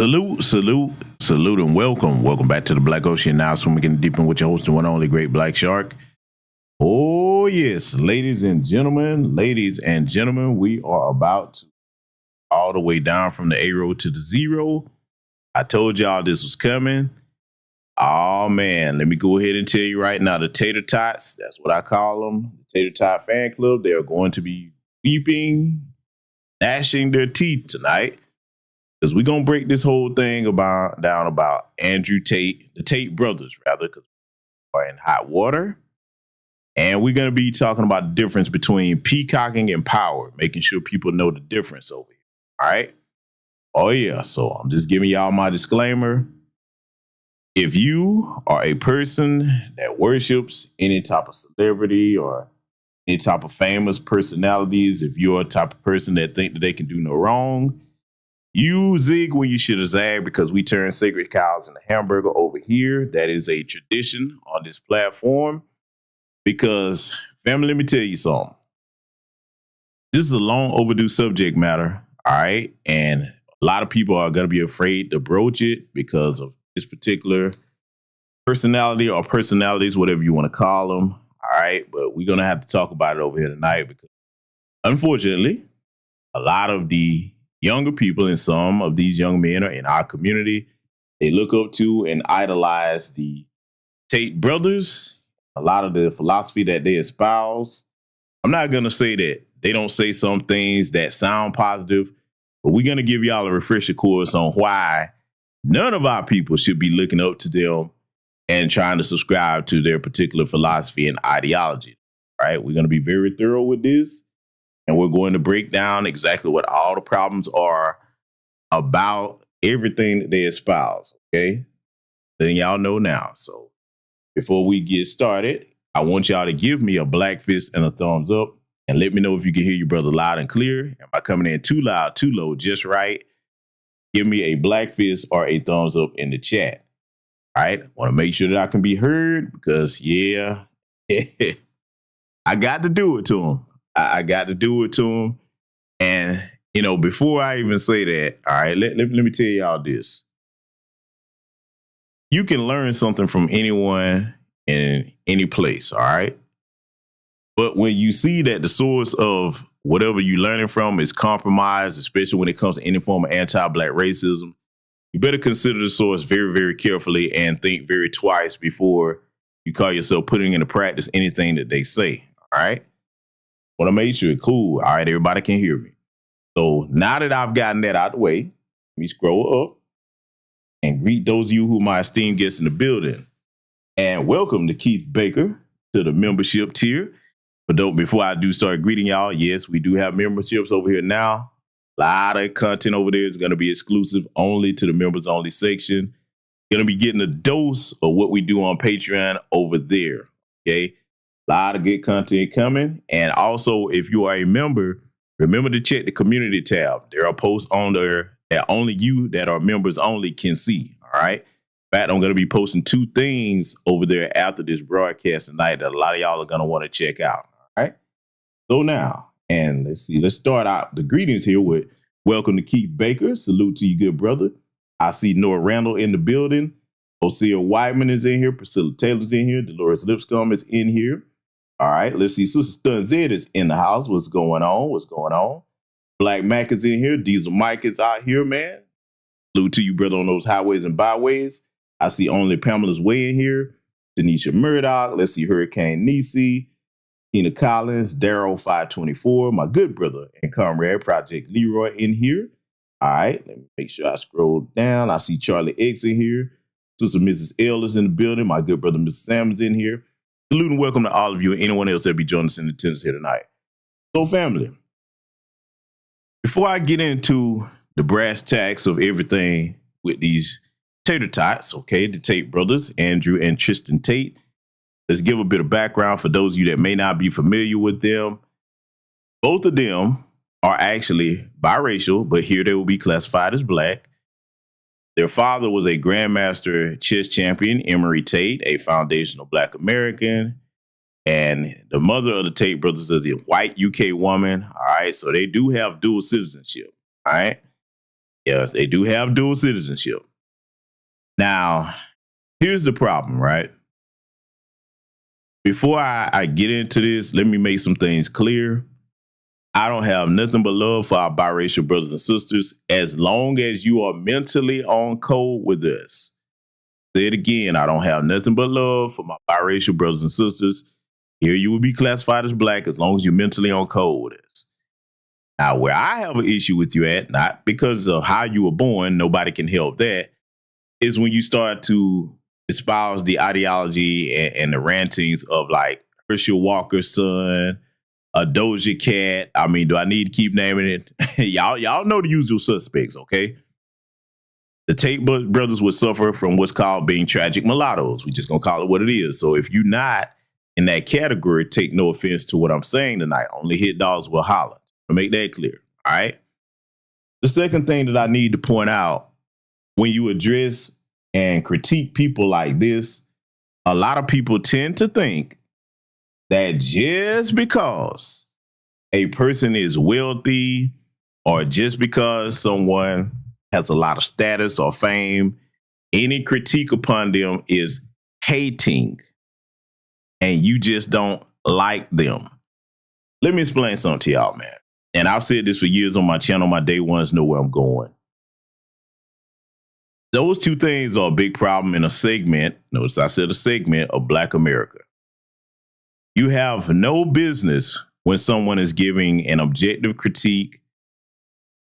Salute, salute, salute, and welcome. Welcome back to the Black Ocean. Now, so we can deep in with your host, the one and only Great Black Shark. Oh, yes, ladies and gentlemen, we are about to all the way down from the A road to the zero. I told y'all this was coming. Oh, man, let me go ahead and tell you right now, the Tater Tots, that's what I call them, the Tater Tot fan club, they are going to be weeping, gnashing their teeth tonight. Because we're going to break this whole thing down about Andrew Tate, the Tate brothers, rather, because we're in hot water. And we're going to be talking about the difference between peacocking and power, making sure people know the difference over here. All right? Oh, yeah. So I'm just giving y'all my disclaimer. If you are a person that worships any type of celebrity or any type of famous personalities, if you're a type of person that think that they can do no wrong, you zig when you should have zagged, because we turn sacred cows into hamburger over here. That is a tradition on this platform. Because, family, let me tell you something. This is a long overdue subject matter, all right? And a lot of people are going to be afraid to broach it because of this particular personality or personalities, whatever you want to call them, all right? But we're going to have to talk about it over here tonight because, unfortunately, a lot of the younger people and some of these young men are in our community. They look up to and idolize the Tate brothers, a lot of the philosophy that they espouse. I'm not going to say that they don't say some things that sound positive, but we're going to give y'all a refresher course on why none of our people should be looking up to them and trying to subscribe to their particular philosophy and ideology. All right, we're going to be very thorough with this. And we're going to break down exactly what all the problems are about everything that they espouse, okay? Letting y'all know now. So before we get started, I want y'all to give me a black fist and a thumbs up and let me know if you can hear your brother loud and clear. Am I coming in too loud, too low, just right? Give me a black fist or a thumbs up in the chat. All right? I want to make sure that I can be heard because, yeah, I got to do it to him. I got to do it to him. And, you know, before I even say that, all right, let me tell y'all this. You can learn something from anyone in any place, all right? But when you see that the source of whatever you're learning from is compromised, especially when it comes to any form of anti-Black racism, you better consider the source very, very carefully and think very twice before you call yourself putting into practice anything that they say, all right? Want to make sure, cool. All right, everybody can hear me. So now that I've gotten that out of the way, let me scroll up and greet those of you who my esteemed guests in the building. And welcome to Keith Baker to the membership tier. But before I do start greeting y'all, yes, we do have memberships over here now. A lot of content over there is going to be exclusive only to the members only section. Going to be getting a dose of what we do on Patreon over there. Okay. A lot of good content coming. And also, if you are a member, remember to check the community tab. There are posts on there that only you that are members only can see. All right. In fact, I'm going to be posting 2 things over there after this broadcast tonight that a lot of y'all are going to want to check out. All right. So now, and let's start out the greetings here with welcome to Keith Baker. Salute to you, good brother. I see Noah Randall in the building. Osea Whiteman is in here. Priscilla Taylor's in here. Dolores Lipscomb is in here. All right, let's see. Sister Stun Zed is in the house. What's going on? What's going on? Black Mac is in here. Diesel Mike is out here, man. Salute to you, brother, on those highways and byways. I see only Pamela's Way in here. Tanisha Murdoch. Let's see Hurricane Nisi. Tina Collins. Daryl 524. My good brother and comrade Project Leroy in here. All right, let me make sure I scroll down. I see Charlie X in here. Sister Mrs. L is in the building. My good brother Mr. Sam is in here. Salute and welcome to all of you and anyone else that be joining us in attendance here tonight. So, family, before I get into the brass tacks of everything with these tater tots, okay, the Tate brothers, Andrew and Tristan Tate, let's give a bit of background for those of you that may not be familiar with them. Both of them are actually biracial, but here they will be classified as Black. Their father was a Grandmaster chess champion, Emory Tate, a foundational Black American. And the mother of the Tate brothers is a white UK woman. All right. So they do have dual citizenship. All right. Yeah, they do have dual citizenship. Now, here's the problem, right? Before I get into this, let me make some things clear. I don't have nothing but love for our biracial brothers and sisters as long as you are mentally on code with us. Say it again, I don't have nothing but love for my biracial brothers and sisters. Here you will be classified as black as long as you're mentally on code with us. Now, where I have an issue with you at, not because of how you were born, nobody can help that, is when you start to espouse the ideology and the rantings of like Herschel Walker's son, a Doja Cat. I mean, do I need to keep naming it? y'all know the usual suspects, okay? The Tate brothers would suffer from what's called being tragic mulattoes. We're just gonna call it what it is. So if you're not in that category, take no offense to what I'm saying tonight. Only hit dogs will holler. To make that clear, all right? The second thing that I need to point out, when you address and critique people like this, a lot of people tend to think that just because a person is wealthy or just because someone has a lot of status or fame, any critique upon them is hating and you just don't like them. Let me explain something to y'all, man. And I've said this for years on my channel. My day ones know where I'm going. Those two things are a big problem in a segment. Notice I said a segment of Black America. You have no business when someone is giving an objective critique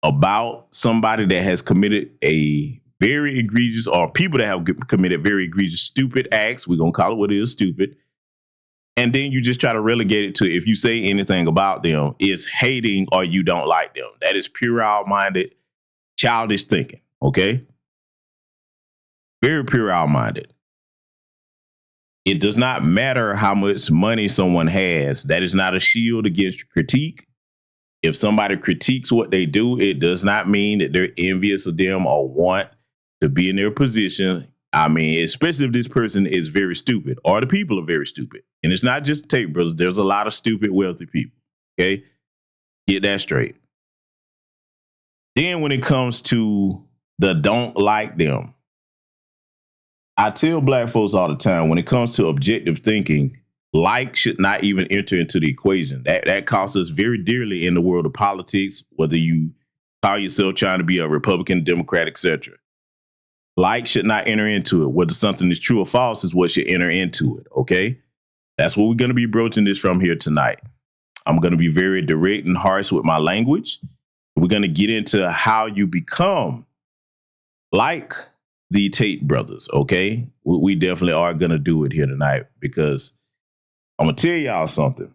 about somebody that has committed a very egregious, or people that have committed very egregious, stupid acts. We're going to call it what it is, stupid. And then you just try to relegate it to, if you say anything about them, it's hating or you don't like them. That is puerile-minded, childish thinking, okay? Very puerile-minded. It does not matter how much money someone has. That is not a shield against critique. If somebody critiques what they do, it does not mean that they're envious of them or want to be in their position. I mean, especially if this person is very stupid or the people are very stupid. And it's not just Tate brothers. There's a lot of stupid, wealthy people. Okay? Get that straight. Then when it comes to the don't like them, I tell black folks all the time, when it comes to objective thinking, like should not even enter into the equation. That costs us very dearly in the world of politics, whether you call yourself trying to be a Republican, Democrat, etc. Like should not enter into it. Whether something is true or false is what should enter into it, okay? That's what we're going to be broaching this from here tonight. I'm going to be very direct and harsh with my language. We're going to get into how you become like the Tate brothers, okay? We definitely are going to do it here tonight because I'm going to tell y'all something.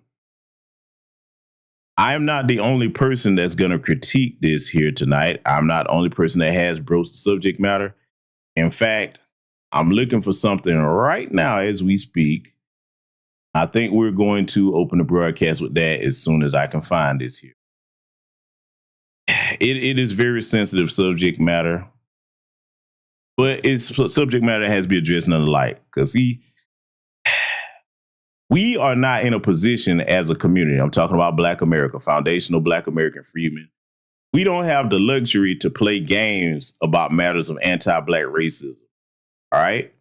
I am not the only person that's going to critique this here tonight. I'm not the only person that has broached the subject matter. In fact, I'm looking for something right now as we speak. I think we're going to open the broadcast with that as soon as I can find this here. It is very sensitive subject matter, but it's subject matter that has to be addressed none alike because we are not in a position as a community. I'm talking about Black America, foundational Black American freedmen. We don't have the luxury to play games about matters of anti-Black racism. All right.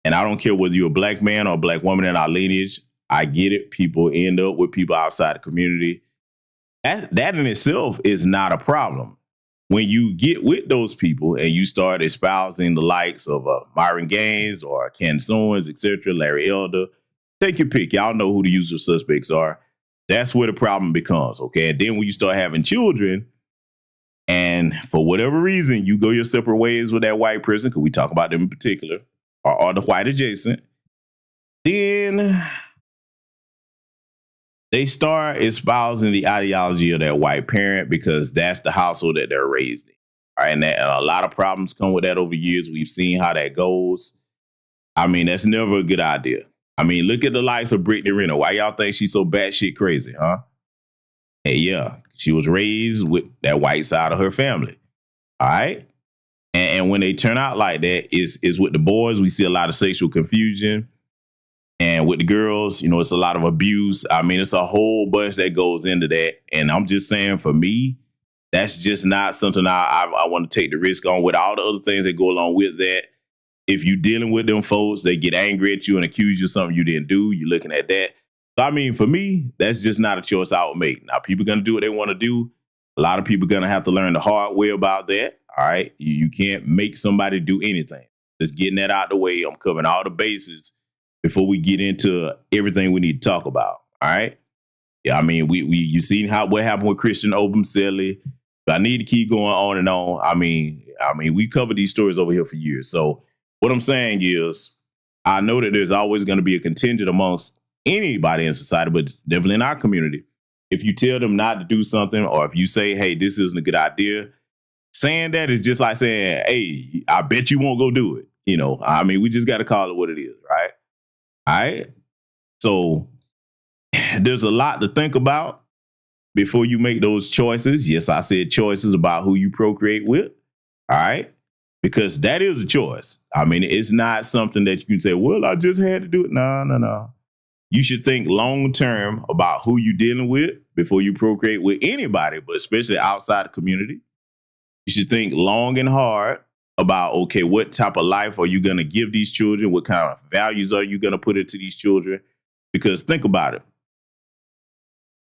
And I don't care whether you're a Black man or a Black woman in our lineage. I get it. People end up with people outside the community. That in itself is not a problem. When you get with those people and you start espousing the likes of Myron Gaines or Candace Owens, etc., Larry Elder, take your pick. Y'all know who the usual suspects are. That's where the problem becomes. Okay. And then when you start having children, and for whatever reason, you go your separate ways with that white person, because we talk about them in particular, or the white adjacent, then they start espousing the ideology of that white parent because that's the household that they're raised in. All right, and a lot of problems come with that over years. We've seen how that goes. I mean, that's never a good idea. I mean, look at the likes of Brittany Renner. Why y'all think she's so batshit crazy, huh? Hey, yeah, she was raised with that white side of her family. All right. And when they turn out like that, is with the boys, we see a lot of sexual confusion. And with the girls, you know, it's a lot of abuse. I mean, it's a whole bunch that goes into that. And I'm just saying, for me, That's just not something I want to take the risk on with all the other things that go along with that. If you're dealing with them folks, they get angry at you and accuse you of something you didn't do. You're looking at that. So, I mean, for me, that's just not a choice I would make. Now, people are going to do what they want to do. A lot of people are going to have to learn the hard way about that. All right. You can't make somebody do anything. Just getting that out the way. I'm covering all the bases before we get into everything we need to talk about. All right. Yeah, I mean, you seen what happened with Christian Obumseli. I need to keep going on and on. I mean, we covered these stories over here for years. So what I'm saying is, I know that there's always going to be a contingent amongst anybody in society, but definitely in our community. If you tell them not to do something, or if you say, hey, this isn't a good idea, saying that is just like saying, hey, I bet you won't go do it. You know, I mean, we just got to call it what it is, right? All right. So there's a lot to think about before you make those choices. Yes, I said choices about who you procreate with. All right. Because that is a choice. I mean, it's not something that you can say, well, I just had to do it. No. You should think long term about who you're dealing with before you procreate with anybody, but especially outside the community. You should think long and hard about, okay, what type of life are you going to give these children? What kind of values are you going to put into these children? Because think about it.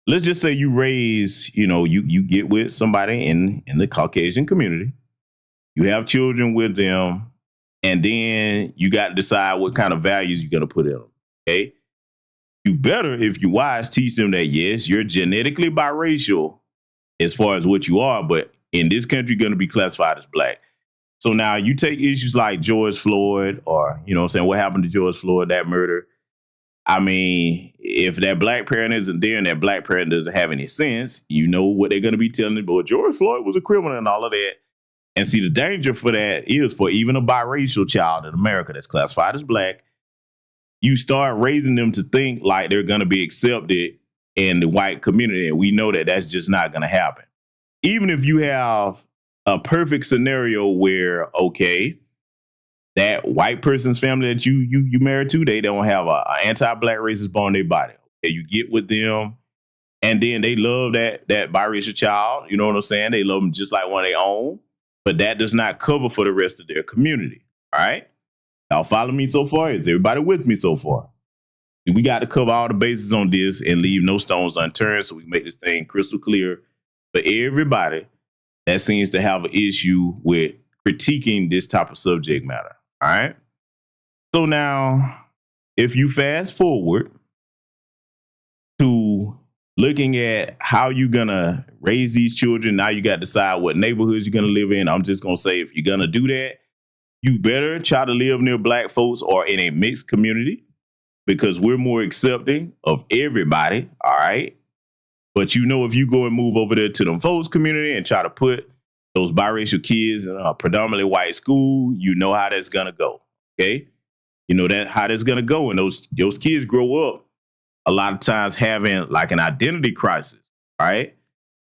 Let's just say you raise, you get with somebody in the Caucasian community. You have children with them, and then you got to decide what kind of values you're going to put in them. Okay. You better, if you're wise, teach them that, yes, you're genetically biracial as far as what you are, but in this country, you're going to be classified as black. So now you take issues like George Floyd, or, what happened to George Floyd, that murder. I mean, if that black parent isn't there and that black parent doesn't have any sense, you know what they're going to be telling them. But George Floyd was a criminal and all of that. And see, the danger for that is for even a biracial child in America that's classified as black, you start raising them to think like they're going to be accepted in the white community. And we know that that's just not going to happen. Even if you have a perfect scenario where, okay, that white person's family that you married to, they don't have an anti-black racist bone in their body. Okay, you get with them, and then they love that biracial child. You know what I'm saying? They love them just like one of their own, but that does not cover for the rest of their community. All right? Y'all follow me so far? Is everybody with me so far? We got to cover all the bases on this and leave no stones unturned so we can make this thing crystal clear for everybody that seems to have an issue with critiquing this type of subject matter. All right. So now, if you fast forward to looking at how you're going to raise these children, now you got to decide what neighborhoods you're going to live in. I'm just going to say, if you're going to do that, you better try to live near black folks or in a mixed community, because we're more accepting of everybody. All right. But if you go and move over there to them folks community and try to put those biracial kids in a predominantly white school, you know how that's going to go. Okay. You know how that's going to go. And those kids grow up a lot of times having like an identity crisis. Right.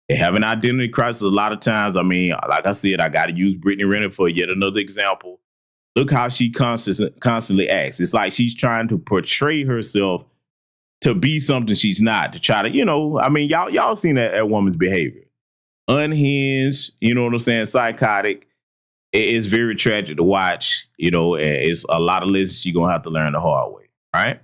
They have an identity crisis a lot of times. I mean, like I said, I got to use Brittany Renner for yet another example. Look how she constantly acts. It's like she's trying to portray herself to be something she's not, to try to, y'all seen that woman's behavior. Unhinged, you know what I'm saying? Psychotic. It's very tragic to watch, and it's a lot of lessons you're going to have to learn the hard way, right?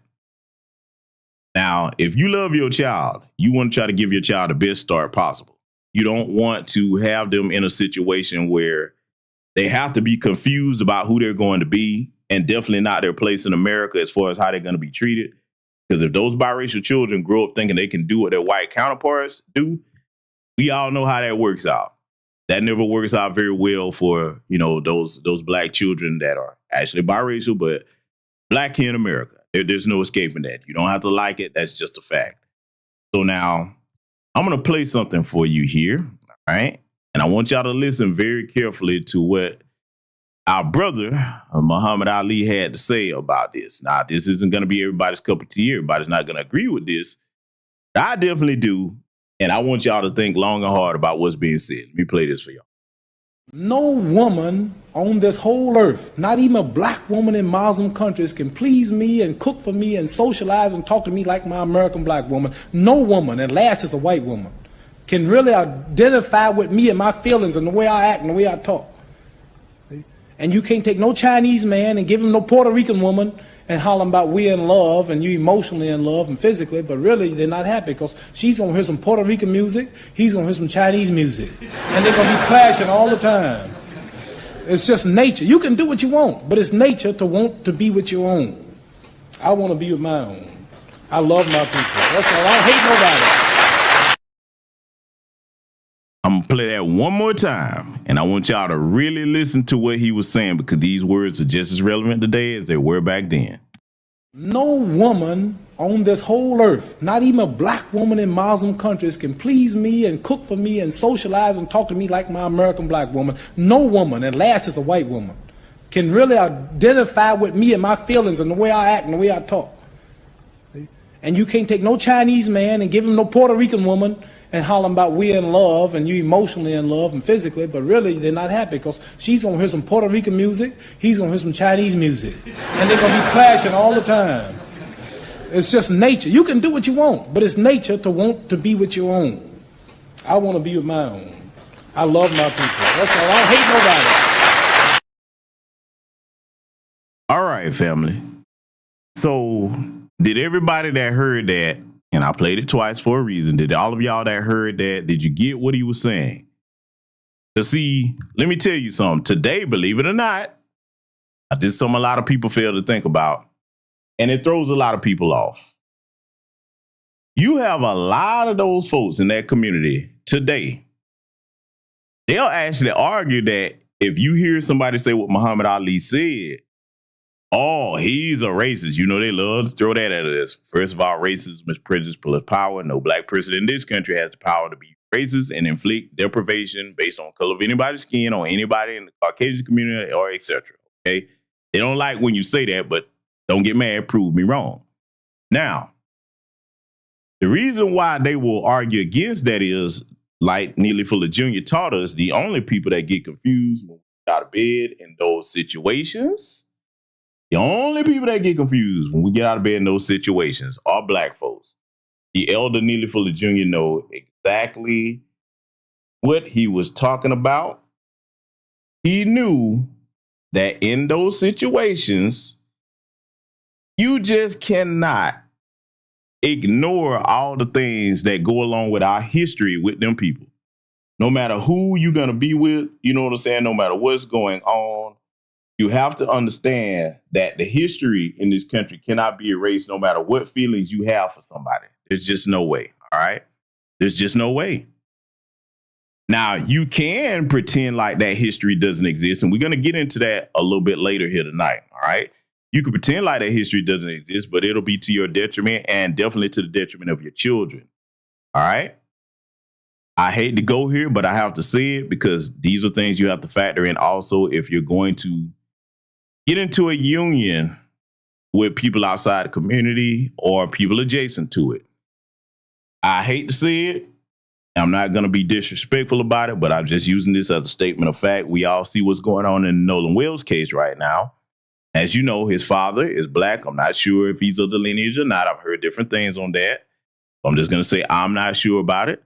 Now, if you love your child, you want to try to give your child the best start possible. You don't want to have them in a situation where they have to be confused about who they're going to be, and definitely not their place in America as far as how they're going to be treated. Because if those biracial children grow up thinking they can do what their white counterparts do, we all know how that works out. That never works out very well for, those black children that are actually biracial, but black here in America. There's no escaping that. You don't have to like it. That's just a fact. So now I'm going to play something for you here. All right. And I want y'all to listen very carefully to what our brother, Muhammad Ali, had to say about this. Now, this isn't going to be everybody's cup of tea. Everybody's not going to agree with this. I definitely do. And I want y'all to think long and hard about what's being said. Let me play this for y'all. No woman on this whole earth, not even a black woman in Muslim countries, can please me and cook for me and socialize and talk to me like my American black woman. No woman, and last is a white woman, can really identify with me and my feelings and the way I act and the way I talk. And you can't take no Chinese man and give him no Puerto Rican woman and holler about we're in love and you emotionally in love and physically, but really they're not happy because she's going to hear some Puerto Rican music, he's going to hear some Chinese music, and they're going to be clashing all the time. It's just nature. You can do what you want, but it's nature to want to be with your own. I want to be with my own. I love my people. That's all. I don't hate nobody. I'm going to play that one more time, and I want y'all to really listen to what he was saying because these words are just as relevant today as they were back then. No woman on this whole earth, not even a black woman in Muslim countries, can please me and cook for me and socialize and talk to me like my American black woman. No woman, and last is a white woman, can really identify with me and my feelings and the way I act and the way I talk. And you can't take no Chinese man and give him no Puerto Rican woman and holler about we're in love and you emotionally in love and physically, but really they're not happy because she's going to hear some Puerto Rican music, he's going to hear some Chinese music, and they're going to be clashing all the time. It's just nature. You can do what you want, but it's nature to want to be with your own. I want to be with my own. I love my people. That's all. I don't hate nobody. All right, family. So did everybody that heard that, and I played it twice for a reason, did all of y'all that heard that, did you get what he was saying? To see, let me tell you something. Today, believe it or not, this is something a lot of people fail to think about, and it throws a lot of people off. You have a lot of those folks in that community today. They'll actually argue that if you hear somebody say what Muhammad Ali said, oh, he's a racist. You know, they love to throw that at us. First of all, racism is prejudice plus power. No black person in this country has the power to be racist and inflict deprivation based on color of anybody's skin or anybody in the Caucasian community or etc. Okay? They don't like when you say that, but don't get mad, prove me wrong. Now, the reason why they will argue against that is, like Neely Fuller Jr. taught us, the only people that get confused when we get out of bed in those situations, the only people that get confused when we get out of bed in those situations are black folks. The elder Neely Fuller Jr. know exactly what he was talking about. He knew that in those situations, you just cannot ignore all the things that go along with our history with them people. No matter who you're going to be with, you know what I'm saying? No matter what's going on, you have to understand that the history in this country cannot be erased no matter what feelings you have for somebody. There's just no way. All right. There's just no way. Now, you can pretend like that history doesn't exist. And we're going to get into that a little bit later here tonight. All right. You can pretend like that history doesn't exist, but it'll be to your detriment and definitely to the detriment of your children. All right. I hate to go here, but I have to say it because these are things you have to factor in also if you're going to get into a union with people outside the community or people adjacent to it. I hate to say it. I'm not going to be disrespectful about it, but I'm just using this as a statement of fact. We all see what's going on in the Nolan Wells case right now. As you know, his father is black. I'm not sure if he's of the lineage or not. I've heard different things on that. I'm just going to say I'm not sure about it.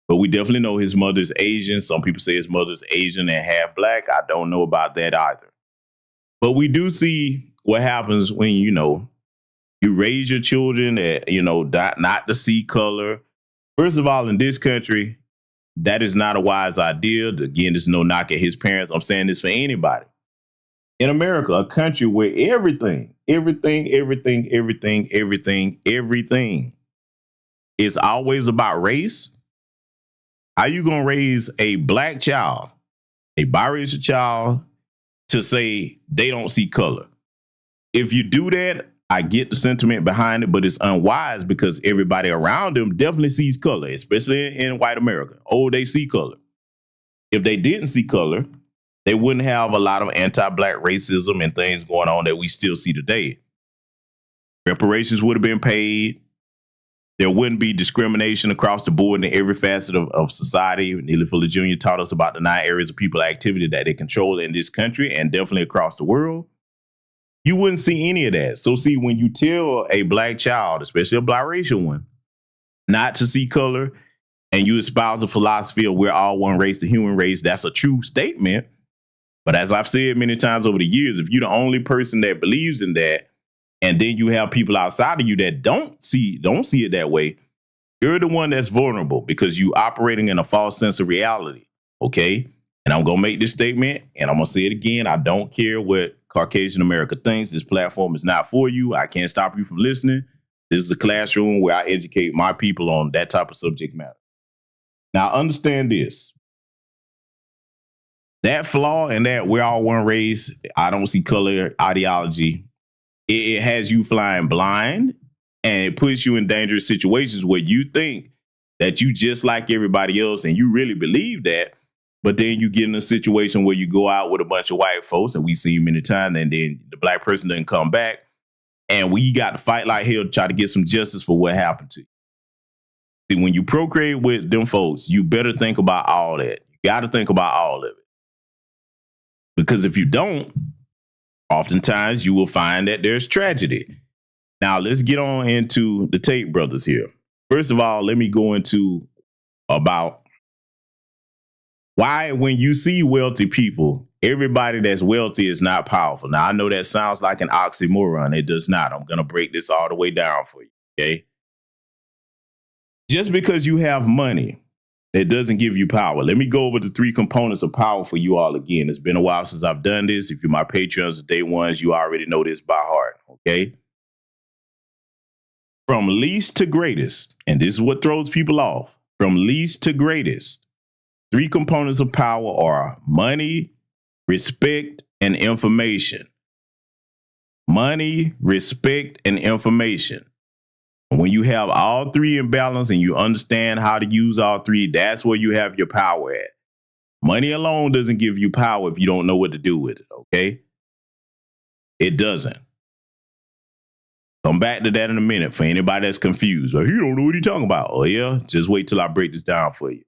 But we definitely know his mother's Asian. Some people say his mother's Asian and half black. I don't know about that either. But we do see what happens when, you know, you raise your children, you know, not to see color. First of all, in this country, that is not a wise idea. Again, there's no knock at his parents. I'm saying this for anybody. In America, a country where everything is always about race. How you going to raise a black child, a biracial child, to say they don't see color? If you do that, I get the sentiment behind it, but it's unwise because everybody around them definitely sees color, especially in white America. Oh, they see color. If they didn't see color, they wouldn't have a lot of anti-black racism and things going on that we still see today. Reparations would have been paid. There wouldn't be discrimination across the board in every facet of society. Neely Fuller Jr. taught us about the 9 areas of people activity that they control in this country and definitely across the world. You wouldn't see any of that. So see, when you tell a black child, especially a biracial one, not to see color, and you espouse the philosophy of we're all one race, the human race, that's a true statement. But as I've said many times over the years, if you're the only person that believes in that, and then you have people outside of you that don't see it that way, you're the one that's vulnerable because you operating in a false sense of reality. Okay. And I'm going to make this statement and I'm going to say it again. I don't care what Caucasian America thinks. This platform is not for you. I can't stop you from listening. This is a classroom where I educate my people on that type of subject matter. Now, understand this. That flaw in that we're all one race, I don't see color ideology, it has you flying blind and it puts you in dangerous situations where you think that you just like everybody else and you really believe that. But then you get in a situation where you go out with a bunch of white folks, and we've seen many times, and then the black person doesn't come back. And we got to fight like hell to try to get some justice for what happened to you. See, when you procreate with them folks, you better think about all that. You got to think about all of it. Because if you don't, oftentimes you will find that there's tragedy. Now, let's get on into the Tate brothers here. First of all, let me go into about why when you see wealthy people, everybody that's wealthy is not powerful. Now, I know that sounds like an oxymoron. It does not. I'm going to break this all the way down for you, okay? Just because you have money, it doesn't give you power. Let me go over the 3 components of power for you all again. It's been a while since I've done this. If you're my Patreons or day ones, you already know this by heart, okay? From least to greatest, and this is what throws people off, from least to greatest, 3 components of power are money, respect, and information. Money, respect, and information. When you have all 3 in balance and you understand how to use all 3, that's where you have your power at. Money alone doesn't give you power if you don't know what to do with it, okay? It doesn't. Come back to that in a minute for anybody that's confused. Or you don't know what you're talking about. Oh, yeah? Just wait till I break this down for you.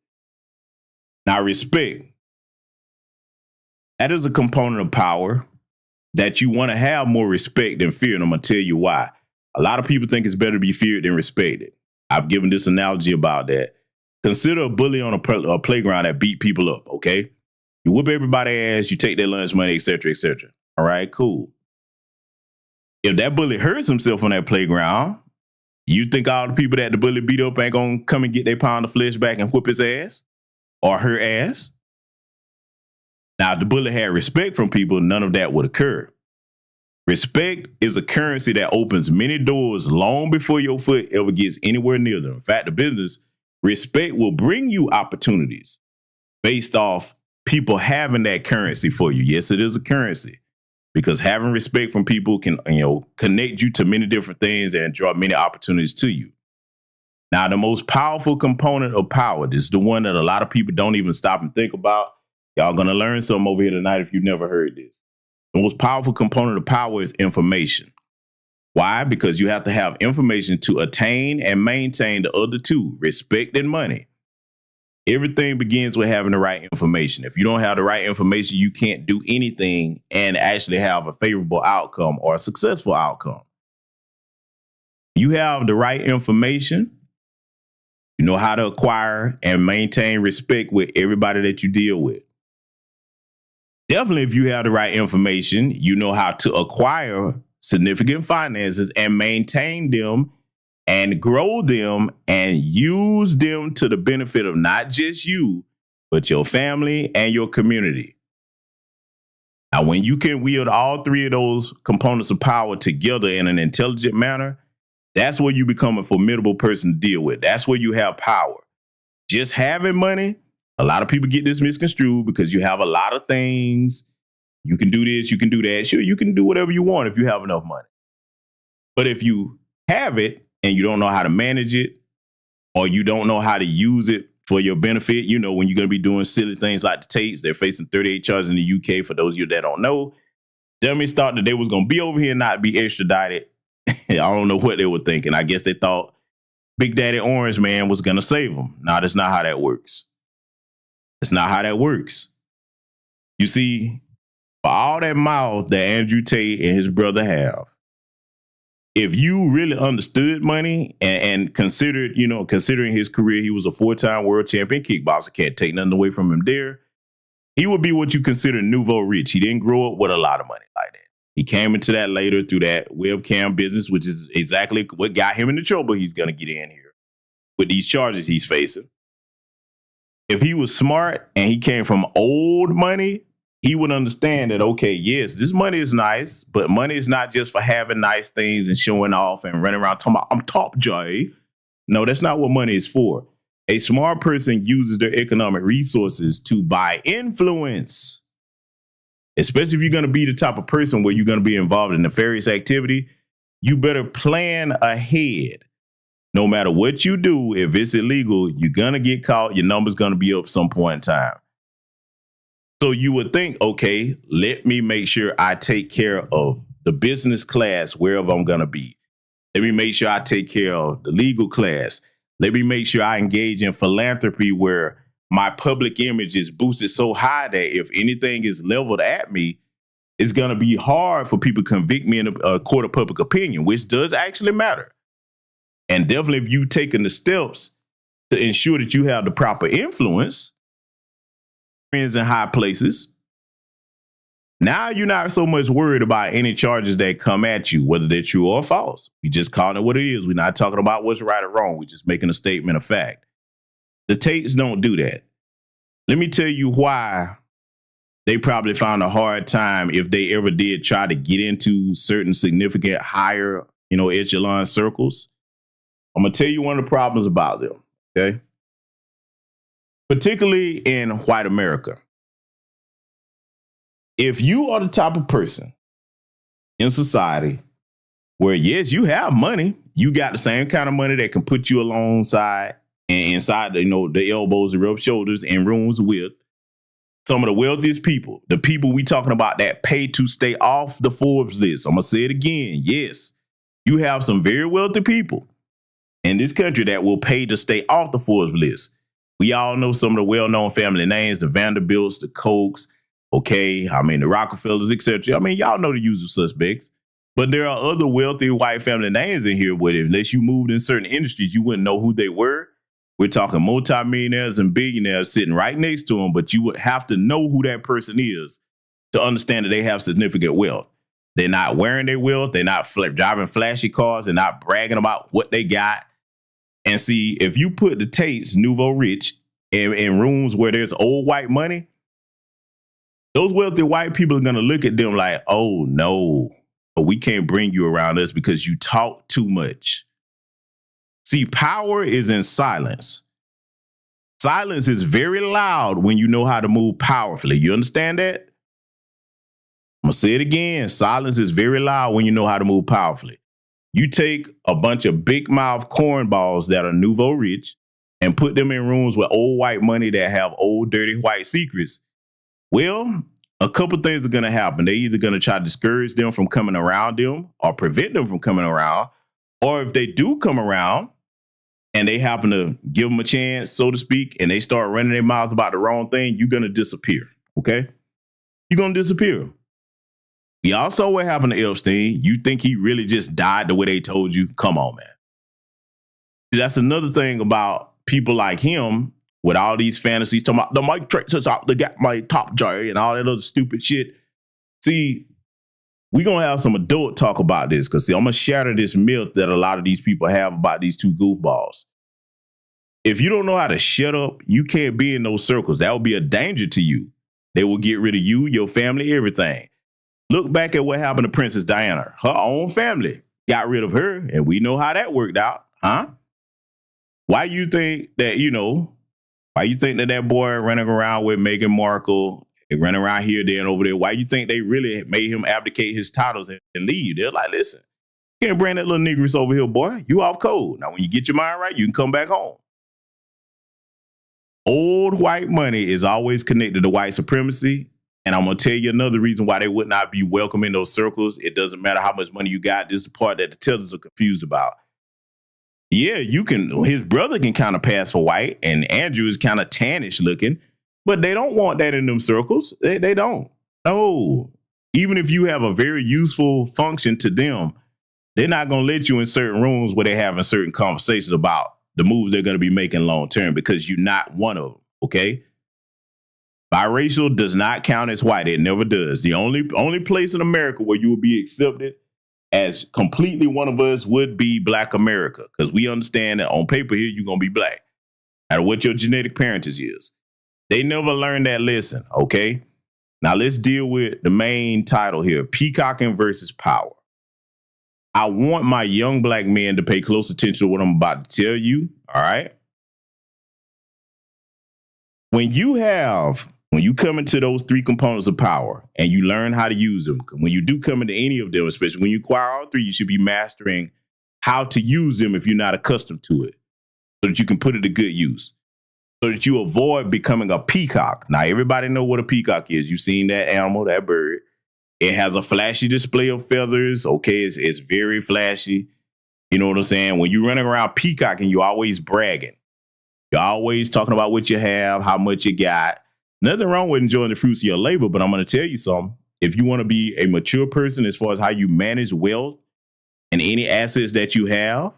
Now, respect. That is a component of power that you want to have more respect than fear, and I'm going to tell you why. A lot of people think it's better to be feared than respected. I've given this analogy about that. Consider a bully on a playground that beat people up, okay? You whoop everybody's ass, you take their lunch money, et cetera, et cetera. All right, cool. If that bully hurts himself on that playground, you think all the people that the bully beat up ain't going to come and get their pound of flesh back and whoop his ass or her ass? Now, if the bully had respect from people, none of that would occur. Respect is a currency that opens many doors long before your foot ever gets anywhere near them. In fact, the business, respect will bring you opportunities based off people having that currency for you. Yes, it is a currency because having respect from people can, connect you to many different things and draw many opportunities to you. Now, the most powerful component of power, this is the one that a lot of people don't even stop and think about. Y'all going to learn something over here tonight if you've never heard this. The most powerful component of power is information. Why? Because you have to have information to attain and maintain the other 2, respect and money. Everything begins with having the right information. If you don't have the right information, you can't do anything and actually have a favorable outcome or a successful outcome. You have the right information. You know how to acquire and maintain respect with everybody that you deal with. Definitely, if you have the right information, you know how to acquire significant finances and maintain them and grow them and use them to the benefit of not just you, but your family and your community. Now, when you can wield all 3 of those components of power together in an intelligent manner, that's where you become a formidable person to deal with. That's where you have power. Just having money, a lot of people get this misconstrued because you have a lot of things. You can do this, you can do that. Sure, you can do whatever you want if you have enough money. But if you have it and you don't know how to manage it or you don't know how to use it for your benefit, when you're going to be doing silly things like the Tates, they're facing 38 charges in the UK. For those of you that don't know, dummies thought that they was going to be over here and not be extradited. I don't know what they were thinking. I guess they thought Big Daddy Orange Man was going to save them. No, that's not how that works. It's not how that works. You see, for all that mouth that Andrew Tate and his brother have, if you really understood money and considered, considering his career, he was a 4-time world champion kickboxer. Can't take nothing away from him there. He would be what you consider nouveau rich. He didn't grow up with a lot of money like that. He came into that later through that webcam business, which is exactly what got him into trouble he's going to get in here with these charges he's facing. If he was smart and he came from old money, he would understand that, okay, yes, this money is nice, but money is not just for having nice things and showing off and running around talking about, I'm top J. No, that's not what money is for. A smart person uses their economic resources to buy influence. Especially if you're going to be the type of person where you're going to be involved in nefarious activity, you better plan ahead. No matter what you do, if it's illegal, you're going to get caught. Your number's going to be up some point in time. So you would think, okay, let me make sure I take care of the business class wherever I'm going to be. Let me make sure I take care of the legal class. Let me make sure I engage in philanthropy where my public image is boosted so high that if anything is leveled at me, it's going to be hard for people to convict me in a court of public opinion, which does actually matter. And definitely if you've taken the steps to ensure that you have the proper influence, friends in high places, now you're not so much worried about any charges that come at you, whether they're true or false. We just calling it what it is. We're not talking about what's right or wrong. We're just making a statement of fact. The Tates don't do that. Let me tell you why they probably found a hard time if they ever did try to get into certain significant higher, echelon circles. I'm going to tell you one of the problems about them, okay? Particularly in white America. If you are the type of person in society where, yes, you have money, you got the same kind of money that can put you alongside and inside, the elbows and rub shoulders in rooms with some of the wealthiest people, the people we talking about that pay to stay off the Forbes list. I'm going to say it again. Yes, you have some very wealthy people in this country that will pay to stay off the Forbes list. We all know some of the well-known family names, the Vanderbilts, the Kochs, the Rockefellers, etc. Y'all know the usual suspects. But there are other wealthy white family names in here where unless you moved in certain industries, you wouldn't know who they were. We're talking multimillionaires and billionaires sitting right next to them, but you would have to know who that person is to understand that they have significant wealth. They're not wearing their wealth. They're not driving flashy cars. They're not bragging about what they got. And see, if you put the Tates, nouveau rich, in rooms where there's old white money, those wealthy white people are going to look at them like, oh, no, we can't bring you around us because you talk too much. See, power is in silence. Silence is very loud when you know how to move powerfully. You understand that? I'm going to say it again. Silence is very loud when you know how to move powerfully. You take a bunch of big mouth cornballs that are nouveau rich and put them in rooms with old white money that have old dirty white secrets. Well, a couple things are going to happen. They're either going to try to discourage them from coming around them or prevent them from coming around. Or if they do come around and they happen to give them a chance, so to speak, and they start running their mouths about the wrong thing, you're going to disappear. Okay? You're going to disappear. We all saw what happened to Epstein. You think he really just died the way they told you? Come on, man. See, that's another thing about people like him with all these fantasies talking about the Mike Traces out, they got my top J and all that other stupid shit. See, we're going to have some adult talk about this because, see, I'm going to shatter this myth that a lot of these people have about these two goofballs. If you don't know how to shut up, you can't be in those circles. That will be a danger to you. They will get rid of you, your family, everything. Look back at what happened to Princess Diana. Her own family got rid of her, and we know how that worked out, huh? Why you think that, why you think that boy running around with Meghan Markle, running around here, there, and over there, why you think they really made him abdicate his titles and leave? They're like, listen, you can't bring that little negress over here, boy. You off code. Now, when you get your mind right, you can come back home. Old white money is always connected to white supremacy. And I'm going to tell you another reason why they would not be welcome in those circles. It doesn't matter how much money you got. This is the part that the tellers are confused about. Yeah, his brother can kind of pass for white, and Andrew is kind of tannish looking, but they don't want that in them circles. They don't. No. Even if you have a very useful function to them, they're not going to let you in certain rooms where they're having certain conversations about the moves they're going to be making long term because you're not one of them. Okay. Biracial does not count as white. It never does. The only place in America where you will be accepted as completely one of us would be Black America, because we understand that on paper here, you're going to be Black, no matter what your genetic parentage is. They never learned that lesson, okay? Now let's deal with the main title here, Peacocking versus Power. I want my young Black men to pay close attention to what I'm about to tell you, all right? When you come into those three components of power and you learn how to use them, when you do come into any of them, especially when you acquire all three, you should be mastering how to use them if you're not accustomed to it, so that you can put it to good use, so that you avoid becoming a peacock. Now, everybody know what a peacock is. You've seen that animal, that bird. It has a flashy display of feathers. Okay, it's very flashy. You know what I'm saying? When you're running around peacocking, you're always bragging. You're always talking about what you have, how much you got. Nothing wrong with enjoying the fruits of your labor, but I'm going to tell you something. If you want to be a mature person as far as how you manage wealth and any assets that you have,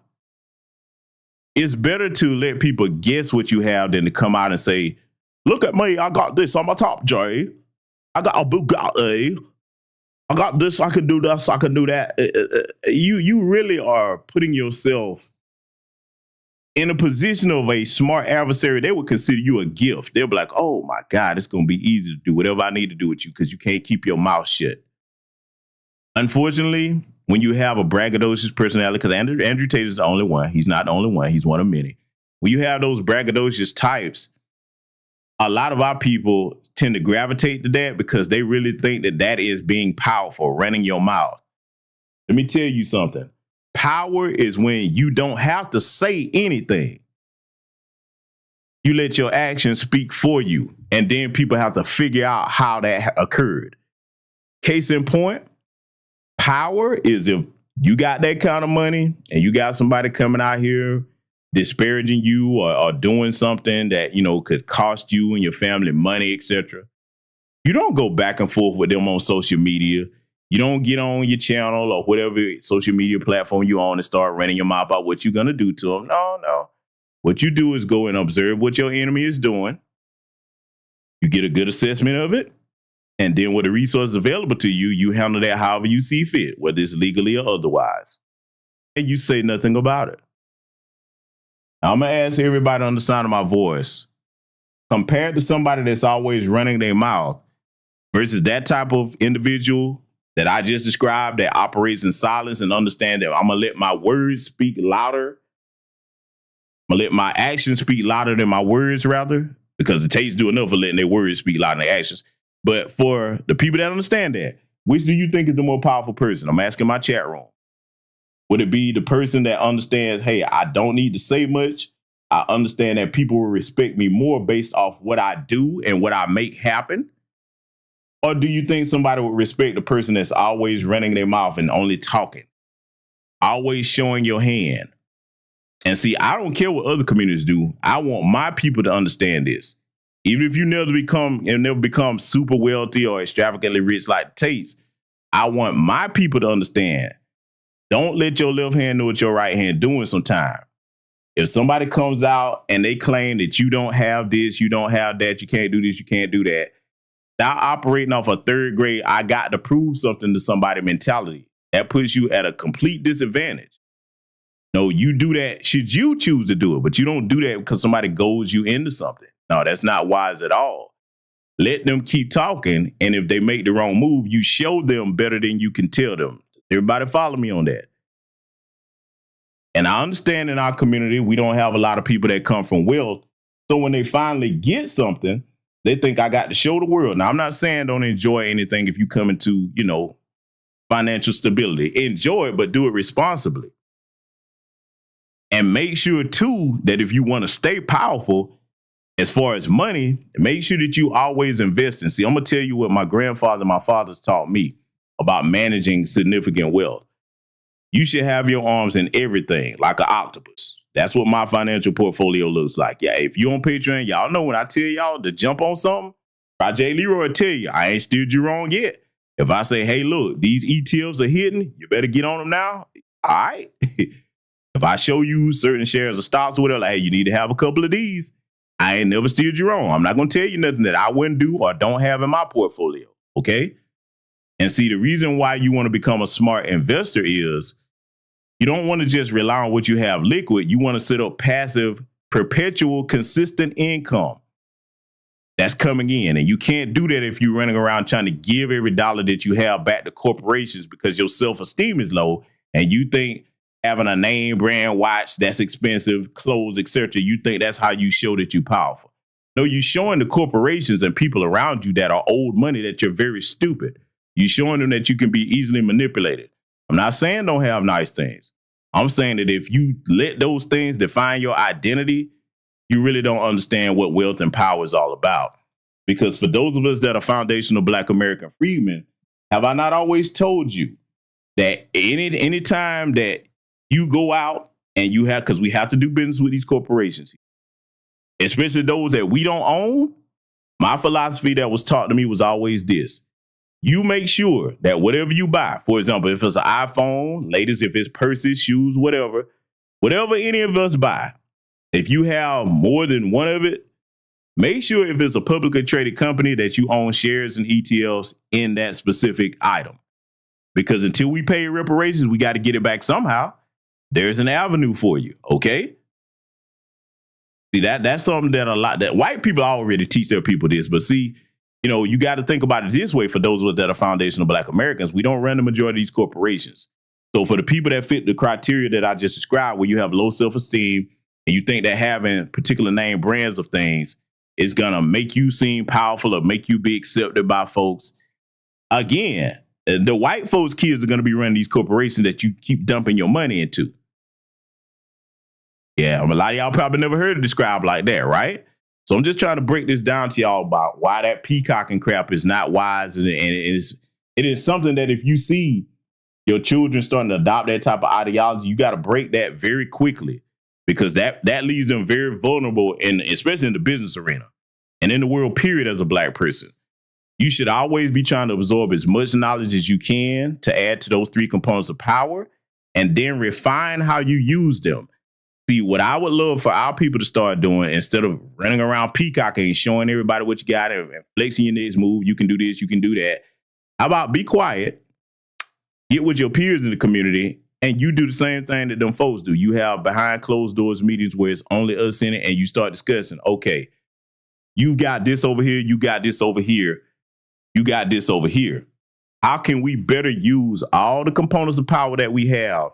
it's better to let people guess what you have than to come out and say, look at me, I got this on my top, Jay. I got a Bugatti. I got this, I can do this, I can do that. You really are putting yourself in a position of a smart adversary. They would consider you a gift. They'll be like, oh my God, it's going to be easy to do whatever I need to do with you because you can't keep your mouth shut. Unfortunately, when you have a braggadocious personality, because Andrew Tate is the only one. He's not the only one. He's one of many. When you have those braggadocious types, a lot of our people tend to gravitate to that because they really think that that is being powerful, running your mouth. Let me tell you something. Power is when you don't have to say anything. You let your actions speak for you, and then people have to figure out how that occurred. Case in point, power is if you got that kind of money and you got somebody coming out here disparaging you or doing something that, you know, could cost you and your family money, etc. You don't go back and forth with them on social media. You don't get on your channel or whatever social media platform you on and start running your mouth about what you're going to do to them. No. What you do is go and observe what your enemy is doing. You get a good assessment of it. And then with the resources available to you, you handle that however you see fit, whether it's legally or otherwise. And you say nothing about it. Now, I'm going to ask everybody on the sound of my voice, compared to somebody that's always running their mouth versus that type of individual that I just described that operates in silence and understand that I'm going to let my words speak louder. I'm going to let my actions speak louder than my words, rather, because the Tates do enough for letting their words speak louder than their actions. But for the people that understand that, which do you think is the more powerful person? I'm asking my chat room. Would it be the person that understands, hey, I don't need to say much. I understand that people will respect me more based off what I do and what I make happen? Or do you think somebody would respect the person that's always running their mouth and only talking, always showing your hand? And see, I don't care what other communities do. I want my people to understand this. Even if you never become super wealthy or extravagantly rich like Tate's, I want my people to understand. Don't let your left hand know what your right hand doing sometime. If somebody comes out and they claim that you don't have this, you don't have that, you can't do this, you can't do that, now operating off a third grade, I got to prove something to somebody mentality. That puts you at a complete disadvantage. No, you do that should you choose to do it, but you don't do that because somebody goads you into something. No, that's not wise at all. Let them keep talking, and if they make the wrong move, you show them better than you can tell them. Everybody follow me on that. And I understand in our community, we don't have a lot of people that come from wealth. So when they finally get something, they think I got to show the world. Now, I'm not saying don't enjoy anything if you come into, financial stability. Enjoy it, but do it responsibly. And make sure, too, that if you want to stay powerful, as far as money, make sure that you always invest in. See, I'm going to tell you what my grandfather and my fathers taught me about managing significant wealth. You should have your arms in everything, like an octopus. That's what my financial portfolio looks like. Yeah, if you're on Patreon, y'all know when I tell y'all to jump on something, Project Leroy will tell you, I ain't steered you wrong yet. If I say, hey, look, these ETFs are hidden, you better get on them now, All right. If I show you certain shares of stocks or whatever, like, hey, you need to have a couple of these. I ain't never steered you wrong. I'm not going to tell you nothing that I wouldn't do or don't have in my portfolio. Okay. And see, the reason why you want to become a smart investor is you don't want to just rely on what you have liquid. You want to set up passive, perpetual, consistent income that's coming in. And you can't do that if you're running around trying to give every dollar that you have back to corporations because your self-esteem is low and you think having a name brand watch that's expensive, clothes, etc., you think that's how you show that you're powerful. No, you're showing the corporations and people around you that are old money that you're very stupid. You're showing them that you can be easily manipulated. I'm not saying don't have nice things. I'm saying that if you let those things define your identity, you really don't understand what wealth and power is all about. Because for those of us that are foundational Black American freedmen, have I not always told you that any time that you go out and you have, because we have to do business with these corporations, especially those that we don't own, my philosophy that was taught to me was always this. You make sure that whatever you buy, for example, if it's an iPhone, ladies, if it's purses, shoes, whatever any of us buy, if you have more than one of it, make sure if it's a publicly traded company that you own shares and ETFs in that specific item. Because until we pay reparations, we got to get it back somehow. There's an avenue for you, okay? See, that's something that white people already teach their people this, but see, you got to think about it this way for those of us that are foundational Black Americans. We don't run the majority of these corporations. So for the people that fit the criteria that I just described, where you have low self-esteem and you think that having particular name brands of things is going to make you seem powerful or make you be accepted by folks, again, the white folks' kids are going to be running these corporations that you keep dumping your money into. Yeah, a lot of y'all probably never heard it described like that, right? So I'm just trying to break this down to y'all about why that peacocking crap is not wise. And it is something that if you see your children starting to adopt that type of ideology, you got to break that very quickly, because that leaves them very vulnerable, especially in the business arena and in the world, period, as a Black person. You should always be trying to absorb as much knowledge as you can to add to those three components of power and then refine how you use them. See, what I would love for our people to start doing, instead of running around peacocking and showing everybody what you got and flexing your next move, you can do this, you can do that. How about be quiet, get with your peers in the community, and you do the same thing that them folks do. You have behind closed doors meetings where it's only us in it, and you start discussing, okay, you got this over here, you got this over here, you got this over here. How can we better use all the components of power that we have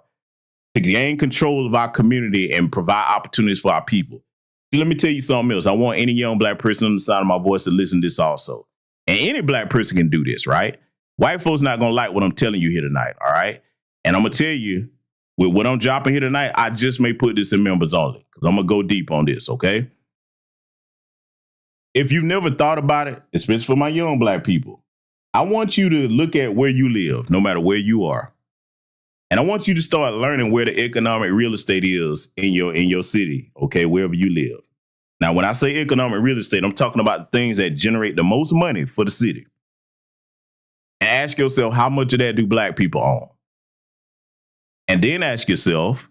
to gain control of our community and provide opportunities for our people? See, let me tell you something else. I want any young Black person on the side of my voice to listen to this also. And any Black person can do this, right? White folks not going to like what I'm telling you here tonight, all right? And I'm going to tell you, with what I'm dropping here tonight, I just may put this in members only, because I'm going to go deep on this, okay? If you've never thought about it, especially for my young Black people, I want you to look at where you live, no matter where you are. And I want you to start learning where the economic real estate is in your city, okay, wherever you live. Now, when I say economic real estate, I'm talking about the things that generate the most money for the city. And ask yourself, how much of that do Black people own? And then ask yourself,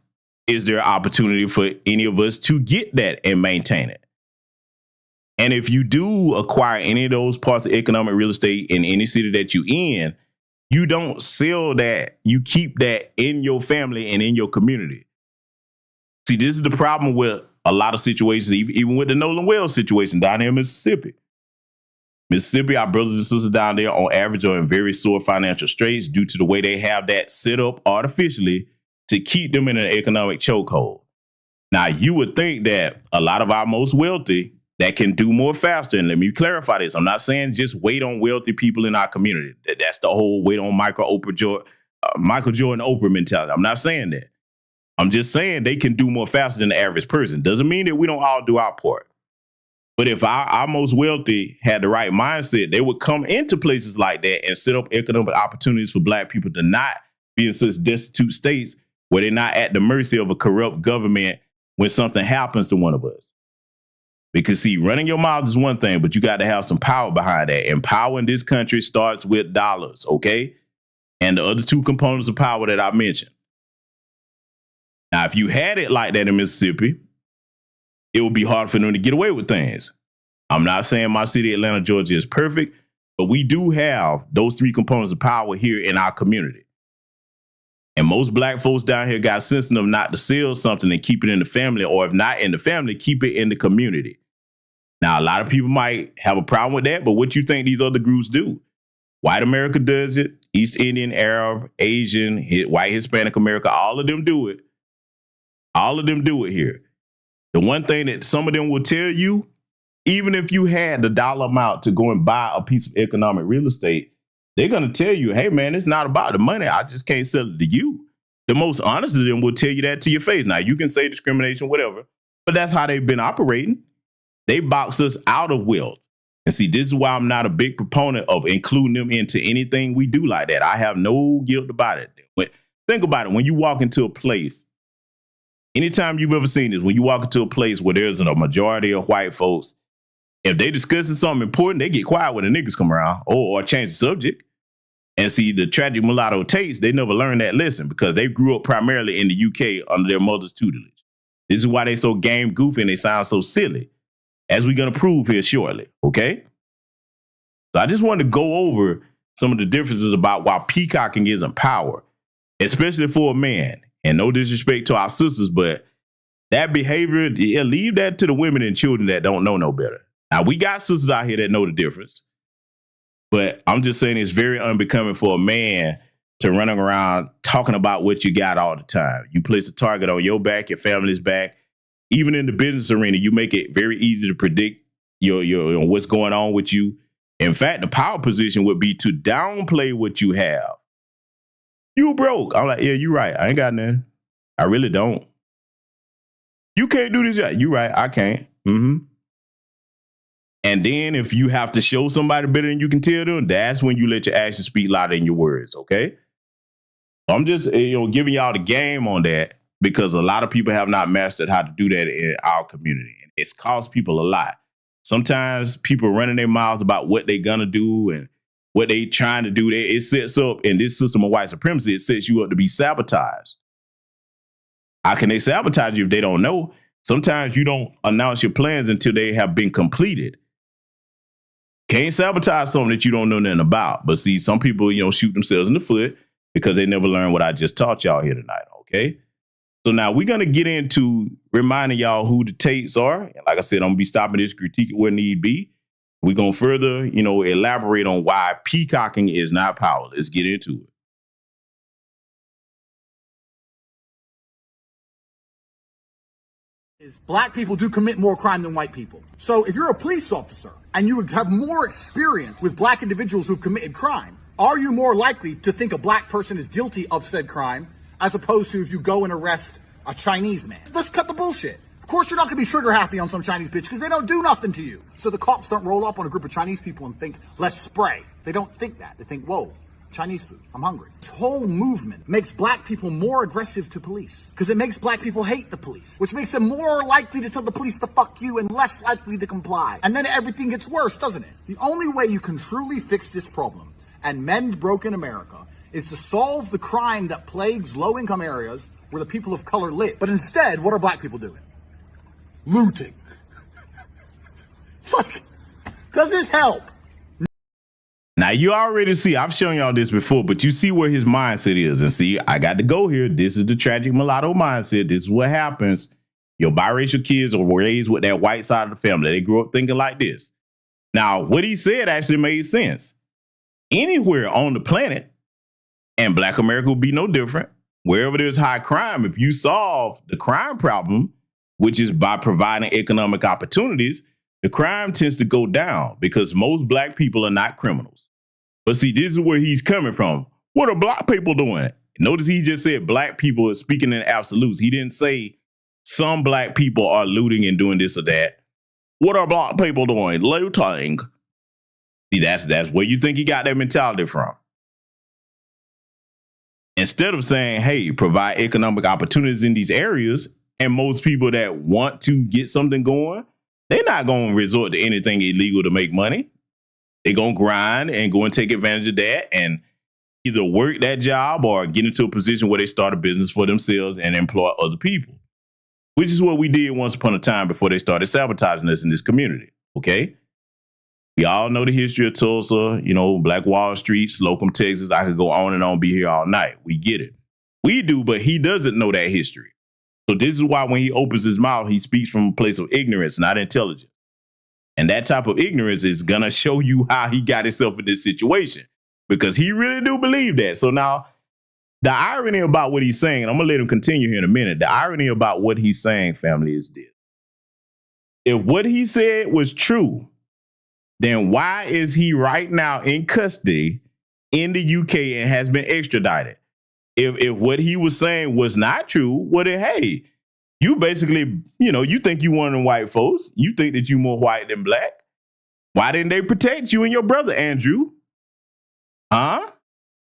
is there an opportunity for any of us to get that and maintain it? And if you do acquire any of those parts of economic real estate in any city that you're in, you don't sell that. You keep that in your family and in your community. See, this is the problem with a lot of situations, even with the Nolan Wells situation down here in Mississippi. Mississippi, our brothers and sisters down there on average are in very sore financial straits due to the way they have that set up artificially to keep them in an economic chokehold. Now, you would think that a lot of our most wealthy that can do more faster. And let me clarify this. I'm not saying just wait on wealthy people in our community. That's the whole wait on Michael Jordan, Oprah mentality. I'm not saying that. I'm just saying they can do more faster than the average person. Doesn't mean that we don't all do our part. But if our most wealthy had the right mindset, they would come into places like that and set up economic opportunities for Black people to not be in such destitute states where they're not at the mercy of a corrupt government when something happens to one of us. Because, see, running your mouth is one thing, but you got to have some power behind that. And power in this country starts with dollars, okay? And the other two components of power that I mentioned. Now, if you had it like that in Mississippi, it would be hard for them to get away with things. I'm not saying my city, Atlanta, Georgia, is perfect, but we do have those three components of power here in our community. And most black folks down here got sense enough not to sell something and keep it in the family, or if not in the family, keep it in the community. Now, a lot of people might have a problem with that, but what you think these other groups do? White America does it. East Indian, Arab, Asian, white Hispanic America, all of them do it. All of them do it here. The one thing that some of them will tell you, even if you had the dollar amount to go and buy a piece of economic real estate, they're going to tell you, hey, man, it's not about the money. I just can't sell it to you. The most honest of them will tell you that to your face. Now, you can say discrimination, whatever, but that's how they've been operating. They box us out of wealth. And see, this is why I'm not a big proponent of including them into anything we do like that. I have no guilt about it. Think about it. When you walk into a place, anytime you've ever seen this, when you walk into a place where there's a majority of white folks, if they discussing something important, they get quiet when the niggas come around or change the subject. And see, the tragic mulatto Tates, they never learned that lesson because they grew up primarily in the UK under their mother's tutelage. This is why they so game goofy and they sound so silly, as we're going to prove here shortly, okay? So I just wanted to go over some of the differences about why peacocking isn't power, especially for a man. And no disrespect to our sisters, but that behavior, yeah, leave that to the women and children that don't know no better. Now, we got sisters out here that know the difference, but I'm just saying it's very unbecoming for a man to run around talking about what you got all the time. You place a target on your back, your family's back. Even in the business arena, you make it very easy to predict your what's going on with you. In fact, the power position would be to downplay what you have. You broke. I'm like, yeah, you're right. I ain't got nothing. I really don't. You can't do this yet. You're right. I can't. Mm-hmm. And then if you have to show somebody better than you can tell them, that's when you let your actions speak louder than your words, okay? I'm just giving y'all the game on that because a lot of people have not mastered how to do that in our community. And it's cost people a lot. Sometimes people running their mouths about what they're going to do and what they trying to do. It sets up, in this system of white supremacy, it sets you up to be sabotaged. How can they sabotage you if they don't know? Sometimes you don't announce your plans until they have been completed. Can't sabotage something that you don't know nothing about. But see, some people, shoot themselves in the foot because they never learned what I just taught y'all here tonight, okay? So now we're going to get into reminding y'all who the Tates are. And like I said, I'm going to be stopping this, critique it where need be. We're going to further, elaborate on why peacocking is not power. Let's get into it. Black people do commit more crime than white people. So if you're a police officer and you have more experience with black individuals who've committed crime, are you more likely to think a black person is guilty of said crime as opposed to if you go and arrest a Chinese man? Let's cut the bullshit. Of course, you're not going to be trigger happy on some Chinese bitch because they don't do nothing to you. So the cops don't roll up on a group of Chinese people and think, let's spray. They don't think that. They think, whoa, Chinese food, I'm hungry. This whole movement makes black people more aggressive to police because it makes black people hate the police, which makes them more likely to tell the police to fuck you and less likely to comply. And then everything gets worse, doesn't it? The only way you can truly fix this problem and mend broken America is to solve the crime that plagues low-income areas where the people of color live. But instead, what are black people doing? Looting. Does this help? Now, you already see, I've shown y'all this before, but you see where his mindset is. And see, I got to go here. This is the tragic mulatto mindset. This is what happens. Your biracial kids are raised with that white side of the family. They grew up thinking like this. Now, what he said actually made sense. Anywhere on the planet, and Black America will be no different, wherever there's high crime, if you solve the crime problem, which is by providing economic opportunities, the crime tends to go down because most black people are not criminals. But see, this is where he's coming from. What are black people doing? Notice he just said black people are speaking in absolutes. He didn't say some black people are looting and doing this or that. What are black people doing? Looting. See, that's where you think he got that mentality from. Instead of saying, hey, provide economic opportunities in these areas, and most people that want to get something going, they're not going to resort to anything illegal to make money. They're going to grind and go and take advantage of that. And either work that job or get into a position where they start a business for themselves and employ other people, which is what we did once upon a time before they started sabotaging us in this community. Okay. We all know the history of Tulsa, Black Wall Street, Slocum, Texas. I could go on and on, be here all night. We get it. We do, but he doesn't know that history. So this is why when he opens his mouth, he speaks from a place of ignorance, not intelligence. And that type of ignorance is going to show you how he got himself in this situation, because he really do believe that. So now the irony about what he's saying, and I'm going to let him continue here in a minute. The irony about what he's saying, family, is this. If what he said was true, then why is he right now in custody in the UK and has been extradited? If what he was saying was not true, well, then, hey, you basically, you think you one of them white folks. You think that you more white than black. Why didn't they protect you and your brother, Andrew? Huh?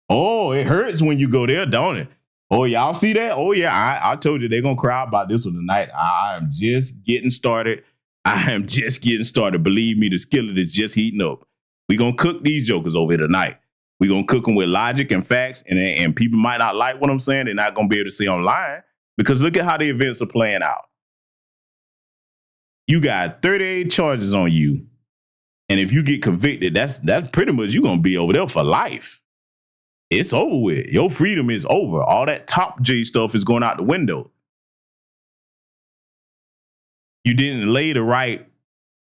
Oh, it hurts when you go there, don't it? Oh, y'all see that? Oh, yeah, I told you they're going to cry about this one tonight. I am just getting started. Believe me, the skillet is just heating up. We're going to cook these jokers over here tonight. We're going to cook them with logic and facts, and people might not like what I'm saying. They're not going to be able to see online, because look at how the events are playing out. You got 38 charges on you, and if you get convicted, that's pretty much you're going to be over there for life. It's over with. Your freedom is over. All that top J stuff is going out the window. You didn't lay the right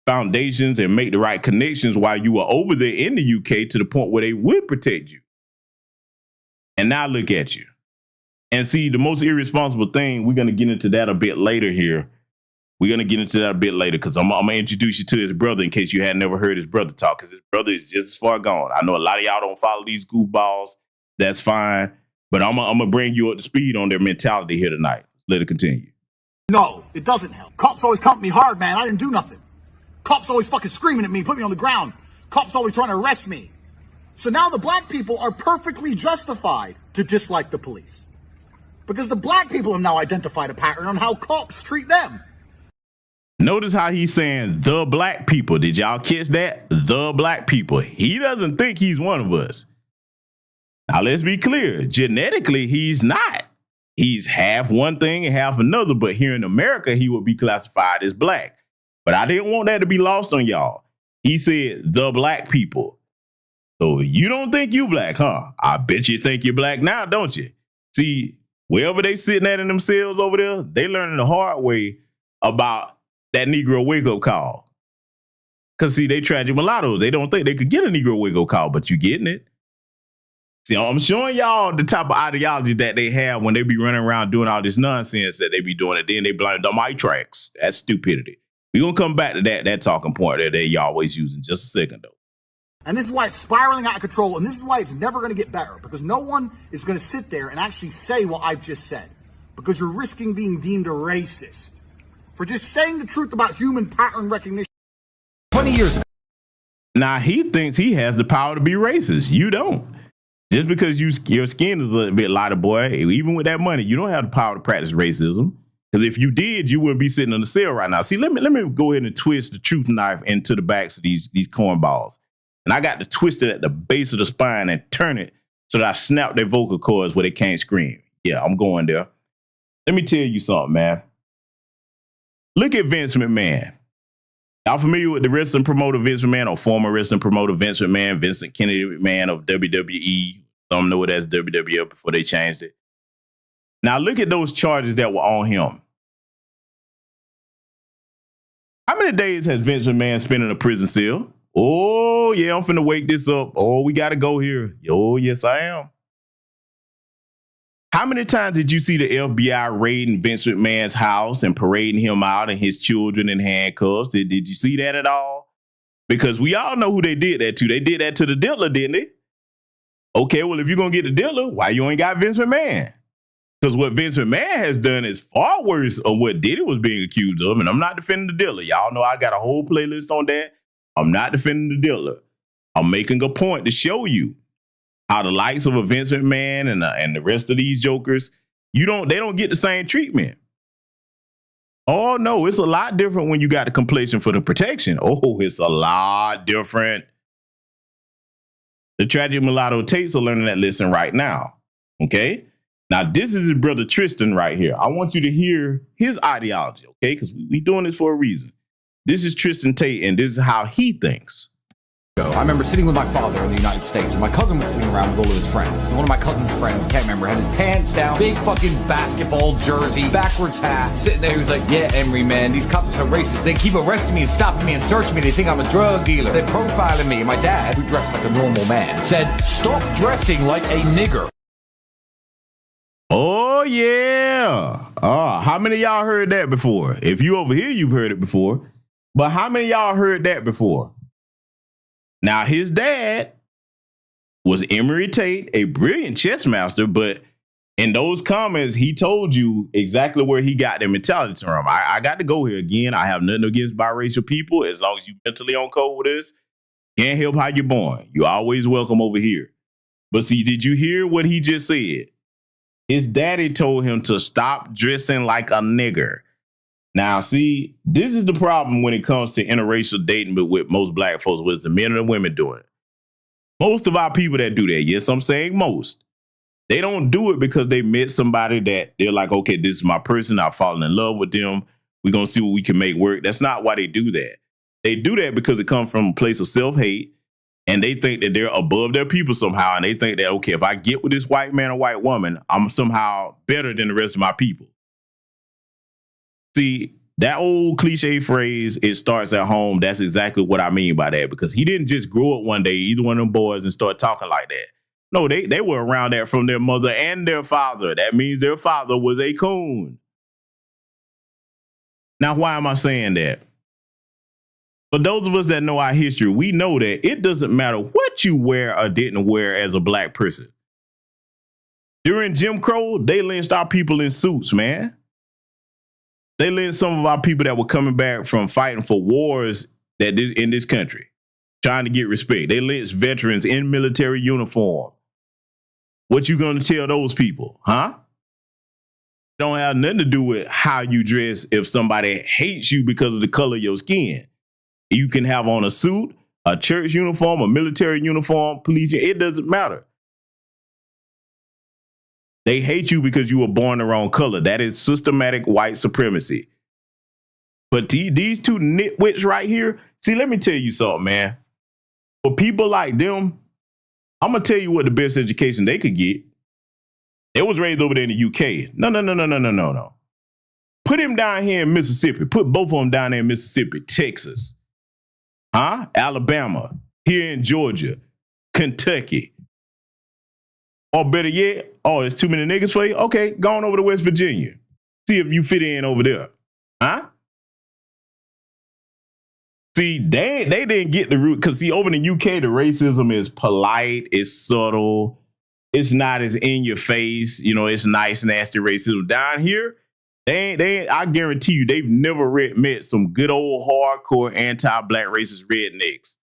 foundations and make the right connections while you were over there in the UK to the point where they would protect you. And now look at you. And see, the most irresponsible thing, we're going to get into that a bit later here. We're going to get into that a bit later, because I'm going to introduce you to his brother in case you had never heard his brother talk, because his brother is just as far gone. I know a lot of y'all don't follow these goofballs. That's fine. But I'm going to bring you up to speed on their mentality here tonight. Let it continue. No, it doesn't help. Cops always come at me hard, man. I didn't do nothing. Cops always fucking screaming at me, put me on the ground. Cops always trying to arrest me. So now the black people are perfectly justified to dislike the police, because the black people have now identified a pattern on how cops treat them. Notice how he's saying the black people. Did y'all catch that? The black people. He doesn't think he's one of us. Now, let's be clear. Genetically, he's not. He's half one thing and half another. But here in America, he would be classified as black. But I didn't want that to be lost on y'all. He said the black people. So you don't think you black, huh? I bet you think you're black now, don't you? See, wherever they sitting at in themselves over there, they learning the hard way about that Negro wake-up call. Because, see, they tragic mulattoes. They don't think they could get a Negro wake-up call, but you getting it. See, I'm showing y'all the type of ideology that they have when they be running around doing all this nonsense that they be doing, and then they blind the mic tracks. That's stupidity. We're going to come back to that talking point that y'all always using. Just a second, though. And this is why it's spiraling out of control, and this is why it's never going to get better, because no one is going to sit there and actually say what I've just said, because you're risking being deemed a racist for just saying the truth about human pattern recognition. 20 years ago. Now, he thinks he has the power to be racist. You don't. Just because your skin is a little bit lighter, boy, even with that money, you don't have the power to practice racism. Because if you did, you wouldn't be sitting in the cell right now. See, let me go ahead and twist the truth knife into the backs of these cornballs. And I got to twist it at the base of the spine and turn it so that I snap their vocal cords where they can't scream. Yeah, I'm going there. Let me tell you something, man. Look at Vince McMahon. Y'all familiar with the wrestling promoter Vince McMahon, or former wrestling promoter Vince McMahon, Vincent Kennedy McMahon of WWE? Some know it as WWF before they changed it. Now look at those charges that were on him. How many days has Vince McMahon spent in a prison cell? Oh, yeah, I'm finna wake this up. Oh, we got to go here. Oh, yes, I am. How many times did you see the FBI raiding Vince McMahon's house and parading him out and his children in handcuffs? Did you see that at all? Because we all know who they did that to. They did that to the dealer, didn't they? Okay, well, if you're going to get the dealer, why you ain't got Vince McMahon? Because what Vince McMahon has done is far worse of what Diddy was being accused of. And I'm not defending the dealer. Y'all know I got a whole playlist on that. I'm not defending the dealer. I'm making a point to show you how the likes of a Vince McMahon and the rest of these jokers, they don't get the same treatment. Oh, no, it's a lot different when you got the complexion for the protection. Oh, it's a lot different. The tragic mulatto Tates are learning that lesson right now. Okay? Now, this is his brother Tristan right here. I want you to hear his ideology, okay? Because we doing this for a reason. This is Tristan Tate, and this is how he thinks. I remember sitting with my father in the United States, and my cousin was sitting around with all of his friends. And one of my cousin's friends, can't remember, had his pants down, big fucking basketball jersey, backwards hat, sitting there. He was like, yeah, Emery, man, these cops are so racist. They keep arresting me and stopping me and searching me. They think I'm a drug dealer. They're profiling me. And my dad, who dressed like a normal man, said, stop dressing like a nigger. Oh, yeah. How many of y'all heard that before? If you over here, you've heard it before. But how many of y'all heard that before? Now, his dad was Emery Tate, a brilliant chess master, but in those comments, he told you exactly where he got their mentality from. I got to go here again. I have nothing against biracial people as long as you mentally on code with us. Can't help how you're born. You're always welcome over here. But see, did you hear what he just said? His daddy told him to stop dressing like a nigger. Now, see, this is the problem when it comes to interracial dating, but with most black folks, with the men and the women doing it. Most of our people that do that, yes, I'm saying most, they don't do it because they met somebody that they're like, okay, this is my person. I've fallen in love with them. We're going to see what we can make work. That's not why they do that. They do that because it comes from a place of self-hate, and they think that they're above their people somehow. And they think that, okay, if I get with this white man or white woman, I'm somehow better than the rest of my people. See, that old cliche phrase, it starts at home. That's exactly what I mean by that, because he didn't just grow up one day, either one of them boys, and start talking like that. No, they were around that from their mother and their father. That means their father was a coon. Now, why am I saying that? For those of us that know our history, we know that it doesn't matter what you wear or didn't wear as a black person. During Jim Crow, they lynched our people in suits, man. They lynched some of our people that were coming back from fighting for wars in this country, trying to get respect. They lynched veterans in military uniform. What you gonna tell those people, huh? It don't have nothing to do with how you dress if somebody hates you because of the color of your skin. You can have on a suit, a church uniform, a military uniform, police, it doesn't matter. They hate you because you were born the wrong color. That is systematic white supremacy. But these two nitwits right here, see, let me tell you something, man. For people like them, I'm going to tell you what the best education they could get. They was raised over there in the UK. No. Put him down here in Mississippi. Put both of them down there in Mississippi, Texas, Alabama, here in Georgia, Kentucky. Or better yet, oh, there's too many niggas for you? Okay, go on over to West Virginia. See if you fit in over there. Huh? See, they didn't get the root, because see, over in the UK, the racism is polite, it's subtle, it's not as in your face, you know, it's nice, nasty racism. Down here, I guarantee you, they've never met some good old hardcore anti-black racist rednecks.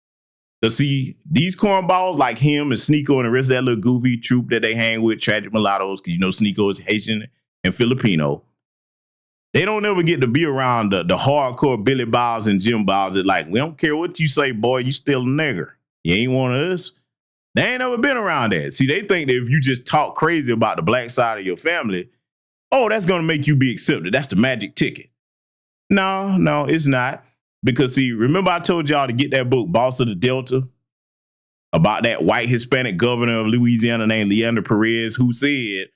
So see, these cornballs like him and Sneeko and the rest of that little goofy troop that they hang with, tragic mulattoes, because you know Sneeko is Haitian and Filipino. They don't ever get to be around the hardcore Billy Bobs and Jim Bobs that like, we don't care what you say, boy, you still a nigger. You ain't one of us. They ain't never been around that. See, they think that if you just talk crazy about the black side of your family, oh, that's going to make you be accepted. That's the magic ticket. No, it's not. Because, see, remember I told y'all to get that book, Boss of the Delta, about that white Hispanic governor of Louisiana named Leander Perez, who said,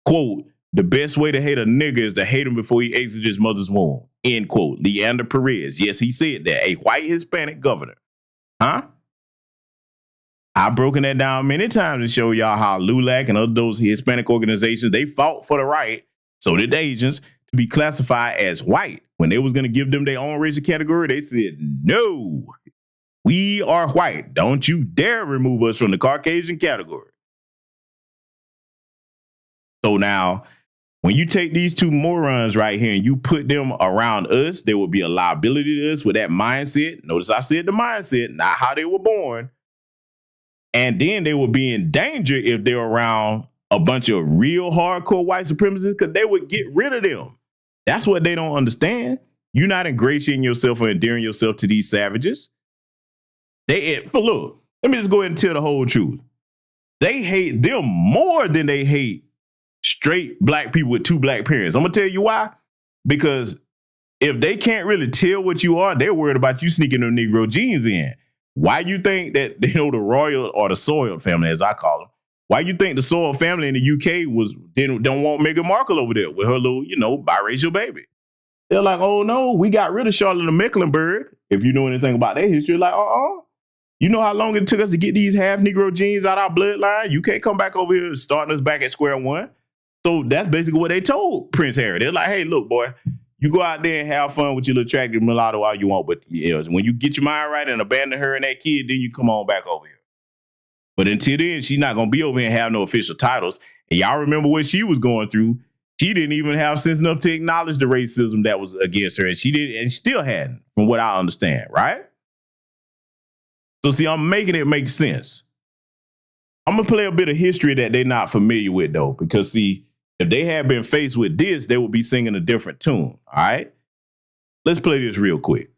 quote, the best way to hate a nigger is to hate him before he exits his mother's womb, end quote. Leander Perez. Yes, he said that. A white Hispanic governor. Huh? I've broken that down many times to show y'all how LULAC and other those Hispanic organizations, they fought for the right, so did the agents, to be classified as white. When they was going to give them their own racial category, they said, no, we are white. Don't you dare remove us from the Caucasian category. So now, when you take these two morons right here and you put them around us, there will be a liability to us with that mindset. Notice I said the mindset, not how they were born. And then they will be in danger if they're around a bunch of real hardcore white supremacists, because they would get rid of them. That's what they don't understand. You're not ingratiating yourself or endearing yourself to these savages. Look, let me just go ahead and tell the whole truth. they hate them more than they hate straight black people with two black parents. I'm going to tell you why. Because if they can't really tell what you are, they're worried about you sneaking them Negro genes in. Why you think that, the royal or the soiled family, as I call them, why you think the soiled family in the UK don't want Meghan Markle over there with her little, biracial baby? They're like, oh no, we got rid of Charlotte of Mecklenburg. If you know anything about their history, like, you know how long it took us to get these half Negro genes out our bloodline? You can't come back over here starting us back at square one. So that's basically what they told Prince Harry. They're like, hey, look, boy, you go out there and have fun with your little attractive mulatto all you want, but when you get your mind right and abandon her and that kid, then you come on back over here. But until then, she's not going to be over here and have no official titles. And y'all remember what she was going through. She didn't even have sense enough to acknowledge the racism that was against her. And she did, and still hadn't, from what I understand, right? So see, I'm making it make sense. I'm going to play a bit of history that they're not familiar with, though, because see, if they had been faced with this, they would be singing a different tune. All right. Let's play this real quick.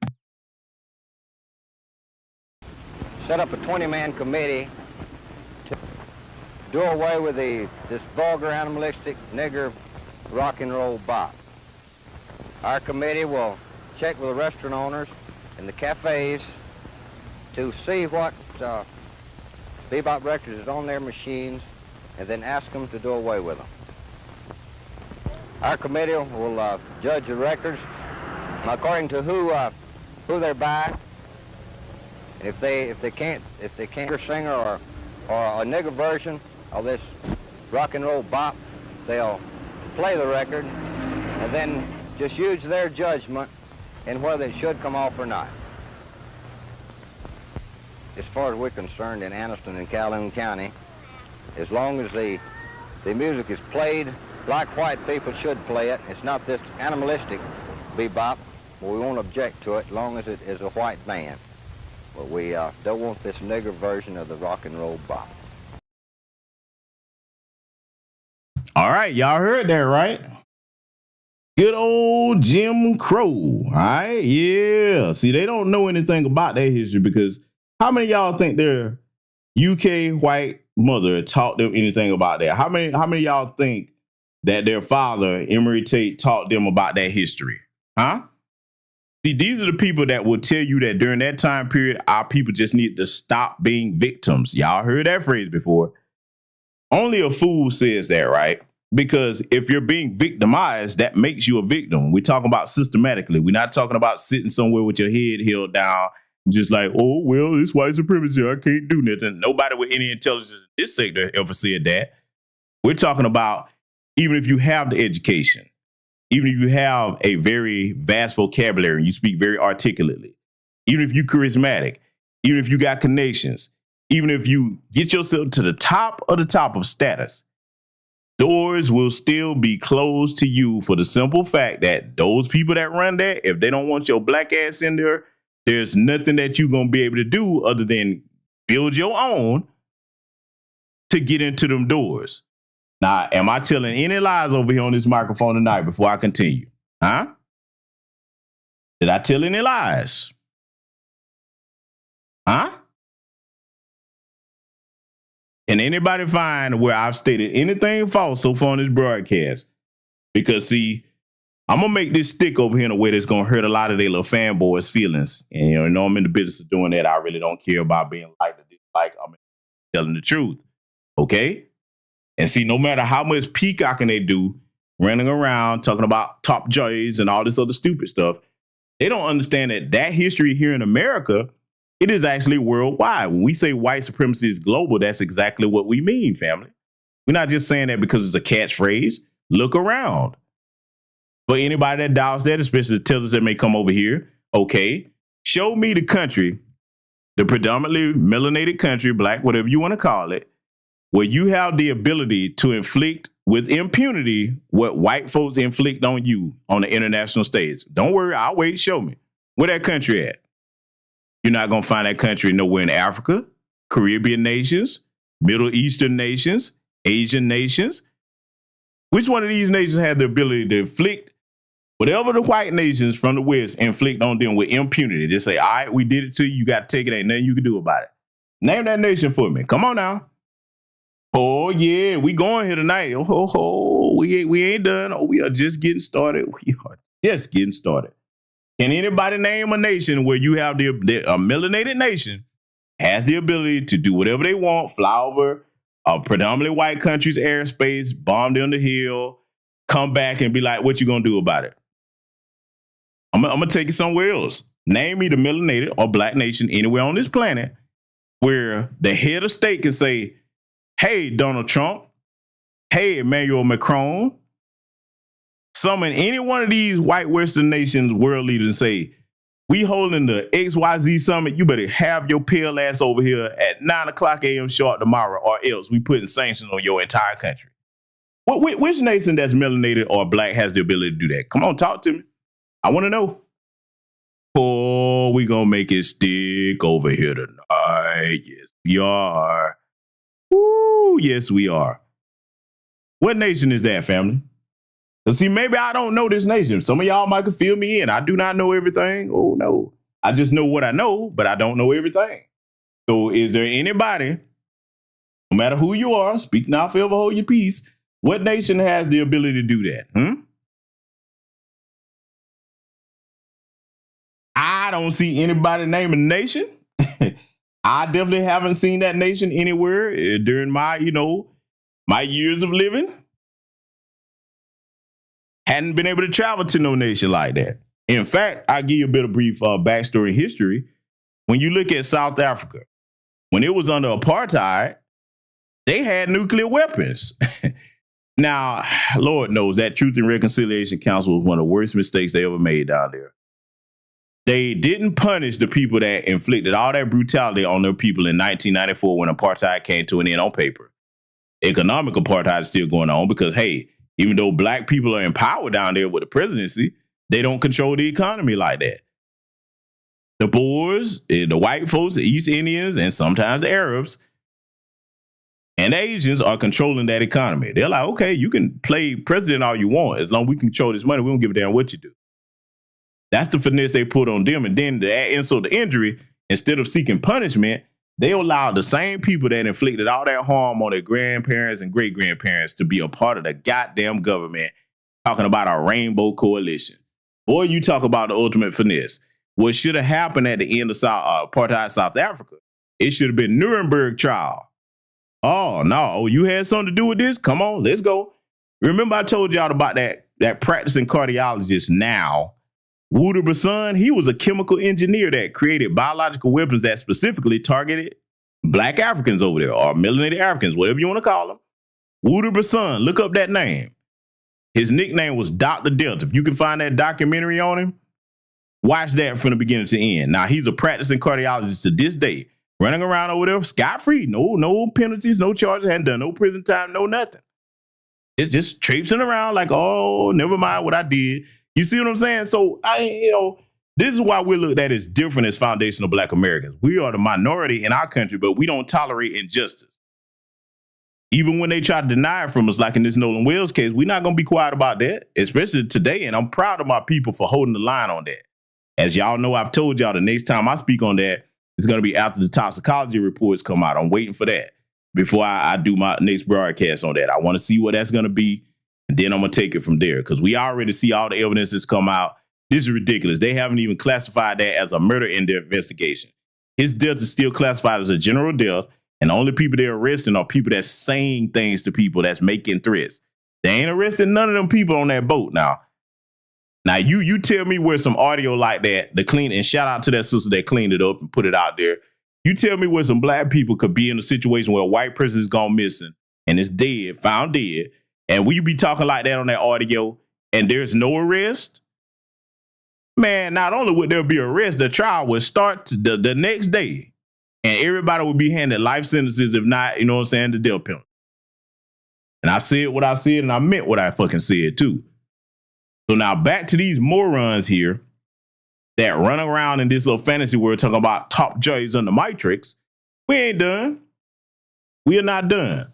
Set up a 20-man committee to do away with this vulgar, animalistic, nigger rock and roll bop. Our committee will check with the restaurant owners and the cafes to see what bebop records is on their machines and then ask them to do away with them. Our committee will judge the records according to who they're by. And if they can't a singer or a nigger version of this rock and roll bop, they'll play the record and then just use their judgment in whether it should come off or not. As far as we're concerned in Anniston and Calhoun County, as long as the music is played like white people should play it, it's not this animalistic bebop, but we won't object to it as long as it is a white band. But we don't want this nigger version of the rock and roll bop. All right, y'all heard that, right? Good old Jim Crow. All right, yeah. See, they don't know anything about their history because how many of y'all think their UK white mother taught them anything about that? How many of y'all think that their father, Emory Tate, taught them about that history? Huh? See, these are the people that will tell you that during that time period, our people just need to stop being victims. Y'all heard that phrase before. Only a fool says that, right? Because if you're being victimized, that makes you a victim. We're talking about systematically. We're not talking about sitting somewhere with your head held down, just like, oh, well, it's white supremacy. I can't do nothing. Nobody with any intelligence in this sector ever said that. We're talking about even if you have the education, even if you have a very vast vocabulary and you speak very articulately, even if you're charismatic, even if you got connections, even if you get yourself to the top of status, doors will still be closed to you for the simple fact that those people that run that, if they don't want your black ass in there, there's nothing that you're going to be able to do other than build your own to get into them doors. Now, am I telling any lies over here on this microphone tonight before I continue? Huh? Did I tell any lies? Huh? Can anybody find where I've stated anything false so far on this broadcast? Because, see, I'm going to make this stick over here in a way that's going to hurt a lot of their little fanboys' feelings. And, you know, I'm in the business of doing that. I really don't care about being liked or disliked. I'm telling the truth. Okay? And see, no matter how much peacocking they do, running around, talking about top joys and all this other stupid stuff, they don't understand that history here in America, it is actually worldwide. When we say white supremacy is global, that's exactly what we mean, family. We're not just saying that because it's a catchphrase. Look around. For anybody that doubts that, especially the tellers that may come over here, okay, show me the country, the predominantly melanated country, black, whatever you want to call it, where you have the ability to inflict with impunity what white folks inflict on you on the international stage. Don't worry, I'll wait. Show me. Where that country at? You're not going to find that country nowhere in Africa, Caribbean nations, Middle Eastern nations, Asian nations. Which one of these nations have the ability to inflict whatever the white nations from the West inflict on them with impunity? They say, all right, we did it to you. You got to take it. Ain't nothing you can do about it. Name that nation for me. Come on now. Oh yeah, we going here tonight. We ain't done. Oh, we are just getting started. We are just getting started. Can anybody name a nation where you have a melanated nation has the ability to do whatever they want, fly over a predominantly white country's airspace, bomb them the hill, come back and be like, what you gonna do about it? I'm gonna take it somewhere else. Name me the melanated or black nation anywhere on this planet where the head of state can say, hey, Donald Trump, hey, Emmanuel Macron, summon any one of these white Western nations, world leaders, and say, we holding the XYZ summit, you better have your pale ass over here at 9 o'clock a.m. sharp tomorrow, or else we putting sanctions on your entire country. Which nation that's melanated or black has the ability to do that? Come on, talk to me. I want to know. Oh, we gonna make it stick over here tonight. Yes, we are. Ooh, yes, we are. What nation is that, family? See, maybe I don't know this nation. Some of y'all might could fill me in. I do not know everything. Oh, no. I just know what I know, but I don't know everything. So is there anybody, no matter who you are, speak now, forever hold your peace, what nation has the ability to do that? I don't see anybody naming a nation. I definitely haven't seen that nation anywhere during my, my years of living. Hadn't been able to travel to no nation like that. In fact, I'll give you a bit of brief backstory and history. When you look at South Africa, when it was under apartheid, they had nuclear weapons. Now, Lord knows that Truth and Reconciliation Council was one of the worst mistakes they ever made down there. They didn't punish the people that inflicted all that brutality on their people in 1994 when apartheid came to an end on paper. Economic apartheid is still going on because, hey, even though black people are in power down there with the presidency, they don't control the economy like that. The Boers, the white folks, the East Indians, and sometimes the Arabs and Asians are controlling that economy. They're like, okay, you can play president all you want. As long as we control this money, we don't give a damn what you do. That's the finesse they put on them. And then to add insult to injury, instead of seeking punishment, they allowed the same people that inflicted all that harm on their grandparents and great-grandparents to be a part of the goddamn government, talking about a rainbow coalition. Boy, you talk about the ultimate finesse. What should have happened at the end of apartheid South Africa, it should have been Nuremberg trial. Oh, no, you had something to do with this? Come on, let's go. Remember I told y'all about that practicing cardiologist now, Wouter Basson. He was a chemical engineer that created biological weapons that specifically targeted black Africans over there, or melanated Africans, whatever you want to call them. Wouter Basson, look up that name. His nickname was Dr. Delta. If you can find that documentary on him, watch that from the beginning to end. Now, he's a practicing cardiologist to this day, running around over there scot-free. No penalties, no charges, hadn't done no prison time, no nothing. It's just traipsing around like, oh, never mind what I did. You see what I'm saying? So, this is why we're looked at as different as foundational black Americans. We are the minority in our country, but we don't tolerate injustice. Even when they try to deny it from us, like in this Nolan Wells case, we're not going to be quiet about that, especially today. And I'm proud of my people for holding the line on that. As y'all know, I've told y'all the next time I speak on that, it's going to be after the toxicology reports come out. I'm waiting for that before I do my next broadcast on that. I want to see what that's going to be. And then I'm going to take it from there because we already see all the evidence that's come out. This is ridiculous. They haven't even classified that as a murder in their investigation. His death is still classified as a general death. And the only people they're arresting are people that's saying things to people, that's making threats. They ain't arresting none of them people on that boat now. Now, you tell me where some audio like that, and shout out to that sister that cleaned it up and put it out there. You tell me where some black people could be in a situation where a white person is gone missing and is dead, found dead, and we be talking like that on that audio and there's no arrest? Man, not only would there be arrest, the trial would start the next day and everybody would be handed life sentences, if not, the death penalty. And I said what I said and I meant what I fucking said too. So now back to these morons here that run around in this little fantasy world talking about top J's on the Matrix. We ain't done. We are not done.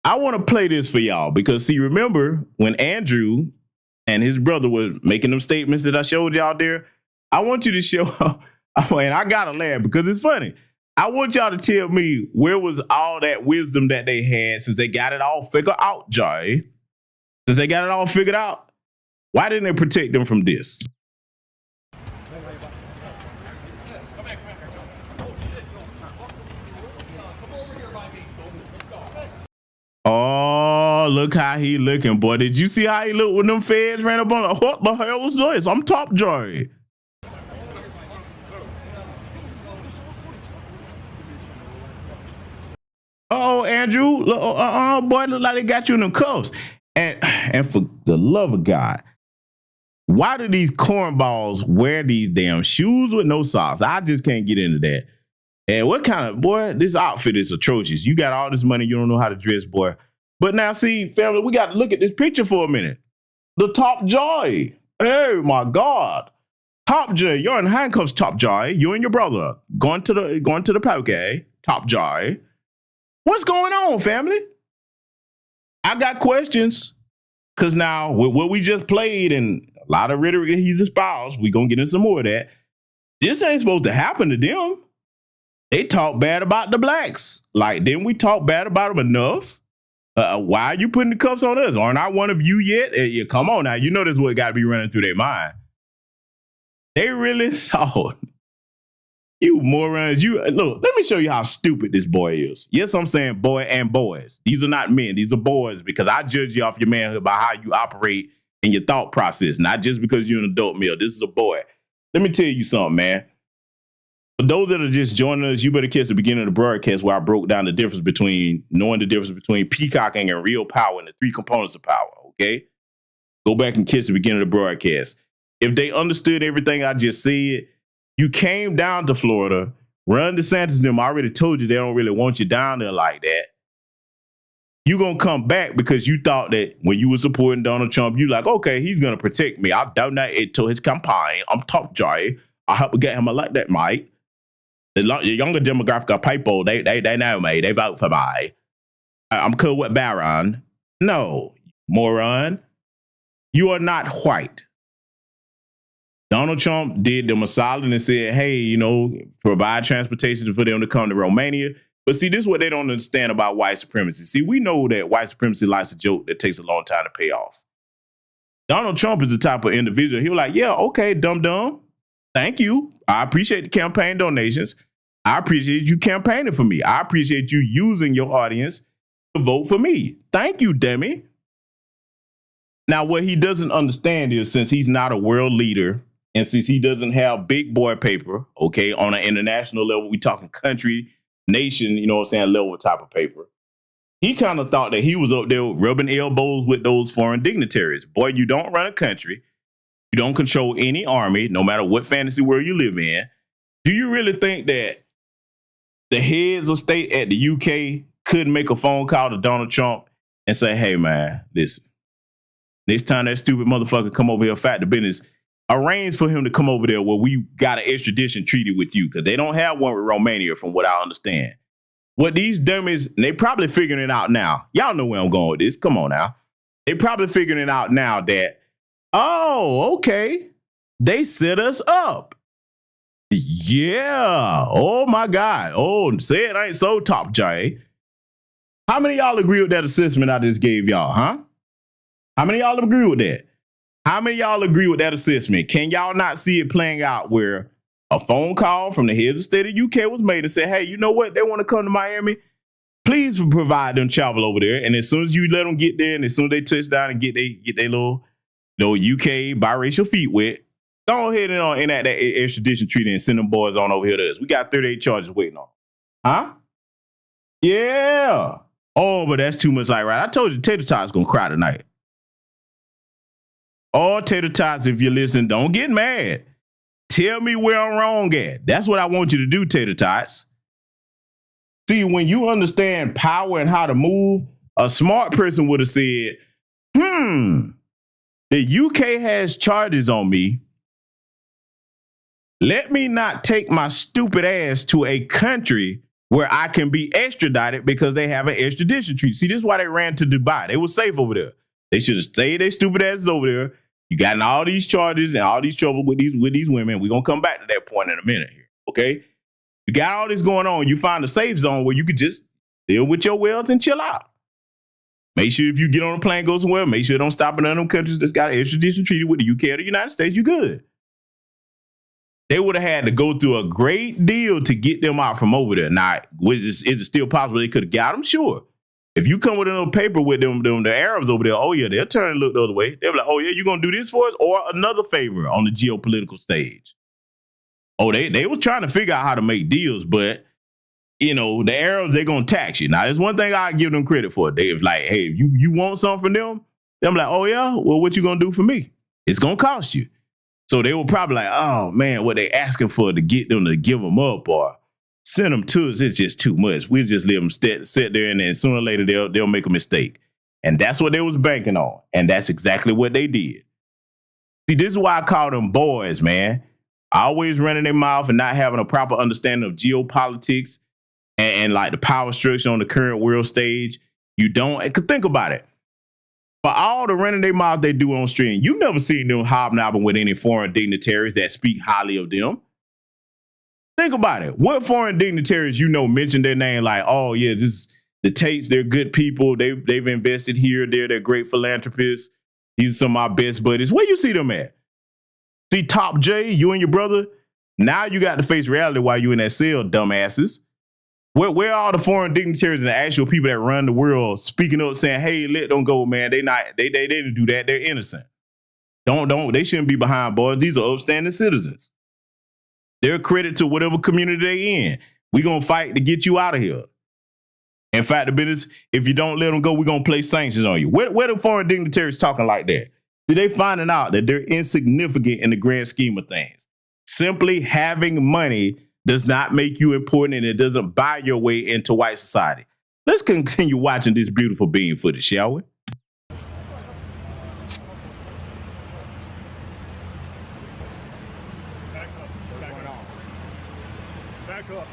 I want to play this for y'all because, see, remember when Andrew and his brother were making them statements that I showed y'all there? I want you to show, and I got to laugh because it's funny. I want y'all to tell me where was all that wisdom that they had since they got it all figured out, Joy? Since they got it all figured out, why didn't they protect them from this? Oh, look how he looking, boy. Did you see how he looked when them feds ran up on him? What the hell is this? I'm Top Joy. Oh, Andrew, boy, look like they got you in them cuffs. And for the love of God, why do these cornballs wear these damn shoes with no socks? I just can't get into that. And what kind of, boy, this outfit is atrocious. You got all this money, you don't know how to dress, boy. But now, see, family, we got to look at this picture for a minute. The Top Joy. Oh, my God. Top Joy, you're in handcuffs, Top Joy. You and your brother going to the poke, Top Joy. What's going on, family? I got questions. Because now, with what we just played and a lot of rhetoric he's espoused, we're going to get into some more of that. This ain't supposed to happen to them. They talk bad about the blacks. Like, didn't we talk bad about them enough? Why are you putting the cuffs on us? Aren't I one of you yet? Yeah, come on now. You know this is what got to be running through their mind. They really thought, you morons, look, let me show you how stupid this boy is. Yes, I'm saying boy and boys. These are not men. These are boys because I judge you off your manhood by how you operate in your thought process, not just because you're an adult male. This is a boy. Let me tell you something, man. For those that are just joining us, you better catch the beginning of the broadcast where I broke down knowing the difference between peacocking and real power and the three components of power, okay? Go back and catch the beginning of the broadcast. If they understood everything I just said, you came down to Florida, Ron DeSantis and them already told you they don't really want you down there like that. You're going to come back because you thought that when you were supporting Donald Trump, you like, okay, he's going to protect me. I'll donate to his campaign. I'm Top Joy. I help get him. I like that, mate. The younger demographic of people, they know me. They vote for me. I'm cool with Barron. No, moron. You are not white. Donald Trump did them a solid and said, hey, provide transportation for them to come to Romania. But see, this is what they don't understand about white supremacy. See, we know that white supremacy life's a joke that takes a long time to pay off. Donald Trump is the type of individual. He was like, yeah, okay, dum-dum. Thank you. I appreciate the campaign donations. I appreciate you campaigning for me. I appreciate you using your audience to vote for me. Thank you, Demi. Now, what he doesn't understand is since he's not a world leader and since he doesn't have big boy paper, okay, on an international level, we talking country, nation, level type of paper. He kind of thought that he was up there rubbing elbows with those foreign dignitaries. Boy, you don't run a country. You don't control any army, no matter what fantasy world you live in. Do you really think that the heads of state at the UK could make a phone call to Donald Trump and say, hey, man, listen, next time that stupid motherfucker come over here, fight the business, arrange for him to come over there where we got an extradition treaty with you because they don't have one with Romania from what I understand. What these dummies, they probably figuring it out now. Y'all know where I'm going with this. Come on now. They probably figuring it out now that, oh, okay, they set us up. Yeah. Oh, my God. Oh, say it ain't so, Top J. How many of y'all agree with that assessment I just gave y'all, huh? How many of y'all agree with that? How many of y'all agree with that assessment? Can y'all not see it playing out where a phone call from the heads of state of UK was made and said, hey, you know what? They want to come to Miami. Please provide them travel over there. And as soon as you let them get there and as soon as they touch down and get their little UK biracial feet wet, go ahead and enact that extradition treaty and send them boys on over here to us. We got 38 charges waiting on. Huh? Yeah. Oh, but that's too much like right. I told you Tater Tot's going to cry tonight. Oh, Tater Tots, if you're listening, don't get mad. Tell me where I'm wrong at. That's what I want you to do, Tater Tots. See, when you understand power and how to move, a smart person would have said, the UK has charges on me. Let me not take my stupid ass to a country where I can be extradited because they have an extradition treaty. See, this is why they ran to Dubai. They were safe over there. They should have stayed their stupid asses over there. You got in all these charges and all these trouble with these women. We're going to come back to that point in a minute here, okay? You got all this going on. You find a safe zone where you could just deal with your wealth and chill out. Make sure if you get on a plane, go somewhere, make sure you don't stop in none of them countries that's got an extradition treaty with the UK or the United States. You good. They would have had to go through a great deal to get them out from over there. Now, is it still possible they could have got them? Sure. If you come with a little paper with them, the Arabs over there, oh yeah, they'll turn and look the other way. They'll be like, oh yeah, you gonna do this for us or another favor on the geopolitical stage. Oh, they was trying to figure out how to make deals, but you know, the Arabs, they're gonna tax you. Now, there's one thing I give them credit for. They was like, hey, if you want something from them, I'm like, oh yeah, well, what you gonna do for me? It's gonna cost you. So they were probably like, oh man, what they asking for to get them to give them up or send them to us, it's just too much. We'll just let them sit there and then sooner or later they'll make a mistake. And that's what they was banking on. And that's exactly what they did. See, this is why I call them boys, man. Always running their mouth and not having a proper understanding of geopolitics and like the power structure on the current world stage. You don't, because think about it. For all the running their mouth they do on stream, you never seen them hobnobbing with any foreign dignitaries that speak highly of them. Think about it. What foreign dignitaries you know mention their name like, oh yeah, the Tates, they're good people. They've invested here, they're great philanthropists. These are some of my best buddies. Where you see them at? See Top J, you and your brother? Now you got to face reality while you in that cell, dumbasses. Where are all the foreign dignitaries and the actual people that run the world speaking up saying, hey, let them go, man. They didn't do that. They're innocent. They shouldn't be behind bars. These are upstanding citizens. They're a credit to whatever community they in. We're going to fight to get you out of here. In fact, the business, if you don't let them go, we're going to place sanctions on you. Where the foreign dignitaries talking like that? See, they finding out that they're insignificant in the grand scheme of things. Simply having money does not make you important and it doesn't buy your way into white society. Let's continue watching this beautiful being footage, shall we? Back up. Back up.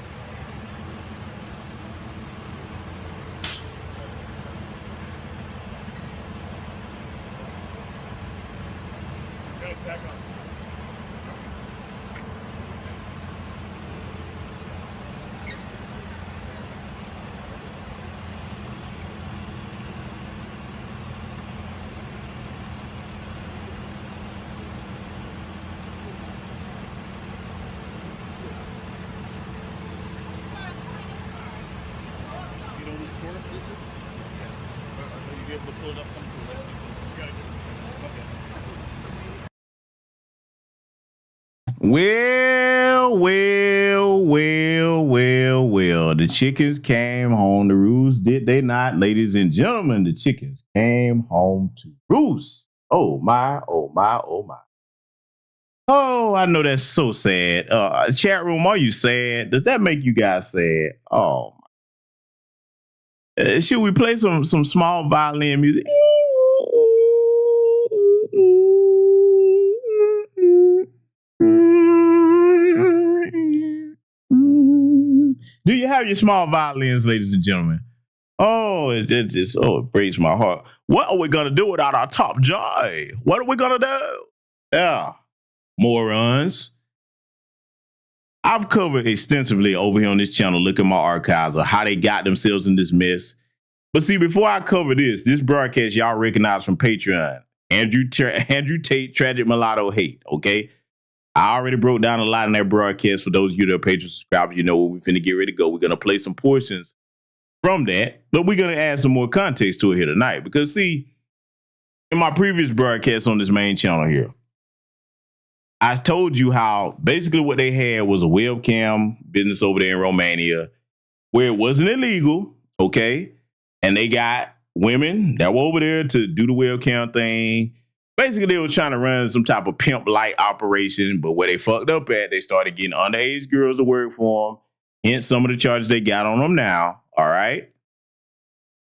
Guys, back up. Well. The chickens came home to roost, did they not? Ladies and gentlemen, the chickens came home to roost. Oh my, oh my, oh my. Oh, I know that's so sad. Chat room, are you sad? Does that make you guys sad? Oh my. Should we play some small violin music? Do you have your small violins, ladies and gentlemen? Oh, it breaks my heart. What are we gonna do without our top joy? What are we gonna do? Yeah, morons. I've covered extensively over here on this channel. Look at my archives of how they got themselves in this mess. But see, before I cover this broadcast y'all recognize from Patreon, Andrew Tate, Tragic Mulatto Hate. Okay. I already broke down a lot in that broadcast. For those of you that are Patreon subscribers, you know we're finna get ready to go. We're going to play some portions from that, but we're going to add some more context to it here tonight. Because see, in my previous broadcast on this main channel here, I told you how basically what they had was a webcam business over there in Romania where it wasn't illegal, okay? And they got women that were over there to do the webcam thing. Basically, they were trying to run some type of pimp-like operation, but where they fucked up at, they started getting underage girls to work for them. Hence some of the charges they got on them now, all right?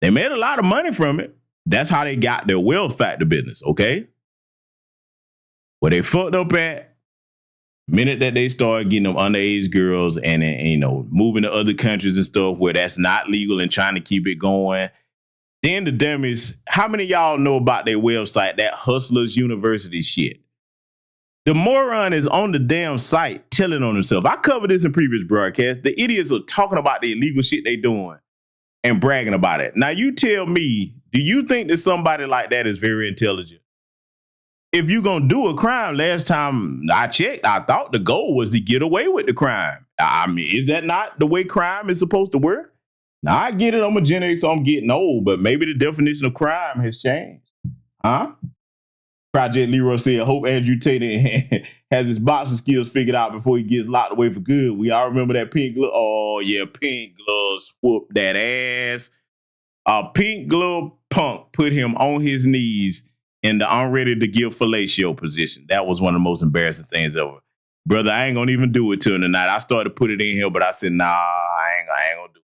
They made a lot of money from it. That's how they got their wealth factor business, okay? Where they fucked up at, minute that they started getting them underage girls and you know, moving to other countries and stuff where that's not legal and trying to keep it going. Then the dummies, how many of y'all know about their website, that Hustlers University shit? The moron is on the damn site telling on himself. I covered this in previous broadcasts. The idiots are talking about the illegal shit they doing and bragging about it. Now you tell me, do you think that somebody like that is very intelligent? If you're going to do a crime, last time I checked, I thought the goal was to get away with the crime. I mean, is that not the way crime is supposed to work? Now I get it, I'm a Gen X, so I'm getting old, but maybe the definition of crime has changed. Huh? Project Leroy said, hope Andrew Tate has his boxing skills figured out before he gets locked away for good. We all remember that pink glove. Oh, yeah, pink gloves whooped that ass. A pink glove punk put him on his knees in the I'm ready to give fellatio position. That was one of the most embarrassing things ever. Brother, I ain't going to even do it to him tonight. I started to put it in here, but I said, nah, I ain't going to do it.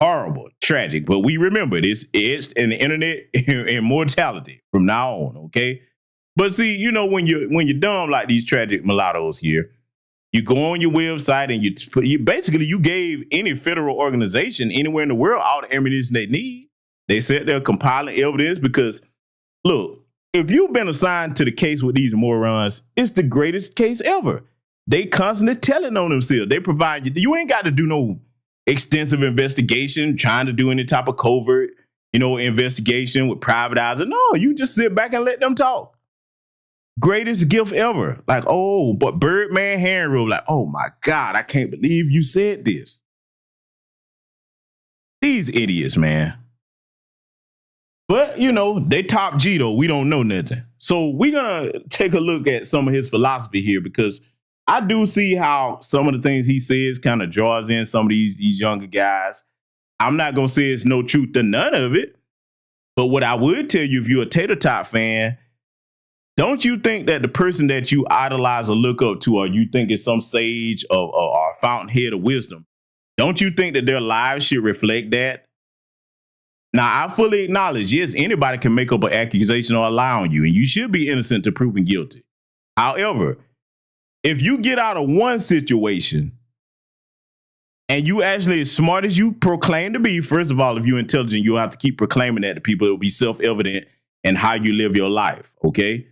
Horrible, tragic, but we remember this. It's an internet immortality from now on, okay? But see, you know, when you're dumb like these tragic mulattoes here, you go on your website and you basically you gave any federal organization anywhere in the world all the ammunition they need. They said they're compiling evidence because, look, if you've been assigned to the case with these morons, it's the greatest case ever. They constantly telling on themselves. They provide you ain't got to do no extensive investigation, trying to do any type of covert, investigation with private eyes. No, you just sit back and let them talk. Greatest gift ever. Like, oh, but Birdman hand rule, like, oh my God, I can't believe you said this. These idiots, man. But, they top G though. We don't know nothing. So we're going to take a look at some of his philosophy here because I do see how some of the things he says kind of draws in some of these younger guys. I'm not going to say it's no truth to none of it. But what I would tell you, if you're a Tater Tot fan, don't you think that the person that you idolize or look up to, or you think is some sage or fountainhead of wisdom, don't you think that their lives should reflect that? Now, I fully acknowledge, yes, anybody can make up an accusation or lie on you, and you should be innocent to proven guilty. However, if you get out of one situation and you actually as smart as you proclaim to be, first of all, if you're intelligent, you'll have to keep proclaiming that to people. It will be self-evident in how you live your life, okay?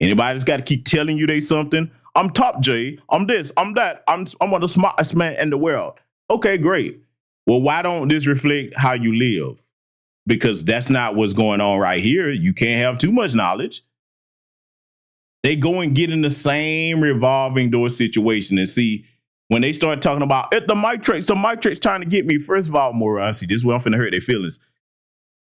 Anybody that's got to keep telling you they something, I'm top J, I'm this, I'm that, I'm one of the smartest man in the world. Okay, great. Well, why don't this reflect how you live? Because that's not what's going on right here. You can't have too much knowledge. They go and get in the same revolving door situation and see when they start talking about the matrix trying to get me. First of all, moron, see, this is where I'm finna hurt their feelings.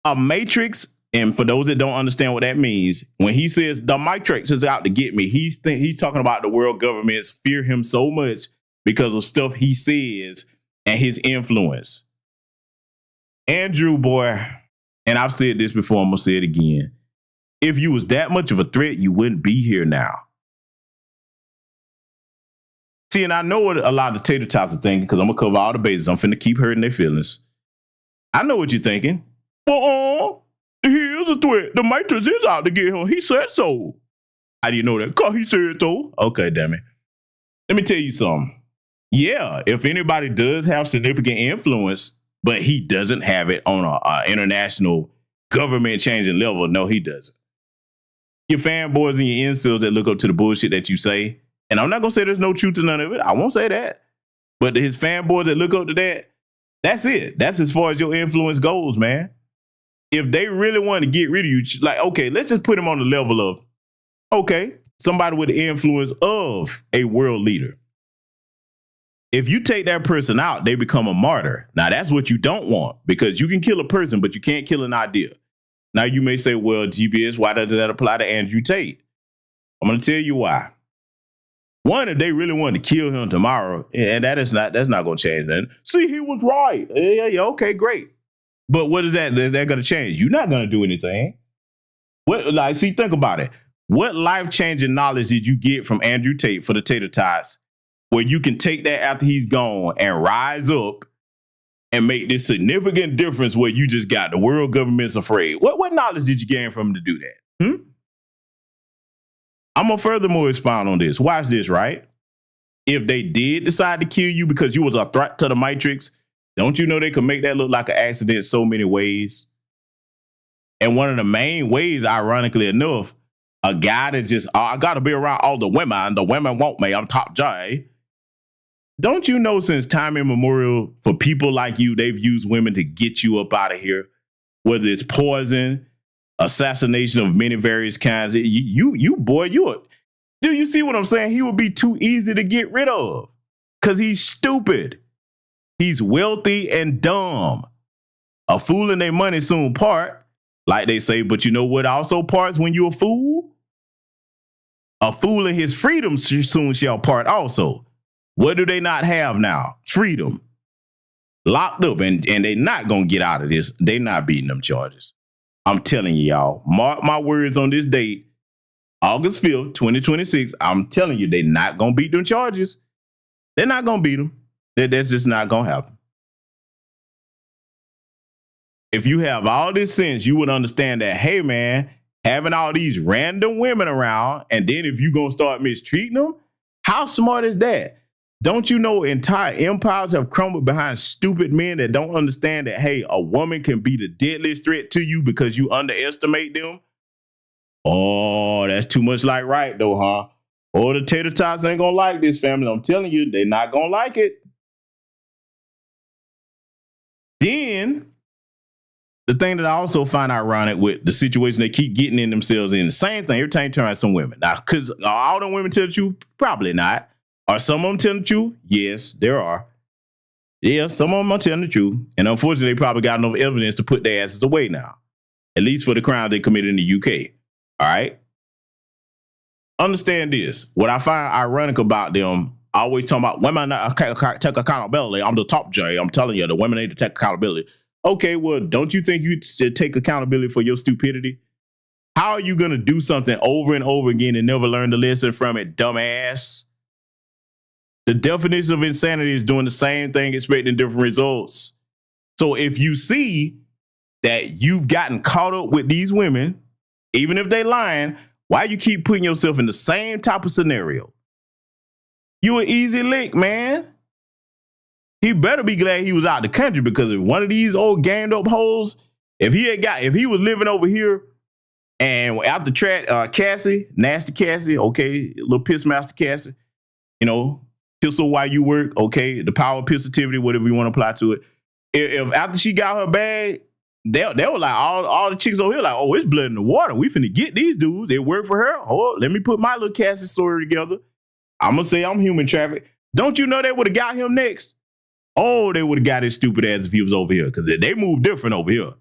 A matrix, and for those that don't understand what that means, when he says the matrix is out to get me, he's talking about the world governments fear him so much because of stuff he says and his influence. Andrew, boy, and I've said this before, I'm gonna say it again. If you was that much of a threat, you wouldn't be here now. See, and I know what a lot of Tater Tots are thinking because I'm going to cover all the bases. I'm finna keep hurting their feelings. I know what you're thinking. Well, he is a threat. The Matrix is out to get him. He said so. How do you know that? Because he said so. Okay, damn it. Let me tell you something. Yeah, if anybody does have significant influence, but he doesn't have it on an international government changing level, no, he doesn't. Your fanboys and your incels that look up to the bullshit that you say, and I'm not going to say there's no truth to none of it. I won't say that. But his fanboys that look up to that, that's it. That's as far as your influence goes, man. If they really want to get rid of you, like, okay, let's just put him on the level of, okay, somebody with the influence of a world leader. If you take that person out, they become a martyr. Now, that's what you don't want because you can kill a person, but you can't kill an idea. Now, you may say, well, GBS, why does that apply to Andrew Tate? I'm going to tell you why. One, if they really want to kill him tomorrow, and that's not going to change nothing. See, he was right. Yeah, okay, great. But what is that? They're going to change. You're not going to do anything. Think about it. What life-changing knowledge did you get from Andrew Tate for the Tater Tots where you can take that after he's gone and rise up and make this significant difference where you just got the world government's afraid? What knowledge did you gain from him to do that? I'm going to furthermore expound on this. Watch this, right? If they did decide to kill you because you was a threat to the Matrix, don't you know they could make that look like an accident so many ways? And one of the main ways, ironically enough, a guy that just, oh, I got to be around all the women want me, I'm top J. Don't you know since time immemorial, for people like you, they've used women to get you up out of here, whether it's poison, assassination of many various kinds. Do you see what I'm saying? He would be too easy to get rid of because he's stupid. He's wealthy and dumb. A fool and their money soon part, like they say, but you know what also parts when you're a fool? A fool and his freedom soon shall part also. What do they not have now? Freedom. Locked up, and they're not going to get out of this. They're not beating them charges. I'm telling you, y'all, mark my words on this date, August 5th, 2026, I'm telling you, they're not going to beat them charges. They're not going to beat them. That's just not going to happen. If you have all this sense, you would understand that, hey, man, having all these random women around, and then if you're going to start mistreating them, how smart is that? Don't you know entire empires have crumbled behind stupid men that don't understand that, hey, a woman can be the deadliest threat to you because you underestimate them? Oh, that's too much like right, though, huh? Oh, the tater tots ain't going to like this, family. I'm telling you, they're not going to like it. Then, the thing that I also find ironic with the situation they keep getting in themselves in, the same thing every time you turn around some women. Now, because all them women tell the truth? Probably not. Are some of them telling the truth? Yes, there are. Yeah, some of them are telling the truth. And unfortunately, they probably got enough evidence to put their asses away now. At least for the crime they committed in the UK. All right? Understand this. What I find ironic about them, always talking about women take accountability. I'm the top J. I'm telling you, the women need to take accountability. Okay, well, don't you think you should take accountability for your stupidity? How are you going to do something over and over again and never learn the lesson from it, dumbass? The definition of insanity is doing the same thing, expecting different results. So if you see that you've gotten caught up with these women, even if they're lying, why you keep putting yourself in the same type of scenario? You an easy lick, man. He better be glad he was out the country, because if one of these old gamed up hoes, if he was living over here and after Cassie, nasty Cassie, okay, little piss master Cassie, you know, pistol while you work, okay, the power of pissivity, whatever you want to apply to it. If after she got her bag, they were like, all the chicks over here like, oh, it's blood in the water. We finna get these dudes. They work for her. Oh, let me put my little Cassie story together. I'm gonna say I'm human traffic. Don't you know they would have got him next? Oh, they would have got his stupid ass if he was over here, because they move different over here.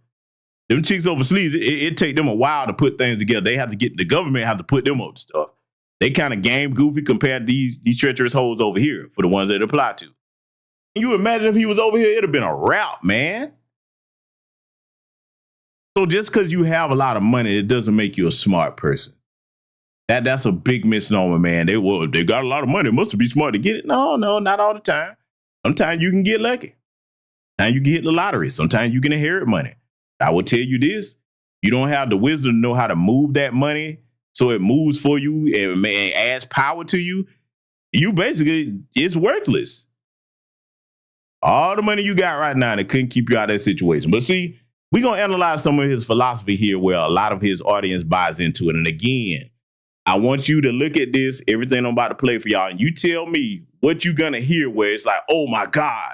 Them chicks overseas, it take them a while to put things together. The government have to put them up to stuff. They kind of game goofy compared to these treacherous hoes over here for the ones that apply to. Can you imagine if he was over here? It'd have been a wrap, man. So just because you have a lot of money, it doesn't make you a smart person. That's a big misnomer, man. They got a lot of money. It must be smart to get it. No, not all the time. Sometimes you can get lucky. Sometimes you can hit the lottery. Sometimes you can inherit money. I will tell you this. You don't have the wisdom to know how to move that money so it moves for you and adds power to you. You basically, it's worthless. All the money you got right now, that couldn't keep you out of that situation. But see, we're going to analyze some of his philosophy here where a lot of his audience buys into it. And again, I want you to look at this, everything I'm about to play for y'all, and you tell me what you're going to hear where it's like, oh my God,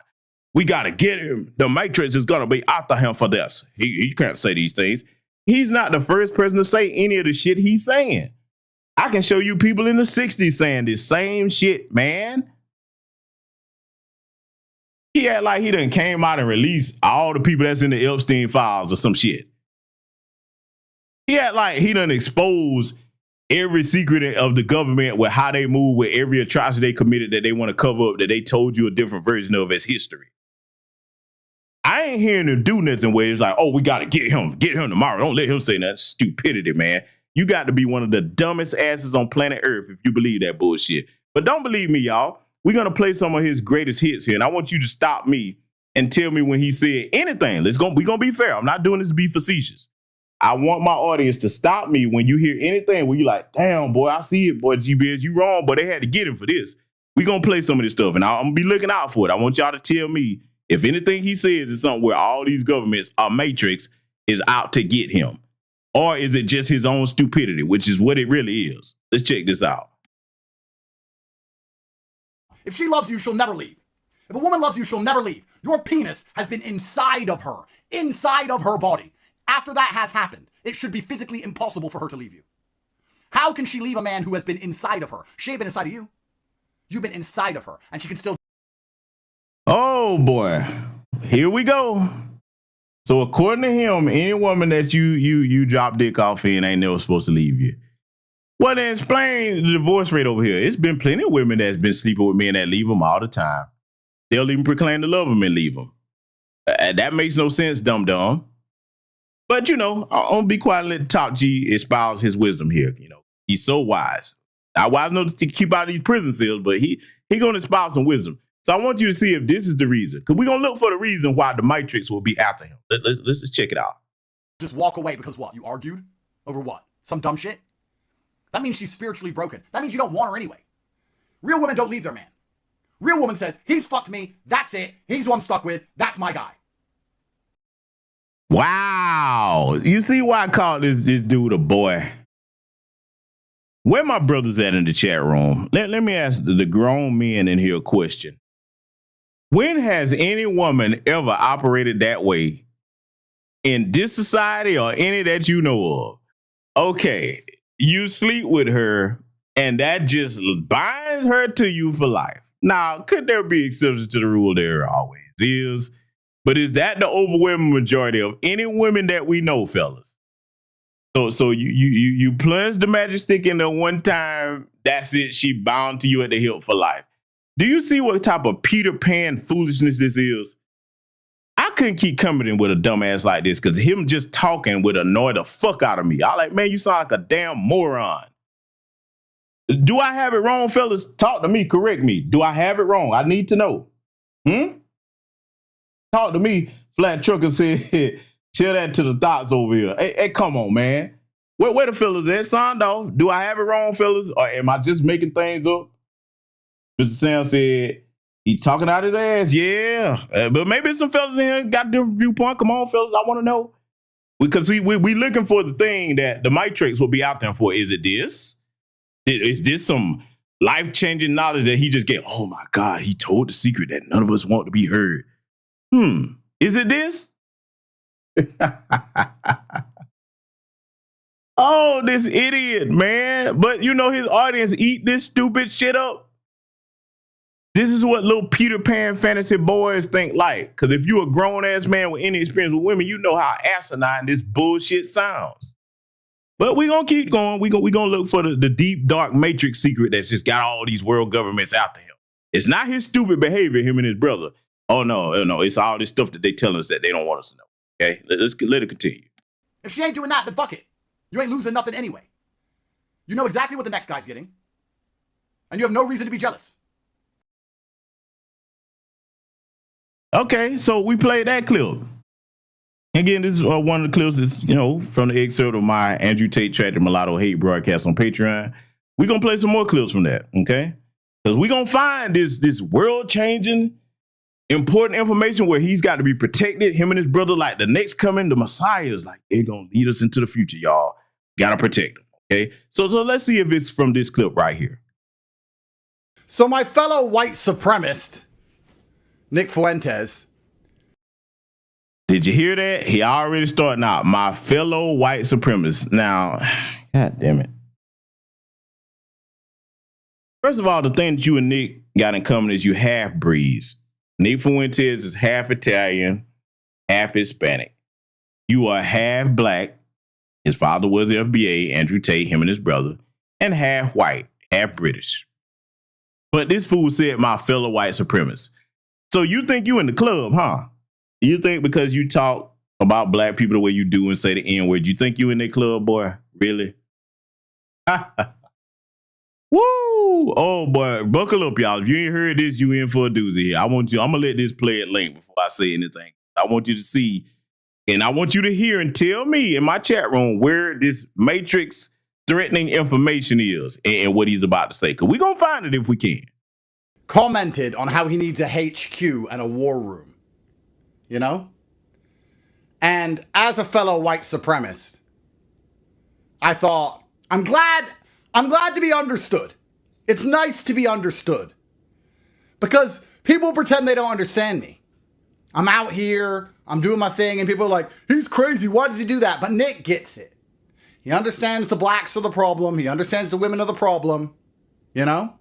we got to get him. The Matrix is going to be after him for this. He can't say these things. He's not the first person to say any of the shit he's saying. I can show you people in the 60s saying this same shit, man. He had like he done came out and released all the people that's in the Epstein files or some shit. He had like he done exposed every secret of the government with how they move, with every atrocity they committed that they want to cover up, that they told you a different version of as history. I ain't hearing him do nothing where it's like, oh, we got to get him tomorrow. Don't let him say that stupidity, man. You got to be one of the dumbest asses on planet Earth if you believe that bullshit. But don't believe me, y'all. We're going to play some of his greatest hits here, and I want you to stop me and tell me when he said anything. We're going to be fair. I'm not doing this to be facetious. I want my audience to stop me when you hear anything where you're like, damn, boy, I see it, boy, GBS, you wrong, but they had to get him for this. We're going to play some of this stuff, and I'm going to be looking out for it. I want y'all to tell me if anything he says is something where all these governments, our Matrix, is out to get him. Or is it just his own stupidity, which is what it really is? Let's check this out. If she loves you, she'll never leave. If a woman loves you, she'll never leave. Your penis has been inside of her body. After that has happened, it should be physically impossible for her to leave you. How can she leave a man who has been inside of her? She ain't been inside of you. You've been inside of her, and she can still. Oh boy, here we go. So according to him, any woman that you drop dick off in ain't never supposed to leave you. Well, then explain the divorce rate over here. It's been plenty of women that's been sleeping with men that leave them all the time. They'll even proclaim to love them and leave them. That makes no sense, dum-dum. But, you know, I'll be quiet and let Top G espouse his wisdom here. You know, he's so wise. Not wise enough to keep out of these prison cells, but he going to espouse some wisdom. So I want you to see if this is the reason. Because we're going to look for the reason why the Matrix will be after him. Let's just check it out. Just walk away because what? You argued? Over what? Some dumb shit? That means she's spiritually broken. That means you don't want her anyway. Real women don't leave their man. Real woman says, he's fucked me. That's it. He's who I'm stuck with. That's my guy. Wow. You see why I call this dude a boy? Where my brothers at in the chat room? Let me ask the grown men in here a question. When has any woman ever operated that way in this society or any that you know of? Okay, you sleep with her and that just binds her to you for life. Now, could there be exceptions to the rule? There always is. But is that the overwhelming majority of any women that we know, fellas? So you plunge the magic stick in there one time, that's it, she bound to you at the hip for life. Do you see what type of Peter Pan foolishness this is? I couldn't keep coming in with a dumbass like this because him just talking would annoy the fuck out of me. I like, man, you sound like a damn moron. Do I have it wrong, fellas? Talk to me, correct me. Do I have it wrong? I need to know. Talk to me, Flat Trucker said, tell that to the thoughts over here. Hey, come on, man. Where the fellas at? Sound off. Do I have it wrong, fellas? Or am I just making things up? Mr. Sam said, he talking out his ass. Yeah. But maybe some fellas in here got a different viewpoint. Come on, fellas. I want to know. Because we looking for the thing that the Matrix will be out there for. Is it this? Is this some life-changing knowledge that he just get? Oh, my God. He told the secret that none of us want to be heard. Is it this? Oh, this idiot, man. But you know his audience eat this stupid shit up. This is what little Peter Pan fantasy boys think like. Because if you're a grown-ass man with any experience with women, you know how asinine this bullshit sounds. But we're going to keep going. We're going to look for the deep, dark Matrix secret that's just got all these world governments after him. It's not his stupid behavior, him and his brother. Oh, no. It's all this stuff that they tell us that they don't want us to know. Okay? Let it continue. If she ain't doing that, then fuck it. You ain't losing nothing anyway. You know exactly what the next guy's getting. And you have no reason to be jealous. Okay, so we played that clip. Again, this is one of the clips is, from the excerpt of my Andrew Tate Track the Mulatto Hate broadcast on Patreon. We're going to play some more clips from that, okay? Because we're going to find this world-changing, important information where he's got to be protected, him and his brother, like the next coming, the Messiah is like, they're going to lead us into the future, y'all. Got to protect them, okay? So let's see if it's from this clip right here. So my fellow white supremacist, Nick Fuentes. Did you hear that? He already starting out. My fellow white supremacists. Now, God damn it. First of all, the thing that you and Nick got in common is you half-breeds. Nick Fuentes is half Italian, half Hispanic. You are half black. His father was the FBA, Andrew Tate, him and his brother, and half white, half British. But this fool said my fellow white supremacists. So you think you in the club, huh? You think because you talk about black people the way you do and say the N-word, you think you in that club, boy? Really? Woo! Oh, boy. Buckle up, y'all. If you ain't heard this, you in for a doozy here. I'm going to let this play at length before I say anything. I want you to see, and I want you to hear and tell me in my chat room where this Matrix threatening information is and what he's about to say. Because we're going to find it if we can. Commented on how he needs a HQ and a war room, And as a fellow white supremacist, I thought, I'm glad to be understood. It's nice to be understood. Because people pretend they don't understand me. I'm out here, I'm doing my thing, and people are like, he's crazy, why does he do that? But Nick gets it. He understands the blacks are the problem. He understands the women are the problem. You know?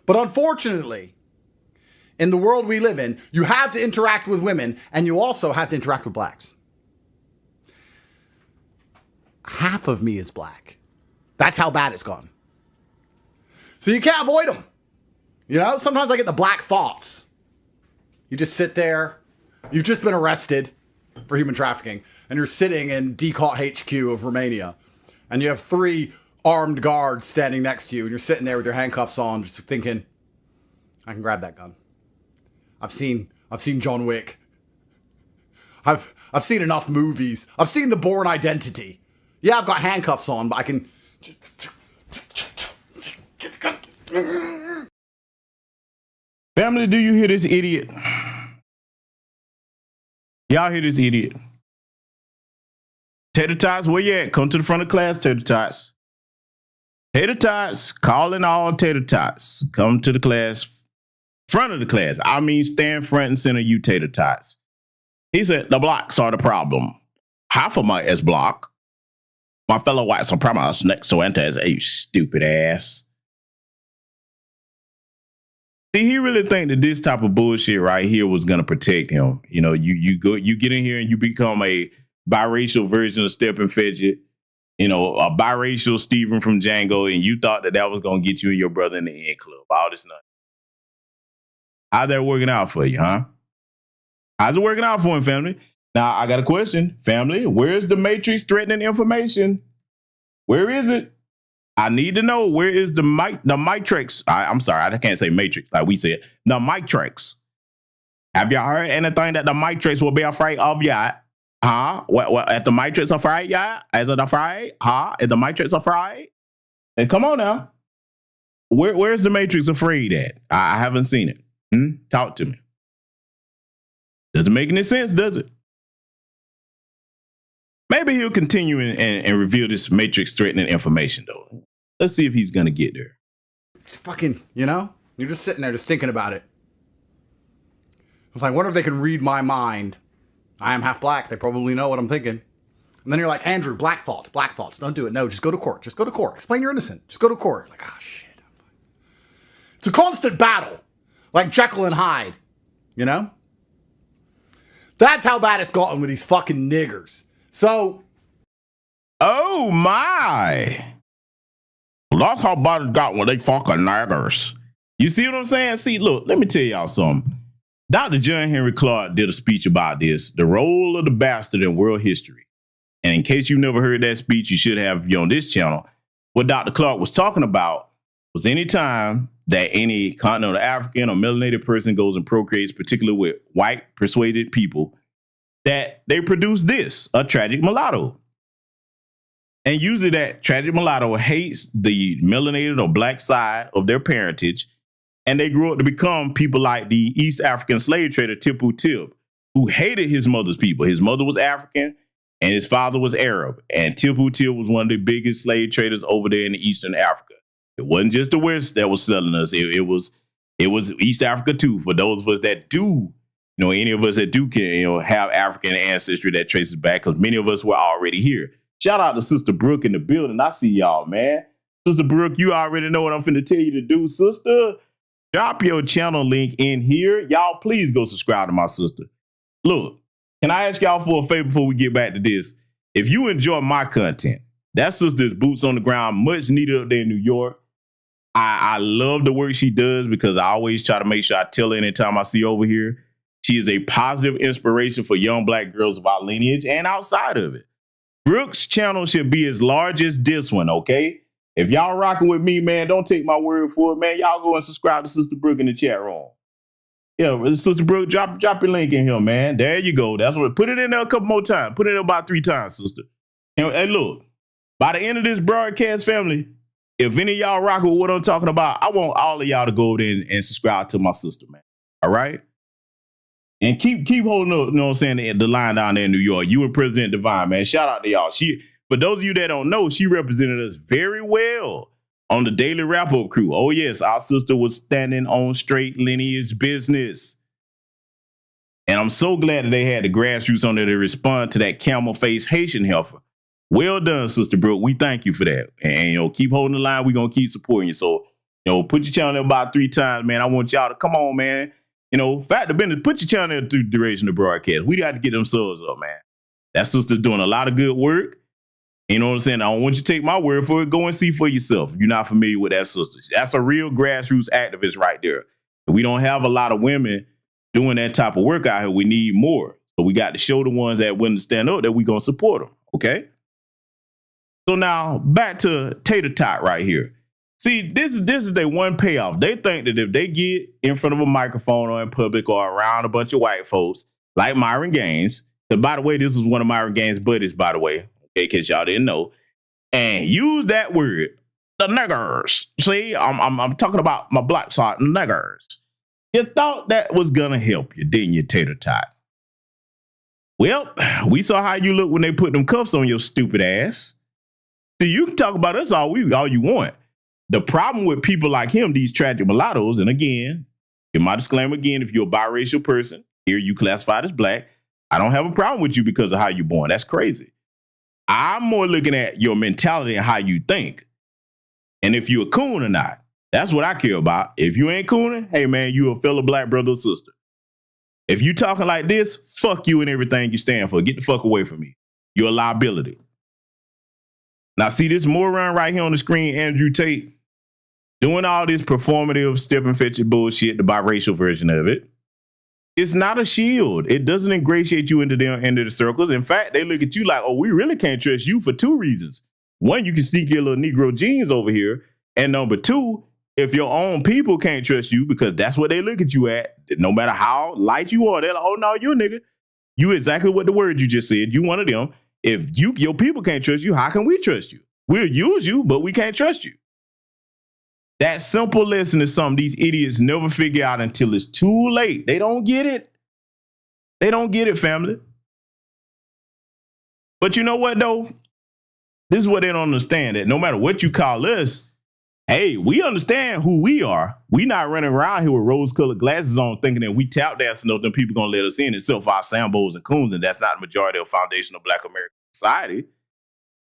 But unfortunately, in the world we live in, you have to interact with women, and you also have to interact with blacks. Half of me is black. That's how bad it's gone. So you can't avoid them. You know, sometimes I get the black thoughts. You just sit there. You've just been arrested for human trafficking, and you're sitting in DCOT HQ of Romania, and you have 3 armed guards standing next to you, and you're sitting there with your handcuffs on, just thinking, I can grab that gun. I've seen John Wick. I've seen enough movies. I've seen The Bourne Identity. Yeah, I've got handcuffs on, but I can get the gun. Family, do you hear this idiot? Y'all hear this idiot? Tater Tots, where you at? Come to the front of class, Tater Tots. Tater Tots, calling all Tater Tots. Come to the class, front of the class. I mean, stand front and center, you Tater Tots. He said, the blacks are the problem. Half of my is block. My fellow white supremacists next to enter as a stupid ass. See, he really think that this type of bullshit right here was gonna protect him. You know, you get in here and you become a biracial version of Step and Fidget, you know, a biracial Steven from Django, and you thought that was gonna get you and your brother in the end club. All this nothing. How's that working out for you, huh? How's it working out for him, family? Now I got a question, family. Where's the Matrix threatening information? Where is it? I need to know, where is the Matrix? I'm sorry, I can't say Matrix like we said. The Matrix. Have y'all heard anything that the Matrix will be afraid of yet? Huh? What is the Matrix afraid yet? Is it afraid? Huh? Is the Matrix afraid? And come on now. Where's the Matrix afraid at? I haven't seen it. Talk to me. Doesn't make any sense, does it? Maybe he'll continue and reveal this Matrix threatening information, though. Let's see if he's going to get there. Fucking, you know? You're just sitting there just thinking about it. It's like, I wonder if they can read my mind. I am half black. They probably know what I'm thinking. And then you're like, Andrew, black thoughts. Don't do it. No, just go to court. Just go to court. Explain you're innocent. Just go to court. Like, ah, shit. It's a constant battle. Like Jekyll and Hyde. You know? That's how bad it's gotten with these fucking niggers. So, oh my. That's how bad it got when they fucking niggers. You see what I'm saying? See, look, let me tell y'all something. Dr. John Henry Clark did a speech about this, the role of the bastard in world history. And in case you've never heard that speech, you should have on this channel. What Dr. Clark was talking about was any time that any continental African or melanated person goes and procreates, particularly with white persuaded people, that they produce this, a tragic mulatto. And usually that tragic mulatto hates the melanated or black side of their parentage, and they grew up to become people like the East African slave trader Tipu Tip, who hated his mother's people. His mother was African and his father was Arab, and Tipu Tip was one of the biggest slave traders over there in Eastern Africa. It wasn't just the West that was selling us. It was East Africa too, for those of us that do, any of us that do can, have African ancestry that traces back, because many of us were already here. Shout out to Sister Brooke in the building. I see y'all, man. Sister Brooke, you already know what I'm finna tell you to do, sister. Drop your channel link in here. Y'all, please go subscribe to my sister. Look, can I ask y'all for a favor before we get back to this? If you enjoy my content, that sister's boots on the ground, much needed up there in New York. I love the work she does, because I always try to make sure I tell her anytime I see over here. She is a positive inspiration for young black girls of our lineage and outside of it. Brooke's channel should be as large as this one, okay? If y'all rocking with me, man, don't take my word for it, man. Y'all go and subscribe to Sister Brooke in the chat room. Yeah, Sister Brooke, drop your link in here, man. There you go. That's what. Put it in there a couple more times. Put it in about 3 times, sister. And look, by the end of this broadcast, family, if any of y'all rock with what I'm talking about, I want all of y'all to go over there and subscribe to my sister, man. All right? And keep holding up, you know what I'm saying, the line down there in New York. You and President Divine, man. Shout out to y'all. For those of you that don't know, she represented us very well on the Daily Wrap-Up crew. Oh, yes, our sister was standing on straight lineage business. And I'm so glad that they had the grassroots on there to respond to that camel-faced Haitian heifer. Well done, Sister Brooke. We thank you for that. And, keep holding the line. We're going to keep supporting you. So, put your channel there about 3 times, man. I want y'all to come on, man. Fact of business, put your channel there through the duration of the broadcast. We got to get them subs up, man. That sister's doing a lot of good work. You know what I'm saying? I don't want you to take my word for it. Go and see for yourself if you're not familiar with that sister. That's a real grassroots activist right there. We don't have a lot of women doing that type of work out here. We need more. So we got to show the ones that willing to stand up that we're going to support them. Okay? So now back to Tate right here. See, this is their one payoff. They think that if they get in front of a microphone or in public or around a bunch of white folks like Myron Gaines, and by the way, this is one of Myron Gaines' buddies, by the way, okay, in case y'all didn't know, and use that word, the niggers. See, I'm talking about my black side, niggers. You thought that was gonna help you, didn't you, Tate? Well, we saw how you look when they put them cuffs on your stupid ass. See, you can talk about us all you want. The problem with people like him, these tragic mulattoes, and again, give my disclaimer again, if you're a biracial person, here you classified as black, I don't have a problem with you because of how you're born. That's crazy. I'm more looking at your mentality and how you think. And if you're a coon or not. That's what I care about. If you ain't cooning, hey man, you a fellow black brother or sister. If you talking like this, fuck you and everything you stand for. Get the fuck away from me. You're a liability. Now see this moron right here on the screen, Andrew Tate, doing all this performative step and fetch bullshit, the biracial version of it. It's not a shield. It doesn't ingratiate you into the circles. In fact, they look at you like, oh, we really can't trust you for 2 reasons. One, you can sneak your little Negro genes over here. And number 2, if your own people can't trust you, because that's what they look at you at, no matter how light you are, they're like, oh, no, you a nigga. You exactly what the word you just said. You one of them. If your people can't trust you, how can we trust you? We'll use you, but we can't trust you. That simple lesson is something these idiots never figure out until it's too late. They don't get it. They don't get it, family. But you know what, though? This is what they don't understand, that no matter what you call us, hey, we understand who we are. We not running around here with rose-colored glasses on thinking that we tap dancing up, them people going to let us in, except for our Sambos and Coons, and that's not the majority of foundational Black American society.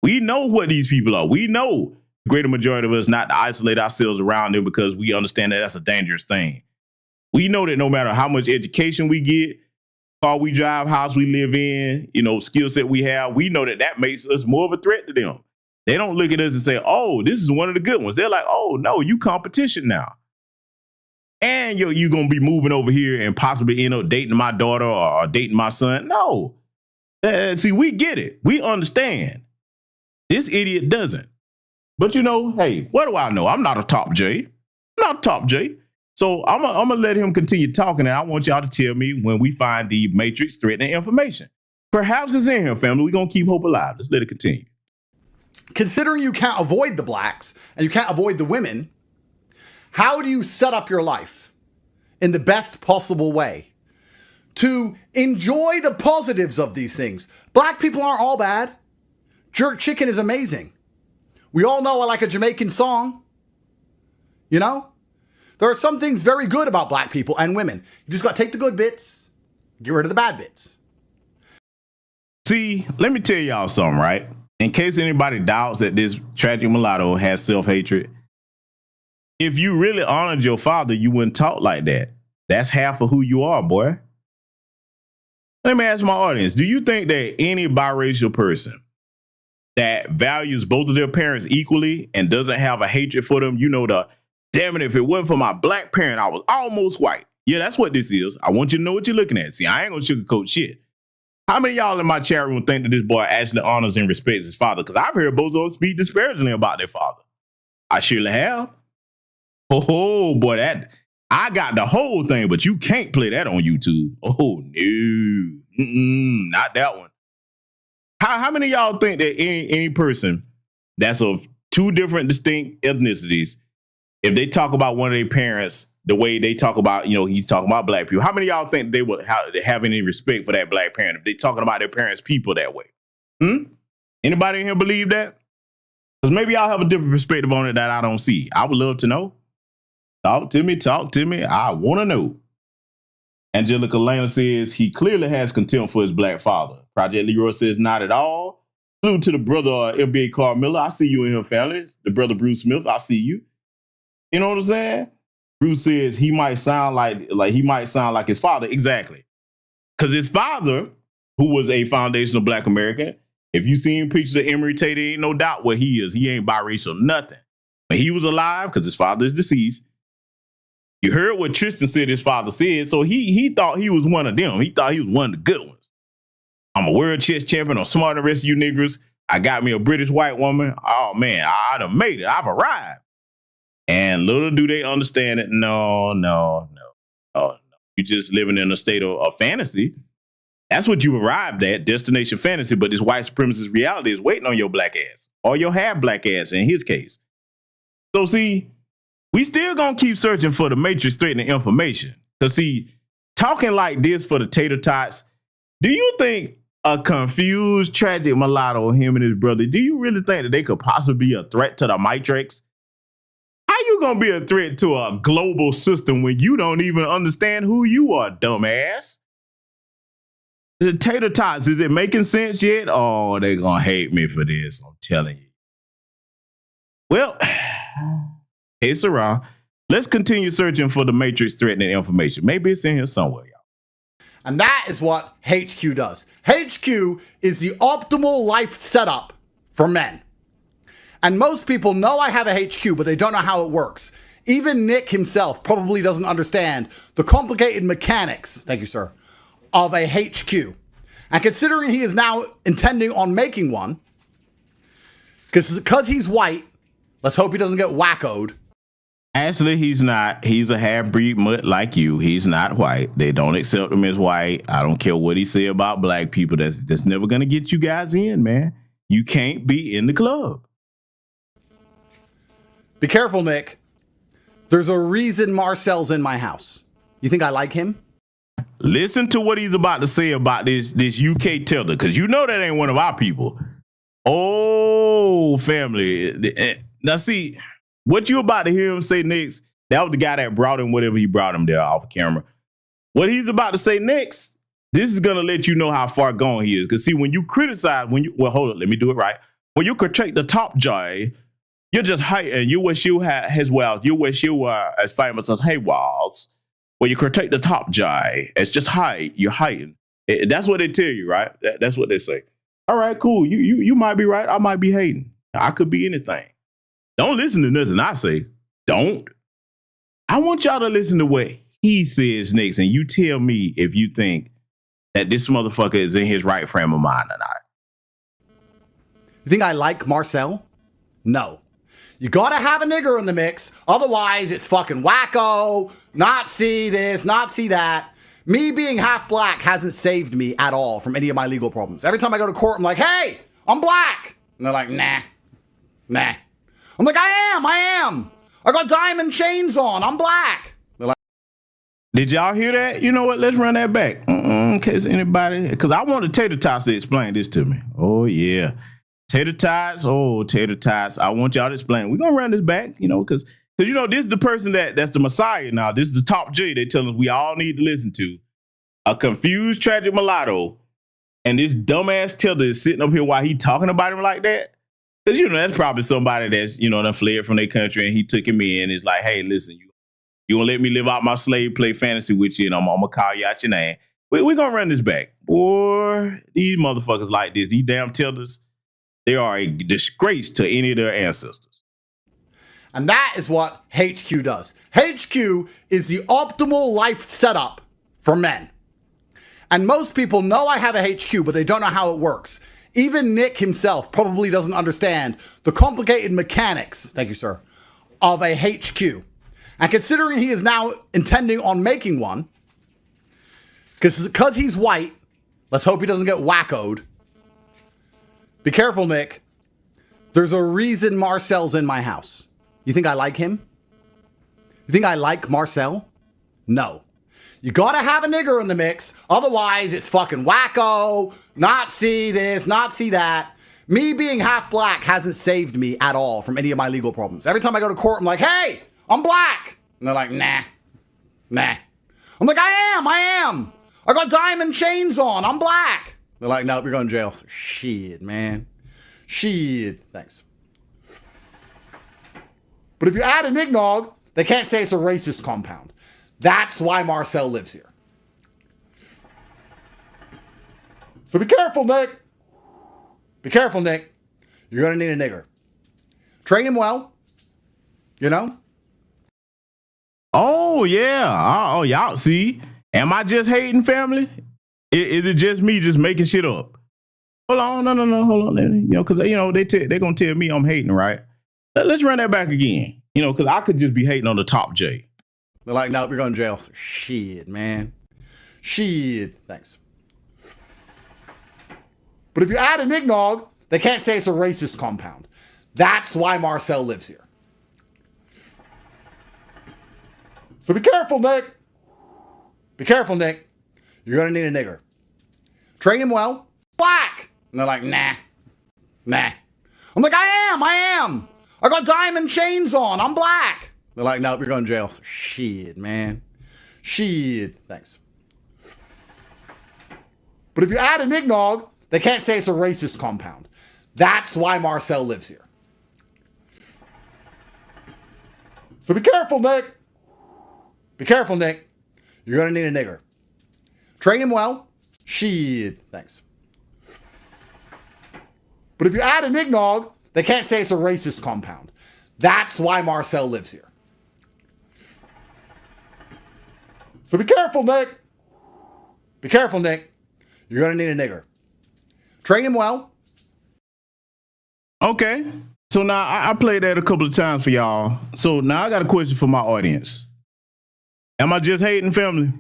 We know what these people are. We know the greater majority of us not to isolate ourselves around them because we understand that that's a dangerous thing. We know that no matter how much education we get, car we drive, house we live in, skill set we have, we know that that makes us more of a threat to them. They don't look at us and say, oh, this is one of the good ones. They're like, oh, no, you competition now. And you're going to be moving over here and possibly end up dating my daughter or dating my son. No. See, we get it. We understand. This idiot doesn't. But hey, what do I know? I'm not a top J. I'm not a top J. So I'm going to let him continue talking, and I want y'all to tell me when we find the Matrix threatening information. Perhaps it's in here, family. We're going to keep hope alive. Let's let it continue. Considering you can't avoid the blacks and you can't avoid the women, how do you set up your life in the best possible way to enjoy the positives of these things? Black people aren't all bad. Jerk chicken is amazing. We all know I like a Jamaican song. There are some things very good about black people and women. You just got to take the good bits, get rid of the bad bits. See, let me tell y'all something, right? In case anybody doubts that this tragic mulatto has self-hatred, if you really honored your father, you wouldn't talk like that. That's half of who you are, boy. Let me ask my audience, do you think that any biracial person that values both of their parents equally and doesn't have a hatred for them, damn it, if it wasn't for my black parent, I was almost white. Yeah, that's what this is. I want you to know what you're looking at. See, I ain't gonna sugarcoat shit. How many of y'all in my chat room think that this boy actually honors and respects his father? Because I've heard bozos speak disparagingly about their father. I surely have. Oh, boy, I got the whole thing, but you can't play that on YouTube. Oh, no. Not that one. How many of y'all think that any person that's of 2 different distinct ethnicities, if they talk about one of their parents the way they talk about, he's talking about black people, how many of y'all think they would have any respect for that black parent if they talking about their parents' people that way? Anybody in here believe that? Because maybe I'll have a different perspective on it that I don't see. I would love to know. Talk to me. I want to know. Angelica Lana says he clearly has contempt for his black father. Project Leroy says not at all. Salute to the brother NBA Carmilla. I see you in here, family. The brother Bruce Smith. I see you. You know what I'm saying? Bruce says he might sound like his father. Exactly. Because his father, who was a foundational black American, if you seen pictures of Emory Tate, there ain't no doubt what he is. He ain't biracial, nothing. But he was alive because his father is deceased. You heard what Tristan said his father said, so he thought he was one of them. He thought he was one of the good ones. I'm a world chess champion. I'm smarter than the rest of you niggers. I got me a British white woman. Oh, man, I done made it. I've arrived. And little do they understand it. No. You're just living in a state of fantasy. That's what you arrived at, destination fantasy. But this white supremacist reality is waiting on your black ass, or your half black ass in his case. So see, we still gonna keep searching for the matrix threatening information. Because see, talking like this for the tater tots, do you think a confused, tragic mulatto, him and his brother, do you really think that they could possibly be a threat to the matrix? How you gonna be a threat to a global system when you don't even understand who you are, dumbass? The tater tots, is it making sense yet? Oh, they gonna hate me for this, I'm telling you. Well, hey, Sarah, let's continue searching for the matrix threatening information. Maybe it's in here somewhere, y'all. And that is what HQ does. HQ is the optimal life setup for men. And most people know I have a HQ, but they don't know how it works. Even Nick himself probably doesn't understand the complicated mechanics, thank you, sir, of a HQ. And considering he is now intending on making one, because he's white, let's hope he doesn't get wackoed. Actually, he's not. He's a half-breed mutt like you. He's not white. They don't accept him as white. I don't care what he say about black people. That's never going to get you guys in, man. You can't be in the club. Be careful, Nick. There's a reason Marcel's in my house. You think I like him? Listen to what he's about to say about this UK tether, because you know that ain't one of our people. Oh, family. Now, see, what you about to hear him say next, that was the guy that brought him whatever he brought him there off camera. What he's about to say next, this is going to let you know how far gone he is. Because, see, when you criticize, well, hold on, let me do it right. When you critique the top guy, you're just hating. You wish you had his wealth. You wish you were as famous as Haywalls. Well, you critique the top guy. It's just height. You're hating. That's what they tell you, right? That's what they say. All right, cool. You might be right. I might be hating. I could be anything. Don't listen to nothing I say. Don't. I want y'all to listen to what he says next, and you tell me if you think that this motherfucker is in his right frame of mind or not. You think I like Marcel? No. You gotta have a nigger in the mix, otherwise it's fucking wacko, not see this, not see that. Me being half black hasn't saved me at all from any of my legal problems. Every time I go to court, I'm like, hey, I'm black. And they're like, nah. I'm like, I am. I got diamond chains on, I'm black. They're like, did y'all hear that? You know what, let's run that back. In case anybody, because I want the tater tots to explain this to me. Oh, yeah. Tater tots, I want y'all to explain. We're going to run this back, because this is the person that's the Messiah now. This is the top J they tell us we all need to listen to. A confused, tragic mulatto, and this dumbass Tilda is sitting up here while he talking about him like that. Because, that's probably somebody that's, done fled from their country, and he took him in. It's like, hey, listen, you going to let me live out my slave play fantasy with you, and I'm going to call you out your name. We're going to run this back. Boy, these motherfuckers like this, these damn Tildas, they are a disgrace to any of their ancestors. And that is what HQ does. HQ is the optimal life setup for men. And most people know I have a HQ, but they don't know how it works. Even Nick himself probably doesn't understand the complicated mechanics, thank you, sir, of a HQ. And considering he is now intending on making one, because he's white, let's hope he doesn't get wackoed. Be careful, Nick. There's a reason Marcel's in my house. You think I like him? You think I like Marcel? No. You gotta have a nigger in the mix, otherwise it's fucking wacko, not see this, not see that. Me being half black hasn't saved me at all from any of my legal problems. Every time I go to court, I'm like, hey, I'm black. And they're like, nah. I'm like, I am. I got diamond chains on. I'm black. They're like, nope, you're going to jail. So, shit, man. Shit. Thanks. But if you add an eggnog, they can't say it's a racist compound. That's why Marcel lives here. So be careful, Nick. Be careful, Nick. You're going to need a nigger. Train him well. You know? Oh, yeah. Oh, y'all see? Am I just hating, family? Is it just me just making shit up? Hold on. No. Hold on. You know, because, you know, they're going to tell me I'm hating, right? Let's run that back again. You know, because I could just be hating on the top J. They're like, nope, you're going to jail. So, shit, man. Shit. Thanks. But if you add an eggnog, they can't say it's a racist compound. That's why Marcel lives here. So be careful, Nick. Be careful, Nick. You're going to need a nigger. Train him well. Black. And they're like, nah. I'm like, I am. I got diamond chains on. I'm black. They're like, nope, you're going to jail. So, shit, man. Shit. Thanks. But if you add an eggnog, they can't say it's a racist compound. That's why Marcel lives here. So be careful, Nick. Be careful, Nick. You're going to need a nigger. Train him well. Shit. Thanks. But if you add an eggnog, they can't say it's a racist compound. That's why Marcel lives here. So be careful, Nick. Be careful, Nick. You're going to need a nigger. Train him well. Okay. So now I played that a couple of times for y'all. So now I got a question for my audience. Am I just hating, family?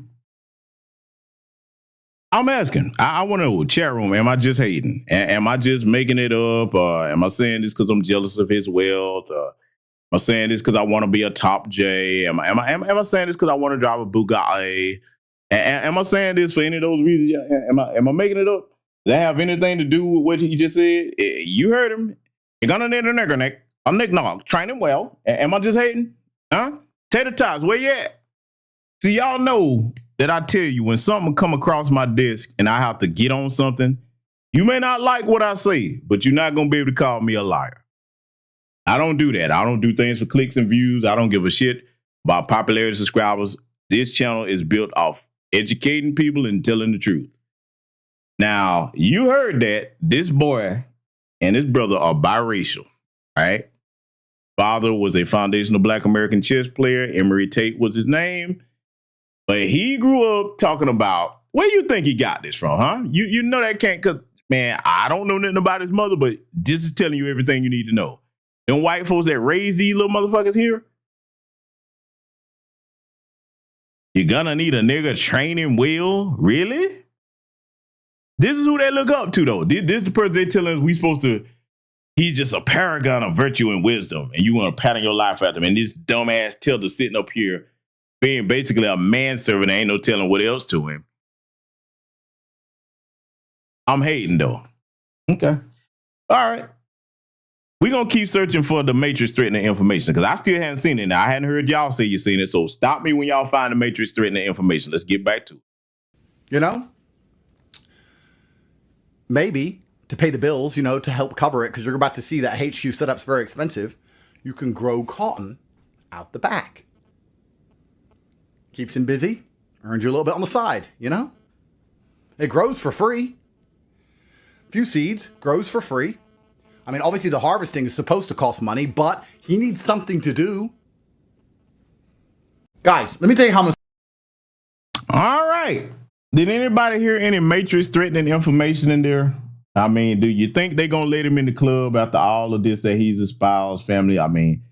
I'm asking. I want to know, chat room, am I just hating? Am I just making it up? Am I saying this because I'm jealous of his wealth? Am I saying this because I want to be a top J? Am I saying this because I want to drive a Bugatti? Am I saying this for any of those reasons? Am I making it up? Does that have anything to do with what he just said? You heard him. You're gonna need a nigger, Nick. A nick-nog. Train him well. Am I just hating? Huh? Tater tots, where you at? See, y'all know that I tell you when something come across my desk and I have to get on something, you may not like what I say, but you're not gonna be able to call me a liar. I don't do that. I don't do things for clicks and views. I don't give a shit about popularity subscribers. This channel is built off educating people and telling the truth. Now, you heard that this boy and his brother are biracial, right? Father was a foundational Black American chess player. Emory Tate was his name. But he grew up talking about, where you think he got this from, huh? You know that can't, cause man, I don't know nothing about his mother, but this is telling you everything you need to know. Them white folks that raised these little motherfuckers here, you're gonna need a nigga training well? Really? This is who they look up to, though. This is the person they telling us we supposed to, he's just a paragon of virtue and wisdom, and you want to pattern your life after him. And this dumbass Tilda sitting up here being basically a manservant, ain't no telling what else to him. I'm hating, though. Okay. All right. We're going to keep searching for the Matrix threatening information because I still hadn't seen it. Now, I hadn't heard y'all say you seen it, so stop me when y'all find the Matrix threatening information. Let's get back to it. You know? Maybe to pay the bills, you know, to help cover it, because you're about to see that HQ setup's very expensive. You can grow cotton out the back. Keeps him busy, earns you a little bit on the side, you know? It grows for free. A few seeds, grows for free. I mean, obviously the harvesting is supposed to cost money, but he needs something to do. Guys, let me tell you how much. All right. Did anybody hear any Matrix threatening information in there? I mean, do you think they're going to let him in the club after all of this, that he's espoused family? I mean,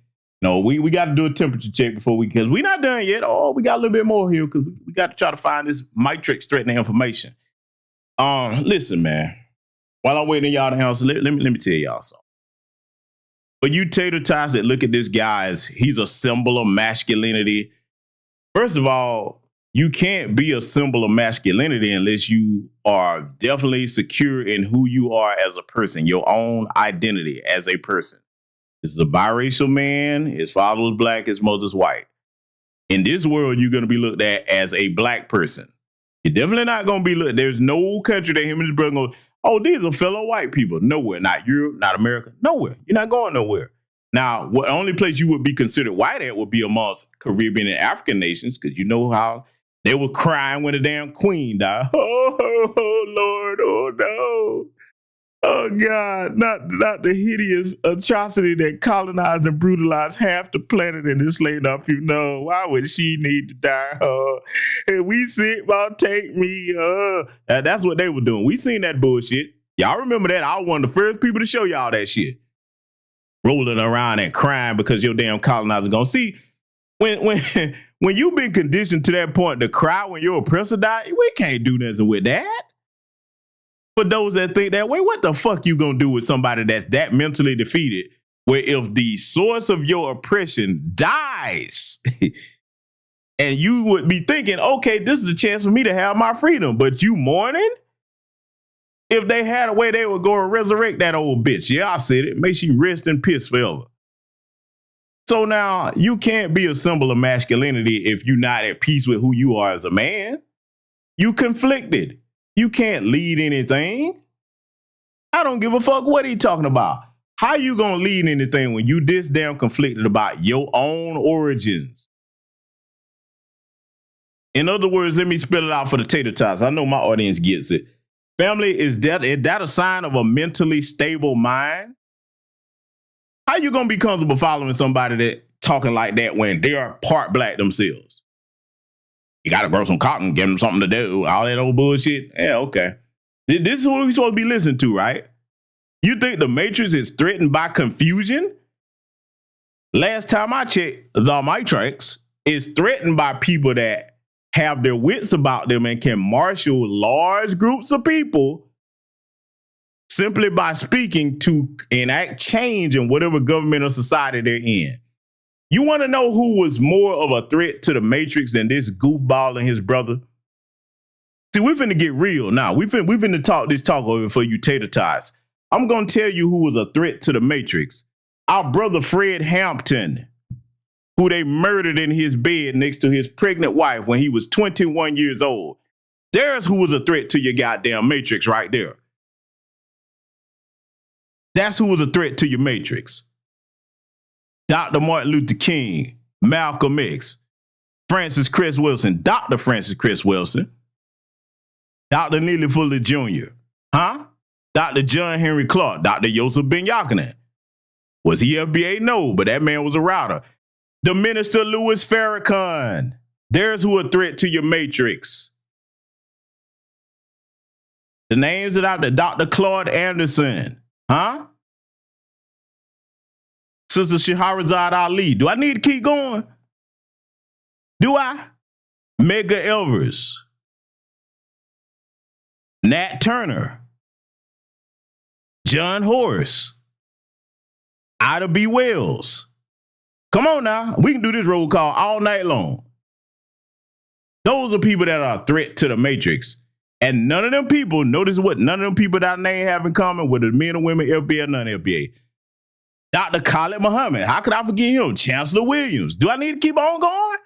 no, we got to do a temperature check before because we're not done yet. Oh, we got a little bit more here because we got to try to find this Matrix threatening information. Listen, man, while I'm waiting y'all to house, let me tell y'all something. For you tater tots that look at this guy as he's a symbol of masculinity, first of all, you can't be a symbol of masculinity unless you are definitely secure in who you are as a person, your own identity as a person. This is a biracial man. His father was black. His mother's white. In this world, you're going to be looked at as a black person. You're definitely not going to be looked. There's no country that him and his brother go, oh, these are fellow white people. Nowhere. Not Europe, not America. Nowhere. You're not going nowhere. Now, the only place you would be considered white at would be amongst Caribbean and African nations, because you know how they were crying when the damn queen died. Oh, Lord. Oh, no. Oh, God. Not the hideous atrocity that colonized and brutalized half the planet and enslaved our few. No, why would she need to die? And we sick about take me. That's what they were doing. We seen that bullshit. Y'all remember that? I was one of the first people to show y'all that shit. Rolling around and crying because your damn colonizer gonna see. When you've been conditioned to that point to cry when your oppressor died, we can't do nothing with that. For those that think that way, what the fuck you gonna do with somebody that's that mentally defeated, where if the source of your oppression dies, and you would be thinking, okay, this is a chance for me to have my freedom, but you mourning? If they had a way, they would go and resurrect that old bitch. Yeah, I said it. May she rest in peace forever. So now you can't be a symbol of masculinity if you're not at peace with who you are as a man. You conflicted. You can't lead anything. I don't give a fuck what he talking about. How you gonna lead anything when you this damn conflicted about your own origins? In other words, let me spell it out for the tater tots. I know my audience gets it. Family, is that a sign of a mentally stable mind? How you gonna be comfortable following somebody that talking like that when they are part black themselves? You gotta grow some cotton, give them something to do, all that old bullshit. Yeah, okay. This is what we're supposed to be listening to, right? You think the Matrix is threatened by confusion? Last time I checked, the Matrix is threatened by people that have their wits about them and can marshal large groups of people simply by speaking to enact change in whatever government or society they're in. You want to know who was more of a threat to the Matrix than this goofball and his brother? See, we're finna get real now. We finna talk this talk over for you tater tots. I'm going to tell you who was a threat to the Matrix. Our brother Fred Hampton, who they murdered in his bed next to his pregnant wife when he was 21 years old. There's who was a threat to your goddamn Matrix right there. That's who was a threat to your Matrix. Dr. Martin Luther King, Malcolm X, Francis Chris Wilson, Dr. Francis Chris Wilson, Dr. Neely Fuller Jr., Dr. John Henry Clark, Dr. Yosef Ben-Yochanan. Was he FBA? No, but that man was a router. The Minister Louis Farrakhan. There's who a threat to your Matrix. The names of Dr. Claude Anderson. Sister Shahrazad Ali. Do I need to keep going? Do I? Medgar Evers. Nat Turner. John Horace. Ida B. Wells. Come on now. We can do this roll call all night long. Those are people that are a threat to the Matrix. And none of them people, notice what none of them people that I name have in common with the men and women, FBA or non-FBA. Dr. Khalid Muhammad. How could I forget him? Chancellor Williams. Do I need to keep on going?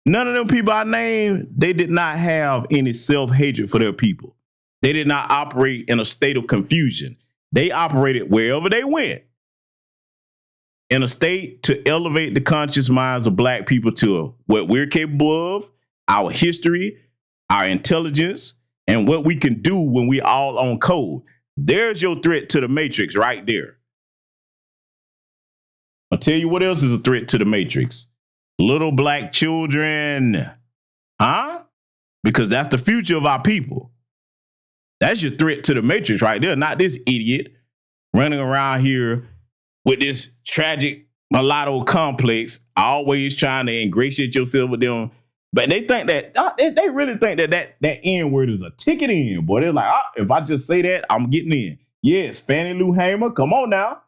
None of them people I named, they did not have any self-hatred for their people. They did not operate in a state of confusion. They operated wherever they went in a state to elevate the conscious minds of black people to what we're capable of, our history, our intelligence, and what we can do when we all on code. There's your threat to the Matrix right there. I'll tell you what else is a threat to the Matrix. Little black children. Because that's the future of our people. That's your threat to the Matrix right there. Not this idiot running around here with this tragic mulatto complex, always trying to ingratiate yourself with them. But they think that, they really think that N word is a ticket in, boy. They're like, if I just say that, I'm getting in. Yes, Fannie Lou Hamer, come on now.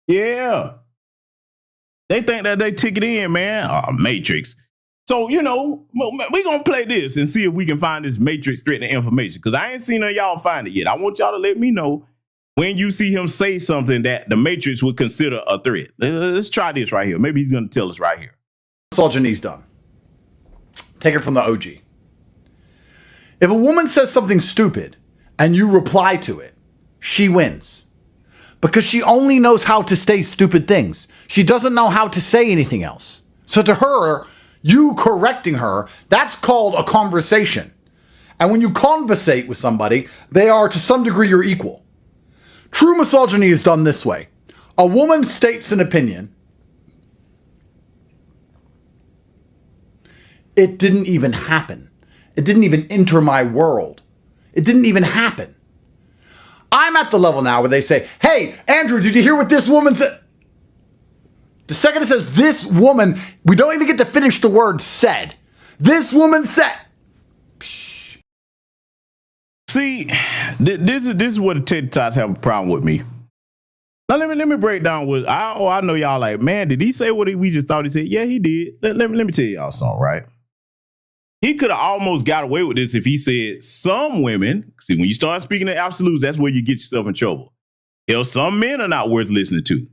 Yeah. They think that they took it in, man. Matrix. So, you know, we're going to play this and see if we can find this Matrix threatening information, because I ain't seen none of y'all find it yet. I want y'all to let me know when you see him say something that the Matrix would consider a threat. Let's try this right here. Maybe he's going to tell us right here. Misogyny's done. Take it from the OG. If a woman says something stupid and you reply to it, she wins. Because she only knows how to say stupid things. She doesn't know how to say anything else. So to her, you correcting her, that's called a conversation. And when you conversate with somebody, they are to some degree your equal. True misogyny is done this way. A woman states an opinion. It didn't even happen. It didn't even enter my world. It didn't even happen. I'm at the level now where they say, hey, Andrew, did you hear what this woman said? The second it says this woman, we don't even get to finish the word said. This woman said. Psh. See, this is what the Tate Tots have a problem with me. Now let me break down what I know y'all like, man, did he say what we just thought he said? Yeah, he did. Let me tell y'all something, right? He could have almost got away with this if he said some women. See, when you start speaking in absolutes, that's where you get yourself in trouble. Hell, some men are not worth listening to.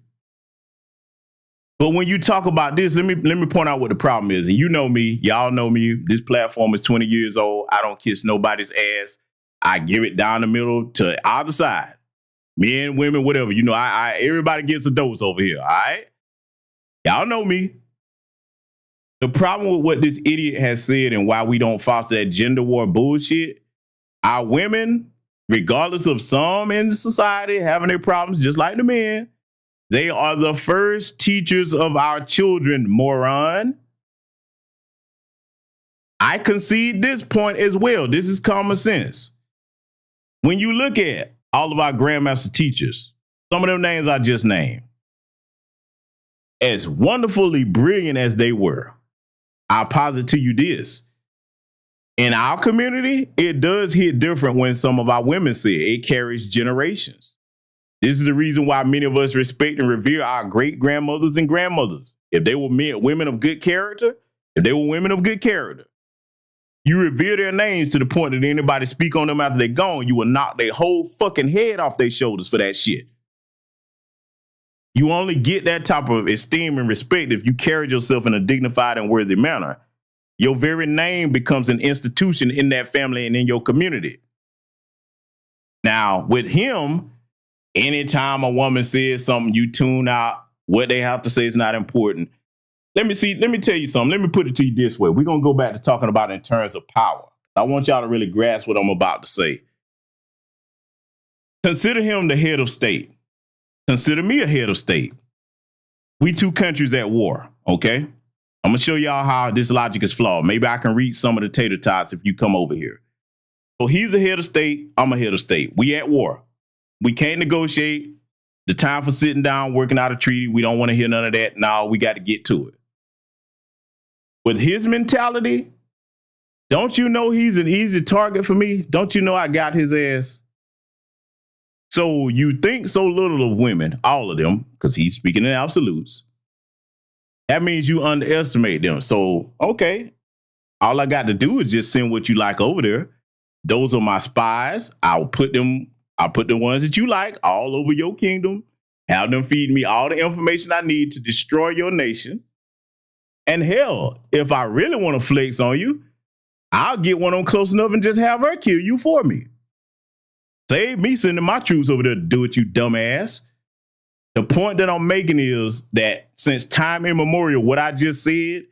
But when you talk about this, let me point out what the problem is. And you know me, y'all know me. This platform is 20 years old. I don't kiss nobody's ass. I give it down the middle to either side. Men, women, whatever. You know, I everybody gets a dose over here, all right? Y'all know me. The problem with what this idiot has said and why we don't foster that gender war bullshit, our women, regardless of some in society having their problems just like the men, they are the first teachers of our children, moron. I concede this point as well. This is common sense. When you look at all of our grandmaster teachers, some of them names I just named, as wonderfully brilliant as they were, I'll posit to you this. In our community, it does hit different when some of our women say it. It carries generations. This is the reason why many of us respect and revere our great-grandmothers and grandmothers. If they were women of good character, you revere their names to the point that anybody speak on them after they're gone, you will knock their whole fucking head off their shoulders for that shit. You only get that type of esteem and respect if you carry yourself in a dignified and worthy manner. Your very name becomes an institution in that family and in your community. Now, with him, anytime a woman says something, you tune out. What they have to say is not important. Let me tell you something. Let me put it to you this way. We're going to go back to talking about it in terms of power. I want y'all to really grasp what I'm about to say. Consider him the head of state. Consider me a head of state. We two countries at war, okay? I'm going to show y'all how this logic is flawed. Maybe I can read some of the tater tots if you come over here. So he's a head of state. I'm a head of state. We at war. We can't negotiate. The time for sitting down, working out a treaty, we don't want to hear none of that. No, we got to get to it. With his mentality, don't you know he's an easy target for me? Don't you know I got his ass? So you think so little of women, all of them, because he's speaking in absolutes. That means you underestimate them. So, okay, all I got to do is just send what you like over there. Those are my spies. I'll put the ones that you like all over your kingdom. Have them feed me all the information I need to destroy your nation. And hell, if I really want to flex on you, I'll get one of them close enough and just have her kill you for me. Save me sending my troops over there to do it, you dumbass. The point that I'm making is that since time immemorial, what I just said,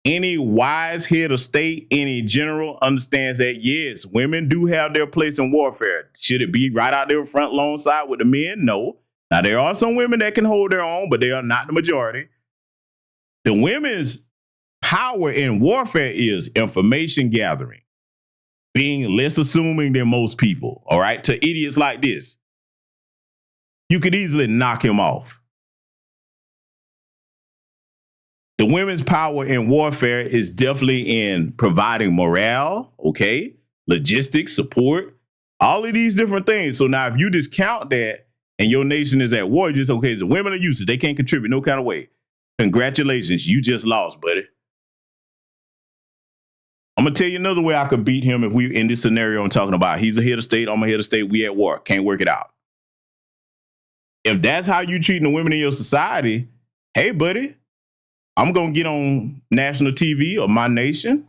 any wise head of state, any general understands that, yes, women do have their place in warfare. Should it be right out there front alongside with the men? No. Now, there are some women that can hold their own, but they are not the majority. The women's power in warfare is information gathering, being less assuming than most people, all right? To idiots like this, you could easily knock him off. The women's power in warfare is definitely in providing morale, okay? Logistics, support, all of these different things. So now if you discount that and your nation is at war, just, okay, the women are useless. They can't contribute no kind of way. Congratulations, you just lost, buddy. I'm gonna tell you another way I could beat him if we in this scenario I'm talking about. He's a head of state, I'm a head of state, we at war. Can't work it out. If that's how you treating the women in your society, hey, buddy, I'm gonna get on national TV of my nation.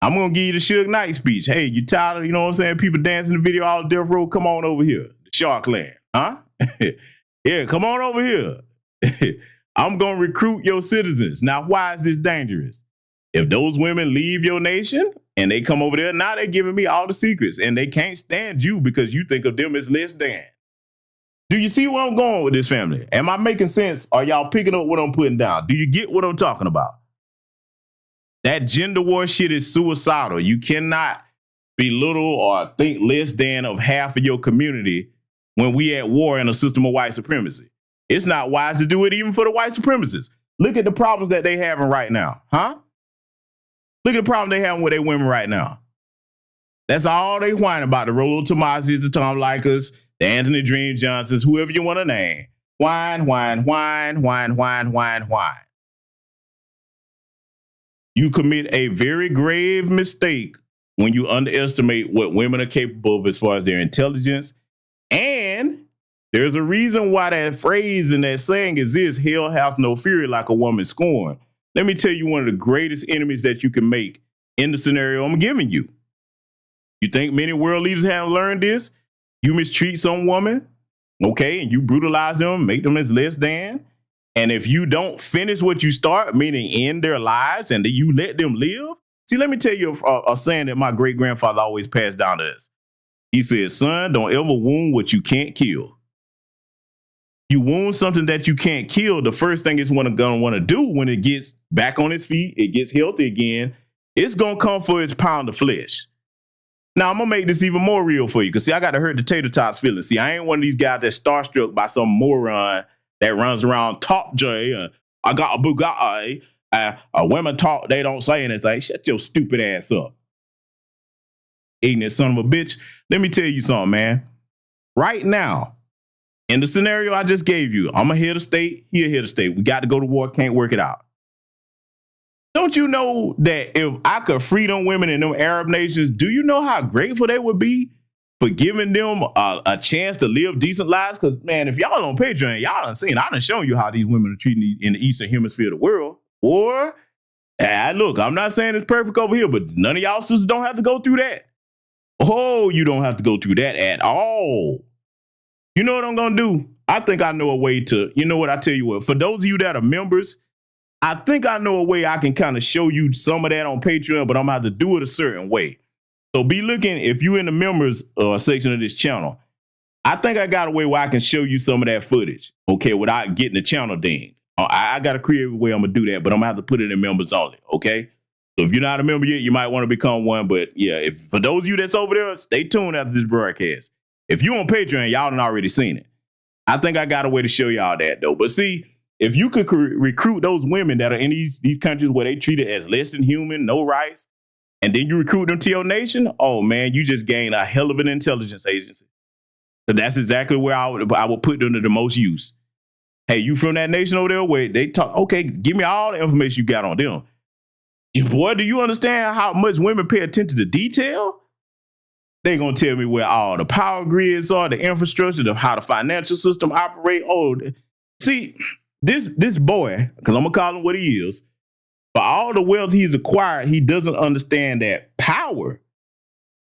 I'm gonna give you the Suge Knight speech. Hey, you tired of, you know what I'm saying, people dancing in the video all death row? Come on over here. The Shark Land, huh? Yeah, come on over here. I'm gonna recruit your citizens. Now, why is this dangerous? If those women leave your nation and they come over there, now they're giving me all the secrets and they can't stand you because you think of them as less than. Do you see where I'm going with this, family? Am I making sense? Are y'all picking up what I'm putting down? Do you get what I'm talking about? That gender war shit is suicidal. You cannot belittle or think less than of half of your community when we at war in a system of white supremacy. It's not wise to do it even for the white supremacists. Look at the problems that they having right now, huh? Look at the problem they having with their women right now. That's all they whine about. The Rollo Tomasis, the Tom Likers, the Anthony Dream Johnsons, whoever you want to name. Whine, whine, whine, whine, whine, whine, whine. You commit a very grave mistake when you underestimate what women are capable of as far as their intelligence. And there's a reason why that phrase and that saying is this: hell hath no fury like a woman scorned. Let me tell you one of the greatest enemies that you can make in the scenario I'm giving you. You think many world leaders haven't learned this? You mistreat some woman, okay, and you brutalize them, make them as less than. And if you don't finish what you start, meaning end their lives, and you let them live. See, let me tell you a saying that my great-grandfather always passed down to us. He said, son, don't ever wound what you can't kill. You wound something that you can't kill, the first thing it's gonna want to do when it gets back on its feet, it gets healthy again, it's going to come for its pound of flesh. Now, I'm going to make this even more real for you because, see, I got to hurt the tater tots feelings. See, I ain't one of these guys that's starstruck by some moron that runs around Top J. I got a Bugatti. Women talk, they don't say anything. Shut your stupid ass up. Ignorant son of a bitch. Let me tell you something, man. Right now, in the scenario I just gave you, I'm a head of state, he a head of state. We got to go to war, can't work it out. Don't you know that if I could free them women in them Arab nations, do you know how grateful they would be for giving them a chance to live decent lives? Because, man, if y'all on Patreon, y'all done seen, I done shown you how these women are treating in the Eastern Hemisphere of the world. Or, look, I'm not saying it's perfect over here, but none of y'all sisters don't have to go through that. Oh, you don't have to go through that at all. You know what I'm going to do? I think I know a way to, you know what, I tell you what, for those of you that are members, I think I know a way I can kind of show you some of that on Patreon, but I'm going to have to do it a certain way. So be looking, if you're in the members section of this channel, I think I got a way where I can show you some of that footage, okay, without getting the channel dinged. I got a creative way I'm going to do that, but I'm going to have to put it in members only, okay? So if you're not a member yet, you might want to become one, but yeah, if for those of you that's over there, stay tuned after this broadcast. If you're on Patreon, y'all done already seen it. I think I got a way to show y'all that, though. But see, if you could recruit those women that are in these countries where they treat it as less than human, no rights, and then you recruit them to your nation, oh, man, you just gain a hell of an intelligence agency. So that's exactly where I would put them to the most use. Hey, you from that nation over there where they talk, okay, give me all the information you got on them. Boy, do you understand how much women pay attention to detail? They're going to tell me where all the power grids are, the infrastructure, how the financial system operate. Oh, see, this boy, because I'm going to call him what he is, for all the wealth he's acquired, he doesn't understand that power.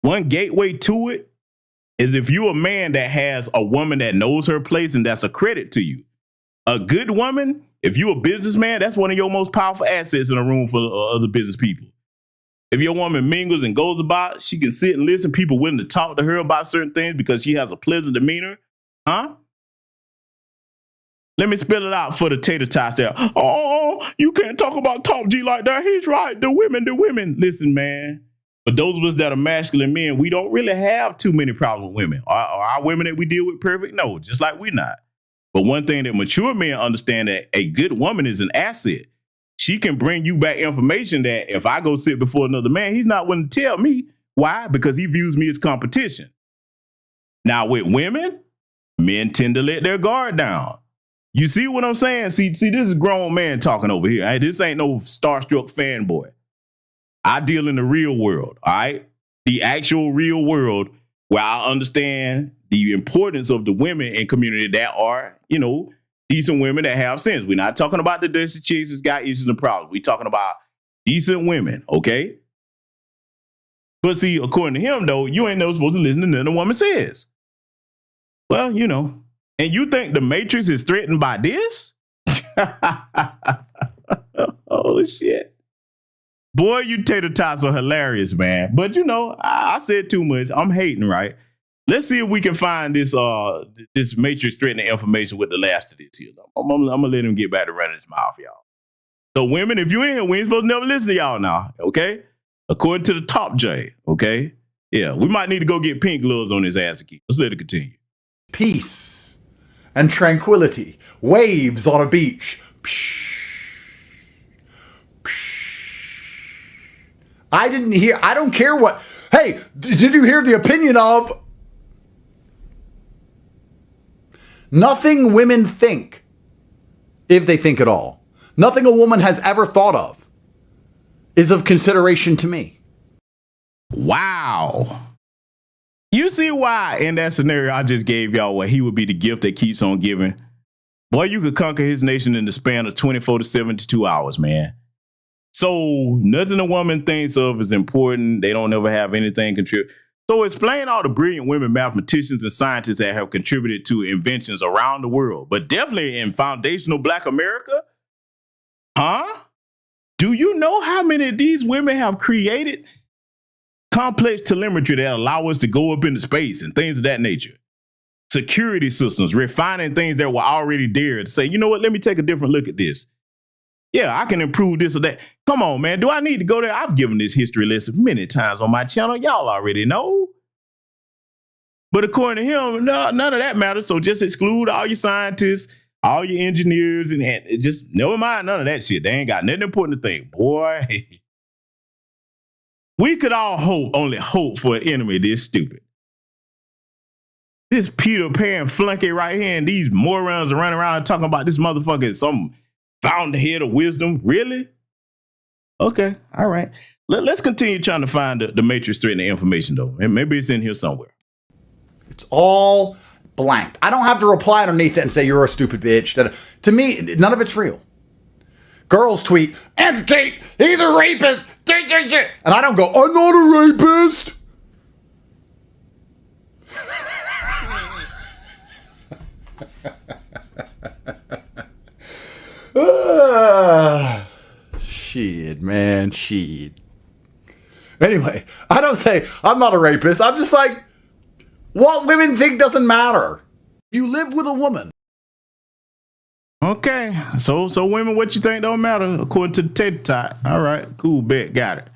One gateway to it is if you're a man that has a woman that knows her place and that's a credit to you. A good woman, if you're a businessman, that's one of your most powerful assets in a room full of other business people. If your woman mingles and goes about, she can sit and listen, people willing to talk to her about certain things because she has a pleasant demeanor. Huh? Let me spell it out for the tater tots there. Oh, you can't talk about Top G like that. He's right. The women. Listen, man. But those of us that are masculine men, we don't really have too many problems with women. Are our women that we deal with perfect? No, just like we're not. But one thing that mature men understand, that a good woman is an asset. She can bring you back information that if I go sit before another man, he's not willing to tell me. Why? Because he views me as competition. Now with women, men tend to let their guard down. You see what I'm saying? See, this is a grown man talking over here. Right? This ain't no starstruck fanboy. I deal in the real world, all right? The actual real world where I understand the importance of the women in community that are, you know, decent women that have sense. We're not talking about the dusty chicks that's got issues and problems. We're talking about decent women, okay? But see, according to him, though, you ain't never supposed to listen to nothing a woman says. Well, you know. And you think the Matrix is threatened by this? Oh, shit. Boy, you tater tots are hilarious, man. But, you know, I said too much. I'm hating, right? Let's see if we can find this this Matrix threatening information with the last of this here. I'm going to let him get back to running his mouth, y'all. So, women, if you in here, we ain't supposed to never listen to y'all now, okay? According to the top J, okay? Yeah, we might need to go get pink gloves on his ass again. Let's let it continue. Peace and tranquility. Waves on a beach. I don't care what. Hey, did you hear the opinion of? Nothing women think, if they think at all. Nothing a woman has ever thought of is of consideration to me. Wow. You see why in that scenario I just gave y'all where he would be the gift that keeps on giving? Boy, you could conquer his nation in the span of 24 to 72 hours, man. So nothing a woman thinks of is important. They don't ever have anything contribute. So explain all the brilliant women mathematicians and scientists that have contributed to inventions around the world, but definitely in foundational Black America. Huh? Do you know how many of these women have created complex telemetry that allow us to go up into space and things of that nature? Security systems, refining things that were already there to say, you know what, let me take a different look at this. Yeah, I can improve this or that. Come on, man. Do I need to go there? I've given this history lesson many times on my channel. Y'all already know. But according to him, no, none of that matters. So just exclude all your scientists, all your engineers, and just never mind none of that shit. They ain't got nothing important to think. Boy, we could all only hope for an enemy this stupid. This Peter Pan flunky right here and these morons are running around talking about this motherfucker is some fountainhead of wisdom. Really? Okay. All right. Let's continue trying to find the Matrix threatening information, though. And maybe it's in here somewhere. It's all blanked. I don't have to reply underneath it and say, you're a stupid bitch. To me, none of it's real. Girls tweet, Andrew Tate, he's a rapist. And I don't go, I'm not a rapist. Shit, man, shit. Anyway, I don't say I'm not a rapist. I'm just like, what women think doesn't matter. You live with a woman. Okay, so women, what you think don't matter according to the Tate. All right, cool, bet, got it.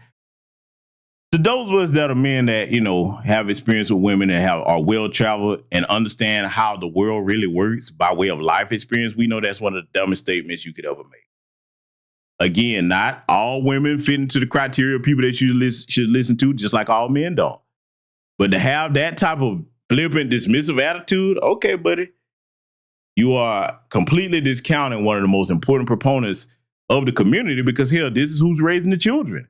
To those of us that are men that, you know, have experience with women and are well-traveled and understand how the world really works by way of life experience, we know that's one of the dumbest statements you could ever make. Again, not all women fit into the criteria of people that you should listen to, just like all men don't. But to have that type of flippant, dismissive attitude, okay, buddy, you are completely discounting one of the most important proponents of the community because, hell, this is who's raising the children.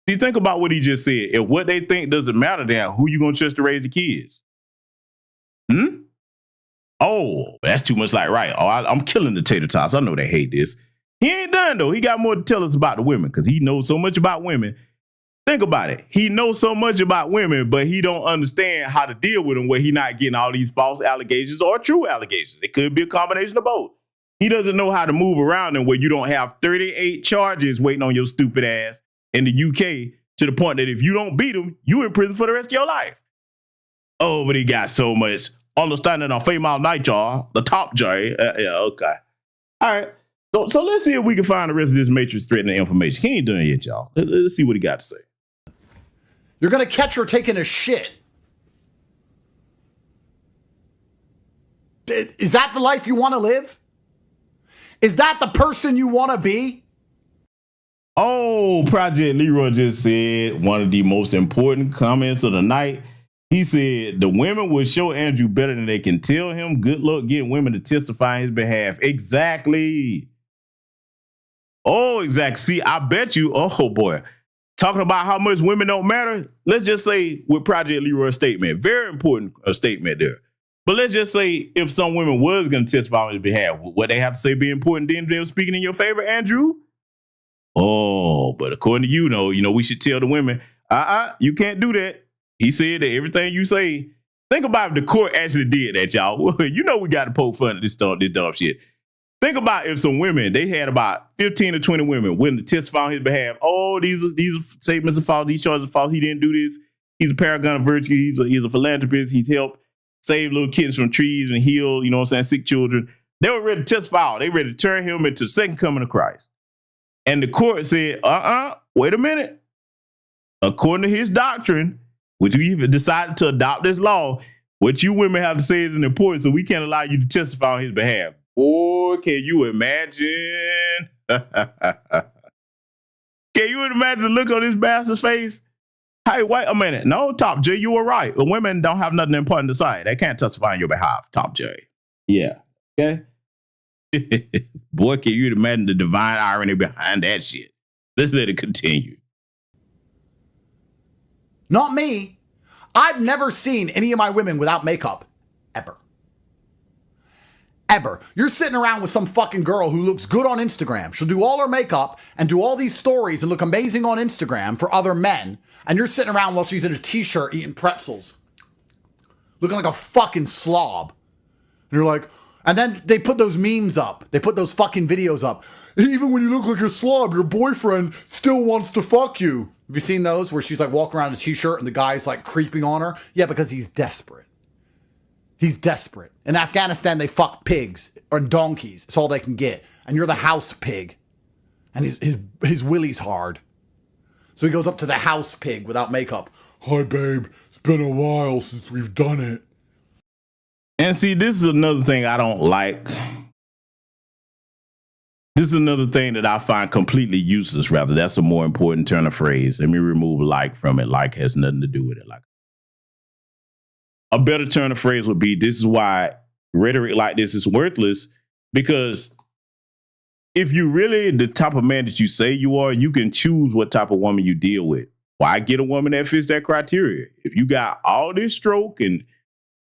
See, think about what he just said. If what they think doesn't matter, then who you gonna trust to raise the kids? Oh, that's too much like right. Oh, I'm killing the tater tots. I know they hate this. He ain't done, though. He got more to tell us about the women because he knows so much about women. Think about it. He knows so much about women, but he don't understand how to deal with them where he not getting all these false allegations or true allegations. It could be a combination of both. He doesn't know how to move around them where you don't have 38 charges waiting on your stupid ass in the UK to the point that if you don't beat them, you in prison for the rest of your life. Oh, but he got so much understanding on female nature, the top J. Yeah, okay. All right. So let's see if we can find the rest of this Matrix threatening information. He ain't done yet, y'all. Let's see what he got to say. You're going to catch her taking a shit. Is that the life you want to live? Is that the person you want to be? Oh, Project Leroy just said one of the most important comments of the night. He said the women will show Andrew better than they can tell him. Good luck getting women to testify on his behalf. Exactly. Oh, exactly. See, I bet you, oh boy, talking about how much women don't matter. Let's just say with Project Leroy's statement, very important statement there. But let's just say if some women was going to testify on his behalf, what they have to say be important then them speaking in your favor, Andrew? Oh, but according to you know, we should tell the women, you can't do that. He said that everything you say, think about if the court actually did that, y'all. You know we got to poke fun at this dumb shit. Think about if some women, they had about 15 or 20 women willing to testify on his behalf. Oh, these are statements are false. These charges are false. He didn't do this. He's a paragon of virtue. He's a philanthropist. He's helped save little kids from trees and heal, sick children. They were ready to testify. They were ready to turn him into the second coming of Christ. And the court said, wait a minute. According to his doctrine, which we even decided to adopt this law, what you women have to say isn't important, so we can't allow you to testify on his behalf. Boy, can you imagine? Can you imagine the look on this bastard's face? Hey, wait a minute. No, Top J, you were right. The women don't have nothing important to say. They can't testify on your behalf, Top J. Yeah. Okay. Boy, can you imagine the divine irony behind that shit? Let's let it continue. Not me. I've never seen any of my women without makeup. Ever. Ever. You're sitting around with some fucking girl who looks good on Instagram. She'll do all her makeup and do all these stories and look amazing on Instagram for other men. And you're sitting around while she's in a t-shirt eating pretzels. Looking like a fucking slob. And you're like, and then they put those memes up. They put those fucking videos up. Even when you look like a slob, your boyfriend still wants to fuck you. Have you seen those where she's like walking around in a t-shirt and the guy's like creeping on her? Yeah, because he's desperate. He's desperate. In Afghanistan, they fuck pigs or donkeys. It's all they can get. And you're the house pig. And his willy's hard. So he goes up to the house pig without makeup. Hi, babe. It's been a while since we've done it. And see, this is another thing I don't like. This is another thing that I find completely useless, rather. That's a more important turn of phrase. Let me remove like from it. Like has nothing to do with it. Like a better turn of phrase would be, this is why rhetoric like this is worthless, because if you really the type of man that you say you are, you can choose what type of woman you deal with. Why get a woman that fits that criteria? If you got all this stroke and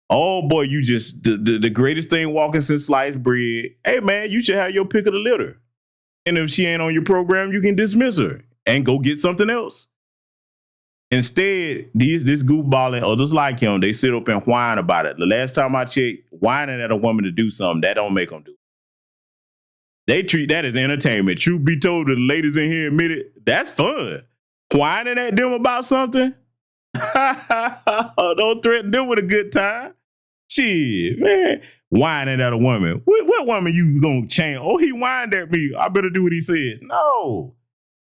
oh boy, you just the greatest thing walking since sliced bread. Hey man, you should have your pick of the litter. And if she ain't on your program, you can dismiss her and go get something else. Instead, this goofball and others like him, they sit up and whine about it. The last time I checked, whining at a woman to do something, that don't make them do it. They treat that as entertainment. Truth be told, the ladies in here admit it, that's fun. Whining at them about something? Don't threaten them with a good time. Shit, man. Whining at a woman. What woman you gonna change? Oh, he whined at me. I better do what he said. No.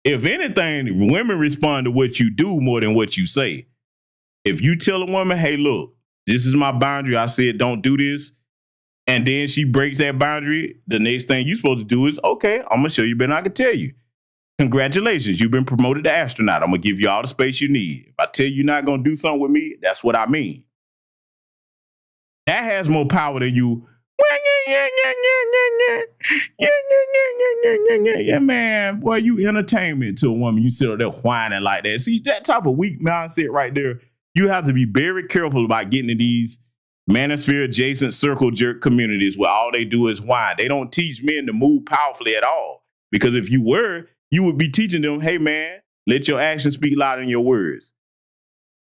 If anything, women respond to what you do more than what you say. If you tell a woman, hey, look, this is my boundary. I said don't do this. And then she breaks that boundary. The next thing you're supposed to do is, okay, I'm going to show you better than I can tell you. Congratulations, you've been promoted to astronaut. I'm going to give you all the space you need. If I tell you you're not going to do something with me, that's what I mean. That has more power than you. Yeah, man, boy, you entertainment to a woman. You sit up there whining like that. See, that type of weak mindset right there, you have to be very careful about getting in these manosphere adjacent circle jerk communities where all they do is whine. They don't teach men to move powerfully at all. Because if you were, you would be teaching them, hey, man, let your actions speak louder than your words.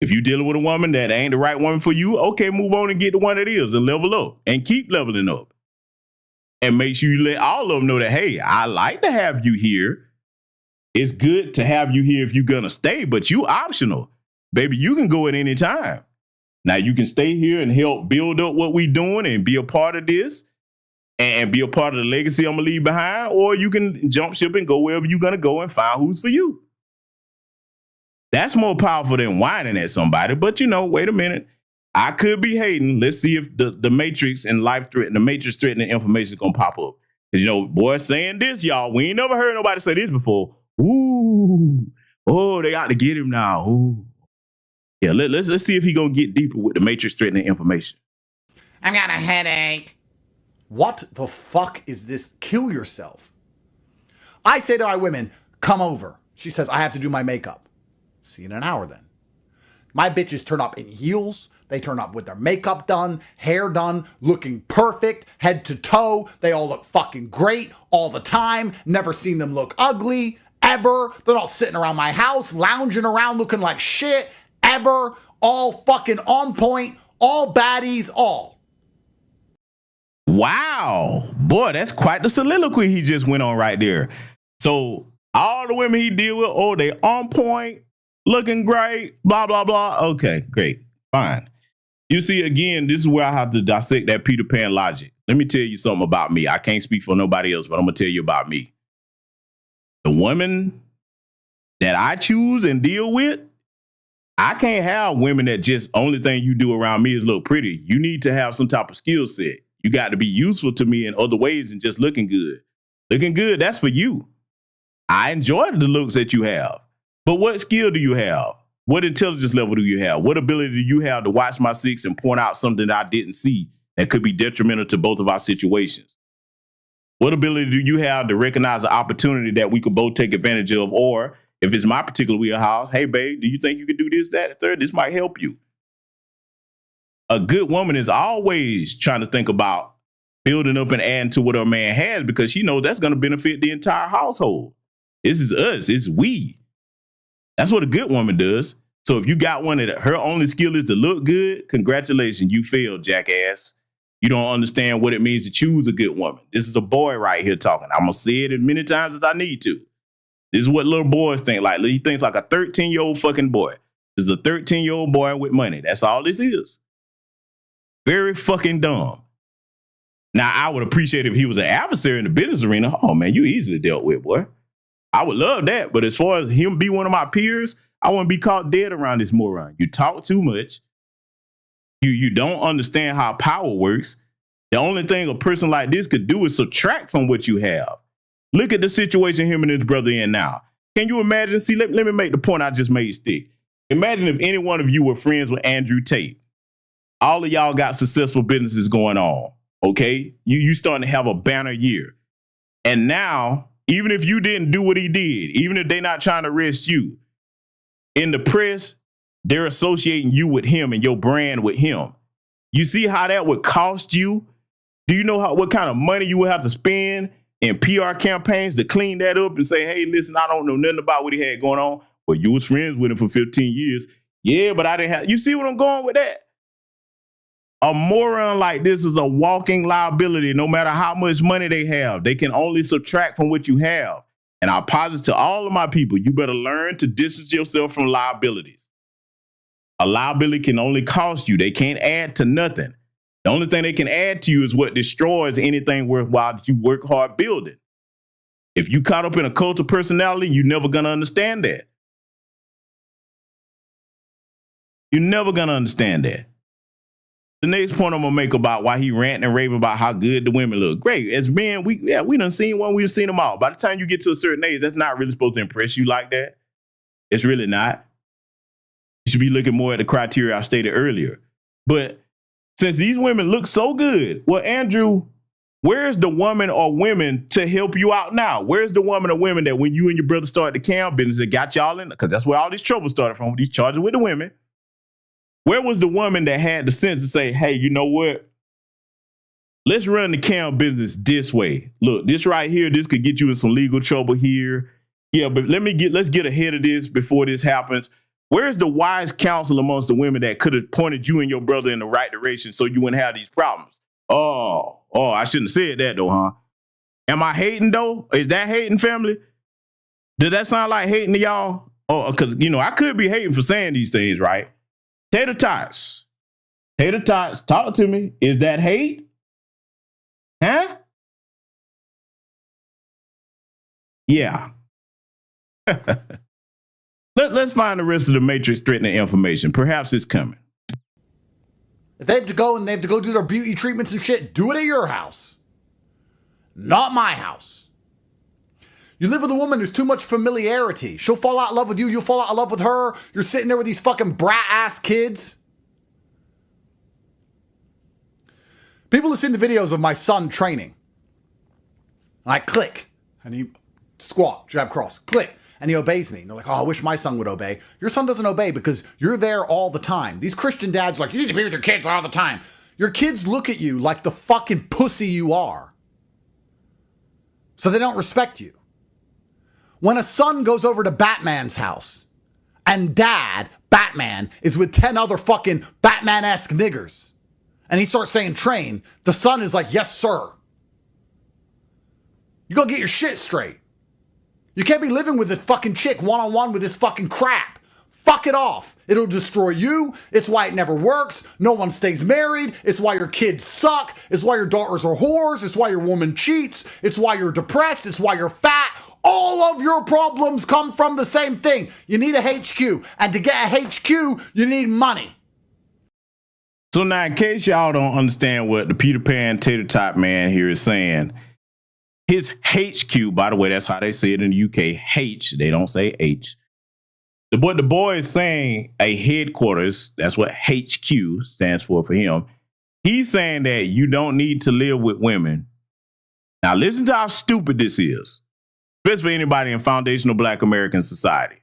If you're dealing with a woman that ain't the right woman for you, okay, move on and get the one that is and level up and keep leveling up. And make sure you let all of them know that, hey, I like to have you here. It's good to have you here if you're going to stay, but you optional. Baby, you can go at any time. Now, you can stay here and help build up what we're doing and be a part of this and be a part of the legacy I'm going to leave behind, or you can jump ship and go wherever you're going to go and find who's for you. That's more powerful than whining at somebody. But, wait a minute. I could be hating. Let's see if the Matrix and the Matrix threatening information is going to pop up. Because, boy, saying this, y'all, we ain't never heard nobody say this before. Ooh, oh, they got to get him now. Ooh. Yeah, let's see if he gonna get deeper with the matrix threatening information. I've got a headache. What the fuck is this? Kill yourself. I say to my women, come over. She says, I have to do my makeup. See you in an hour then. My bitches turn up in heels. They turn up with their makeup done, hair done, looking perfect, head to toe. They all look fucking great all the time. Never seen them look ugly, ever. They're all sitting around my house, lounging around looking like shit, ever. All fucking on point, all baddies, all. Wow. Boy, that's quite the soliloquy he just went on right there. So all the women he deal with, oh, they on point, looking great, blah, blah, blah. Okay, great. Fine. You see, again, this is where I have to dissect that Peter Pan logic. Let me tell you something about me. I can't speak for nobody else, but I'm going to tell you about me. The women that I choose and deal with, I can't have women that just only thing you do around me is look pretty. You need to have some type of skill set. You got to be useful to me in other ways than just looking good. Looking good, that's for you. I enjoy the looks that you have. But what skill do you have? What intelligence level do you have? What ability do you have to watch my six and point out something that I didn't see that could be detrimental to both of our situations? What ability do you have to recognize the opportunity that we could both take advantage of? Or if it's my particular wheelhouse, hey, babe, do you think you could do this, that, and third? This might help you. A good woman is always trying to think about building up and adding to what her man has because she knows that's going to benefit the entire household. This is us. It's we. That's what a good woman does. So if you got one that her only skill is to look good, congratulations, you failed, jackass. You don't understand what it means to choose a good woman. This is a boy right here talking. I'm going to say it as many times as I need to. This is what little boys think like. He thinks like a 13-year-old fucking boy. This is a 13-year-old boy with money. That's all this is. Very fucking dumb. Now, I would appreciate if he was an adversary in the business arena. Oh, man, you easily dealt with, boy. I would love that. But as far as him be one of my peers, I wouldn't be caught dead around this moron. You talk too much. You don't understand how power works. The only thing a person like this could do is subtract from what you have. Look at the situation him and his brother in now. Can you imagine? See, let me make the point I just made stick. Imagine if any one of you were friends with Andrew Tate. All of y'all got successful businesses going on. Okay? You starting to have a banner year. And now, even if you didn't do what he did, even if they're not trying to arrest you, in the press, they're associating you with him and your brand with him. You see how that would cost you? Do you know what kind of money you would have to spend in PR campaigns to clean that up and say, hey, listen, I don't know nothing about what he had going on. Well, you was friends with him for 15 years. Yeah, but I didn't have, you see what I'm going with that? A moron like this is a walking liability. No matter how much money they have, they can only subtract from what you have. And I posit to all of my people, you better learn to distance yourself from liabilities. A liability can only cost you. They can't add to nothing. The only thing they can add to you is what destroys anything worthwhile that you work hard building. If you caught up in a cult of personality, you're never going to understand that. You're never going to understand that. The next point I'm going to make about why he ranting and raving about how good the women look. Great. As men, we done seen one. We've seen them all. By the time you get to a certain age, that's not really supposed to impress you like that. It's really not. You should be looking more at the criteria I stated earlier. But since these women look so good, well, Andrew, where's the woman or women to help you out now? Where's the woman or women that when you and your brother started the cam business that got y'all in? Because that's where all this trouble started from, these charges with the women. Where was the woman that had the sense to say, hey, you know what? Let's run the cam business this way. Look, this right here, this could get you in some legal trouble here. Yeah, but let's get ahead of this before this happens. Where's the wise counsel amongst the women that could have pointed you and your brother in the right direction so you wouldn't have these problems? Oh, I shouldn't have said that though, huh? Am I hating though? Is that hating, family? Did that sound like hating to y'all? Oh, because, I could be hating for saying these things, right? Tater tots, talk to me. Is that hate? Huh? Yeah. Let's find the rest of the matrix threatening information. Perhaps it's coming. If they have to go do their beauty treatments and shit, do it at your house. Not my house. You live with a woman, there's too much familiarity. She'll fall out in love with you, you'll fall out in love with her. You're sitting there with these fucking brat-ass kids. People have seen the videos of my son training. And I click, and he squat, jab, cross, click, and he obeys me. And they're like, oh, I wish my son would obey. Your son doesn't obey because you're there all the time. These Christian dads are like, you need to be with your kids all the time. Your kids look at you like the fucking pussy you are. So they don't respect you. When a son goes over to Batman's house and dad, Batman, is with 10 other fucking Batman-esque niggers and he starts saying train, the son is like, yes, sir. You gotta get your shit straight. You can't be living with a fucking chick one-on-one with this fucking crap. Fuck it off. It'll destroy you. It's why it never works. No one stays married. It's why your kids suck. It's why your daughters are whores. It's why your woman cheats. It's why you're depressed. It's why you're fat. All of your problems come from the same thing. You need a HQ. And to get a HQ, you need money. So now, in case y'all don't understand what the Peter Pan tater tot man here is saying, his HQ, by the way, that's how they say it in the UK, H, they don't say H. What the boy is saying, a headquarters, that's what HQ stands for him. He's saying that you don't need to live with women. Now, listen to how stupid this is, especially for anybody in foundational Black American society.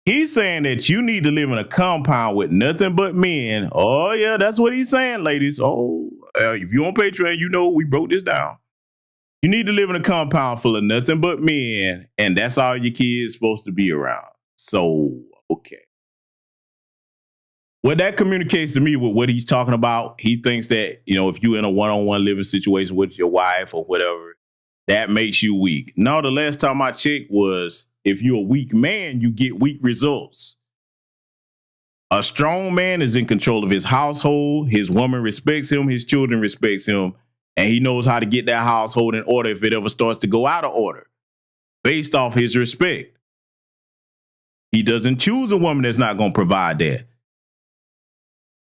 He's saying that you need to live in a compound with nothing but men. Oh, yeah, that's what he's saying, ladies. Oh, if you're on Patreon, you know we broke this down. You need to live in a compound full of nothing but men, and that's all your kids supposed to be around. So, okay. What that communicates to me with what he's talking about, he thinks that, you know, if you're in a one-on-one living situation with your wife or whatever, that makes you weak. No, the last time I checked was if you're a weak man, you get weak results. A strong man is in control of his household. His woman respects him. His children respects him. And he knows how to get that household in order if it ever starts to go out of order based off his respect. He doesn't choose a woman that's not going to provide that.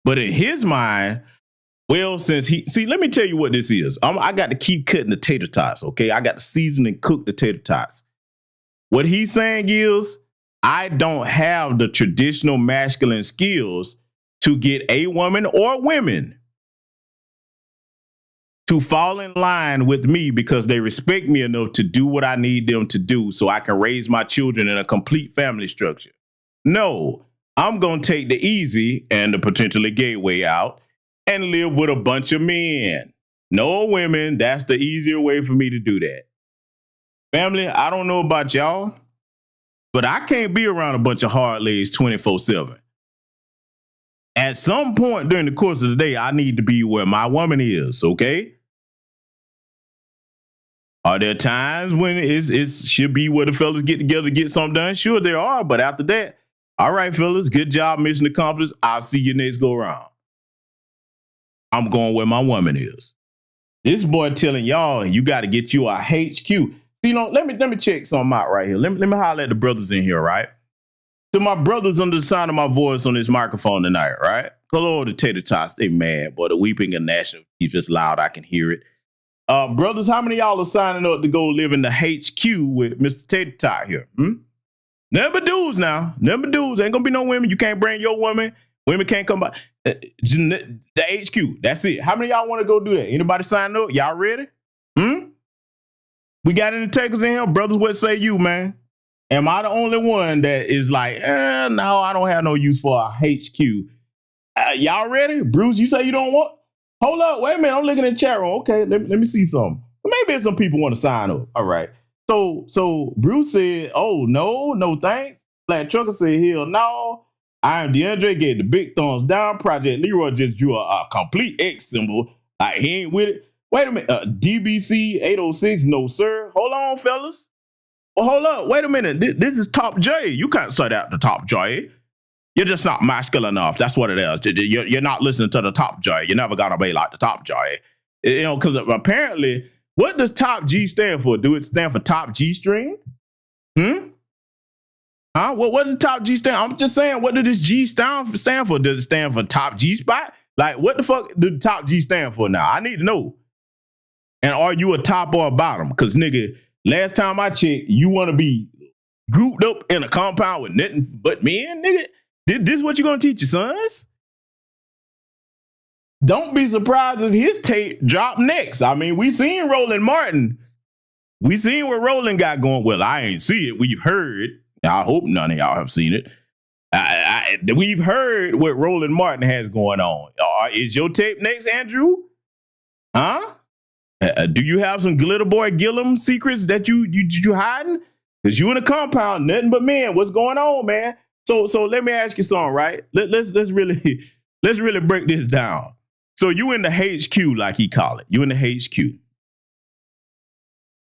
But in his mind, well, let me tell you what this is. I got to keep cutting the tater tots, okay? I got to season and cook the tater tots. What he's saying is, I don't have the traditional masculine skills to get a woman or women to fall in line with me because they respect me enough to do what I need them to do so I can raise my children in a complete family structure. No, I'm going to take the easy and the potentially gay way out and live with a bunch of men. No women, that's the easier way for me to do that. Family, I don't know about y'all, but I can't be around a bunch of hard legs 24/7. At some point during the course of the day, I need to be where my woman is, okay? Are there times when it should be where the fellas get together to get something done? Sure, there are. But after that, all right, fellas, good job, mission accomplished. I'll see you next go around. I'm going where my woman is. This boy telling y'all, you got to get you a HQ. See, you know, let me check something out right here. Let me holler at the brothers in here, right? To my brothers under the sound of my voice on this microphone tonight, right? Hello, the tater tots. They mad, boy. The weeping of national chief is loud. I can hear it. Brothers, how many of y'all are signing up to go live in the HQ with Mr. Tater Tot here? Number dudes now. Number dudes. Ain't gonna be no women. You can't bring your woman. Women can't come by. The HQ. That's it. How many of y'all want to go do that? Anybody sign up? Y'all ready? We got any takers in here? Brothers, what say you, man? Am I the only one that is like, no, I don't have no use for a HQ? Y'all ready? Bruce, you say you don't want? Hold up, wait a minute. I'm looking in the chat room. Okay, let me see something. Maybe some people want to sign up. All right. So Bruce said, oh, no thanks. Black Trucker said, hell no. I am DeAndre, gave the big thumbs down. Project Leroy just drew a complete X symbol. He ain't with it. Wait a minute. DBC 806, no sir. Hold on, fellas. Well, hold up. Wait a minute. This is Top J. You can't say that to Top J. You're just not masculine enough. That's what it is. You're not listening to the Top J. You're never going to be like the Top J. You know, because apparently, what does Top G stand for? Do it stand for Top G string? Huh? What does Top G stand? I'm just saying, what does this G stand for? Does it stand for Top G spot? Like, what the fuck do Top G stand for now? I need to know. And are you a top or a bottom? Because, nigga, Last time I checked, you want to be grouped up in a compound with nothing but men, nigga? This is what you gonna teach your sons? Don't be surprised if his tape drop next. I mean, we seen Roland Martin. We seen what Roland got going. Well, I ain't see it. We've heard. I hope none of y'all have seen it. We've heard what Roland Martin has going on. Is your tape next, Andrew? Huh? Do you have some Glitter Boy Gillum secrets that you hiding? Because you in a compound, nothing but men. What's going on, man? So let me ask you something, right? Let's really break this down. So you in the HQ, like he call it. You in the HQ.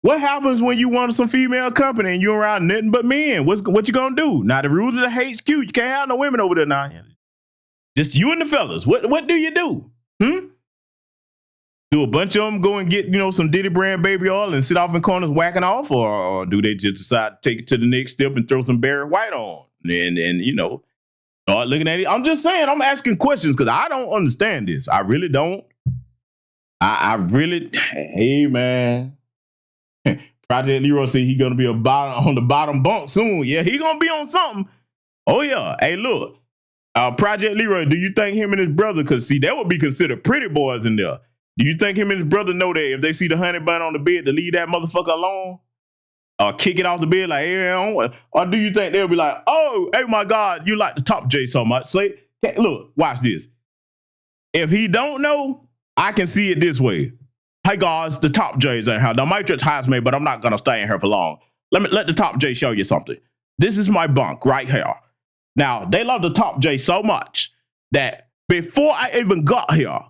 What happens when you want some female company and you're around nothing but men? What you gonna do? Now the rules of the HQ, you can't have no women over there now. Just you and the fellas. What do you do? Do a bunch of them go and get, some Diddy brand baby oil and sit off in corners whacking off, or do they just decide to take it to the next step and throw some Barry White on and start looking at it? I'm just saying, I'm asking questions because I don't understand this. I really don't. Hey man. Project Leroy said he gonna be on the bottom bunk soon. Yeah, he gonna be on something. Oh yeah. Hey, look. Project Leroy, do you think him and his brother, because see, that would be considered pretty boys in there. Do you think him and his brother know that if they see the honey bun on the bed to leave that motherfucker alone? Or kick it off the bed like, hey, or do you think they'll be like, oh, hey my God, you like the top J so much? Say, look, watch this. If he don't know, I can see it this way. Hey guys, the top J's in here. The Matrix has me, but I'm not gonna stay in here for long. Let the top J show you something. This is my bunk right here. Now, they love the top J so much that before I even got here,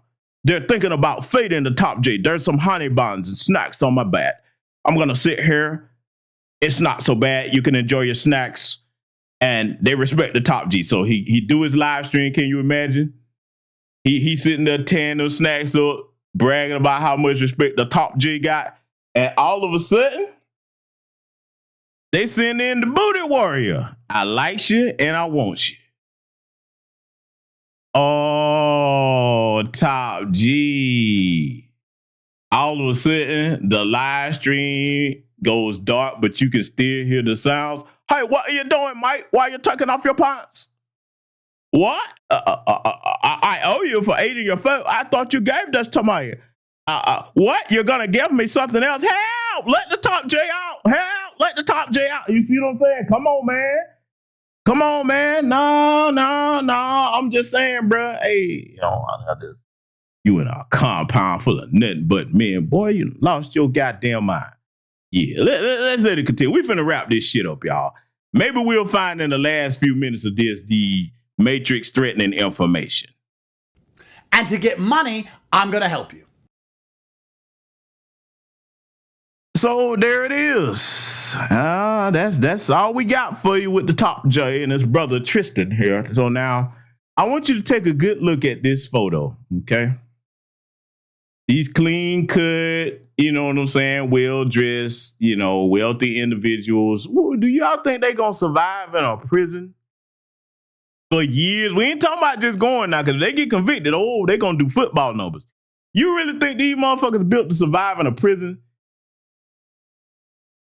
they're thinking about fading the top J. There's some honey buns and snacks on my bed. I'm gonna sit here. It's not so bad. You can enjoy your snacks. And they respect the top G. So he do his live stream. Can you imagine? He sitting there tearing those snacks up, bragging about how much respect the top G got. And all of a sudden, they send in the booty warrior. I like you and I want you. Oh, top G. All of a sudden, the live stream goes dark, but you can still hear the sounds. Hey, what are you doing, Mike? Why are you taking off your pants? What? I owe you for eating your food. I thought you gave this to me. What? You're going to give me something else? Help! Let the top J out. Help! Let the top J out. You see what I'm saying? Come on, man. Come on, man. No. I'm just saying, bro. Hey, you in a compound full of nothing but men. Boy, you lost your goddamn mind. Yeah, let's let it continue. We finna wrap this shit up, y'all. Maybe we'll find in the last few minutes of this the Matrix threatening information. And to get money, I'm going to help you. So there it is. That's all we got for you with the top J and his brother Tristan here. So now I want you to take a good look at this photo, okay? These clean cut, you know what I'm saying, well-dressed, wealthy individuals. Do y'all think they gonna survive in a prison for years? We ain't talking about just going now, because if they get convicted, they gonna do football numbers. You really think these motherfuckers built to survive in a prison?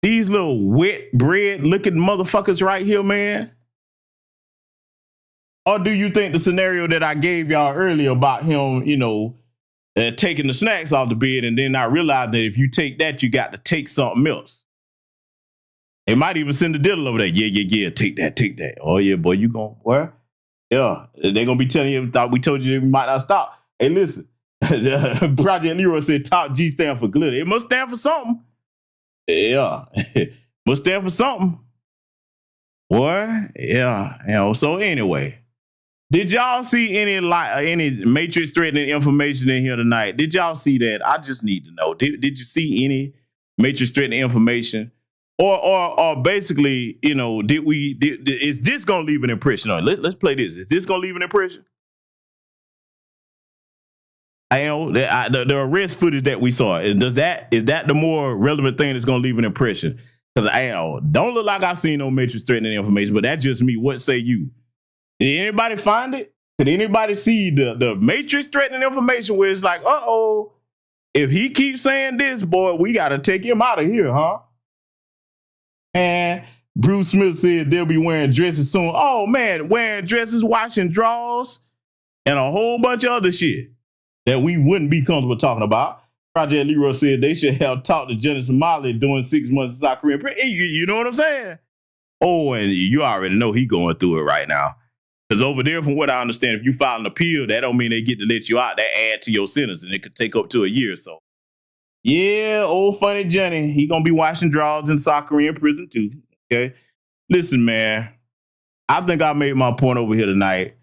These little wet bread looking motherfuckers right here, man? Or do you think the scenario that I gave y'all earlier about him, taking the snacks off the bed and then not realizing that if you take that, you got to take something else? They might even send the diddle over there. Yeah, take that. Oh yeah, boy, you going, boy? Yeah, they're going to be telling you, thought we told you we might not stop. Hey, listen, Project Leroy said top G stand for glitter. It must stand for something. Yeah, must stand for something. Boy, yeah, so anyway. Did y'all see any Matrix threatening information in here tonight? Did y'all see that? I just need to know. Did you see any Matrix threatening information? Or basically, is this gonna leave an impression on it? Let's play this. Is this gonna leave an impression? The arrest footage that we saw, is that the more relevant thing that's gonna leave an impression? Because don't look like I've seen no Matrix threatening information, but that's just me. What say you? Did anybody find it? Could anybody see the Matrix threatening information where it's like, if he keeps saying this, boy, we got to take him out of here, huh? And Bruce Smith said they'll be wearing dresses soon. Oh man, wearing dresses, washing drawers, and a whole bunch of other shit that we wouldn't be comfortable talking about. Project Leroy said they should have talked to Jenna Somali during 6 months of South Korean prison. You know what I'm saying? Oh, and you already know he going through it right now. Because over there, from what I understand, if you file an appeal, that don't mean they get to let you out. They add to your sentence, and it could take up to a year or so. Yeah, old funny Jenny, he gonna be washing drawers in South Korean prison too. Okay, listen, man, I think I made my point over here tonight.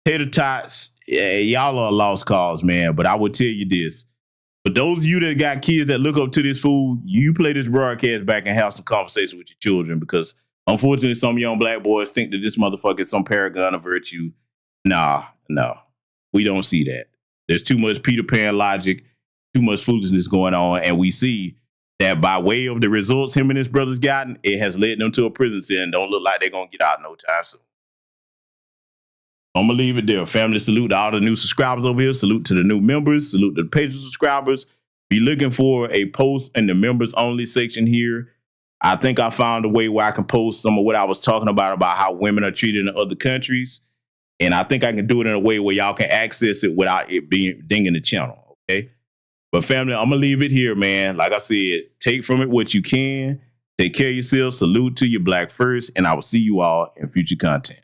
Tater tots, yeah, y'all are lost cause, man. But I would tell you this: for those of you that got kids that look up to this fool, you play this broadcast back and have some conversation with your children, because unfortunately, some young black boys think that this motherfucker is some paragon of virtue. No, we don't see that. There's too much Peter Pan logic, too much foolishness going on, and we see that by way of the results him and his brothers gotten, it has led them to a prison cell and don't look like they're gonna get out no time soon. I'm gonna leave it there. Family, salute to all the new subscribers over here. Salute to the new members. Salute to the Patreon subscribers. Be looking for a post in the members only section here. I think I found a way where I can post some of what I was talking about how women are treated in other countries. And I think I can do it in a way where y'all can access it without it being dinging the channel. Okay. But family, I'm going to leave it here, man. Like I said, take from it what you can. Take care of yourself. Salute to your black first. And I will see you all in future content.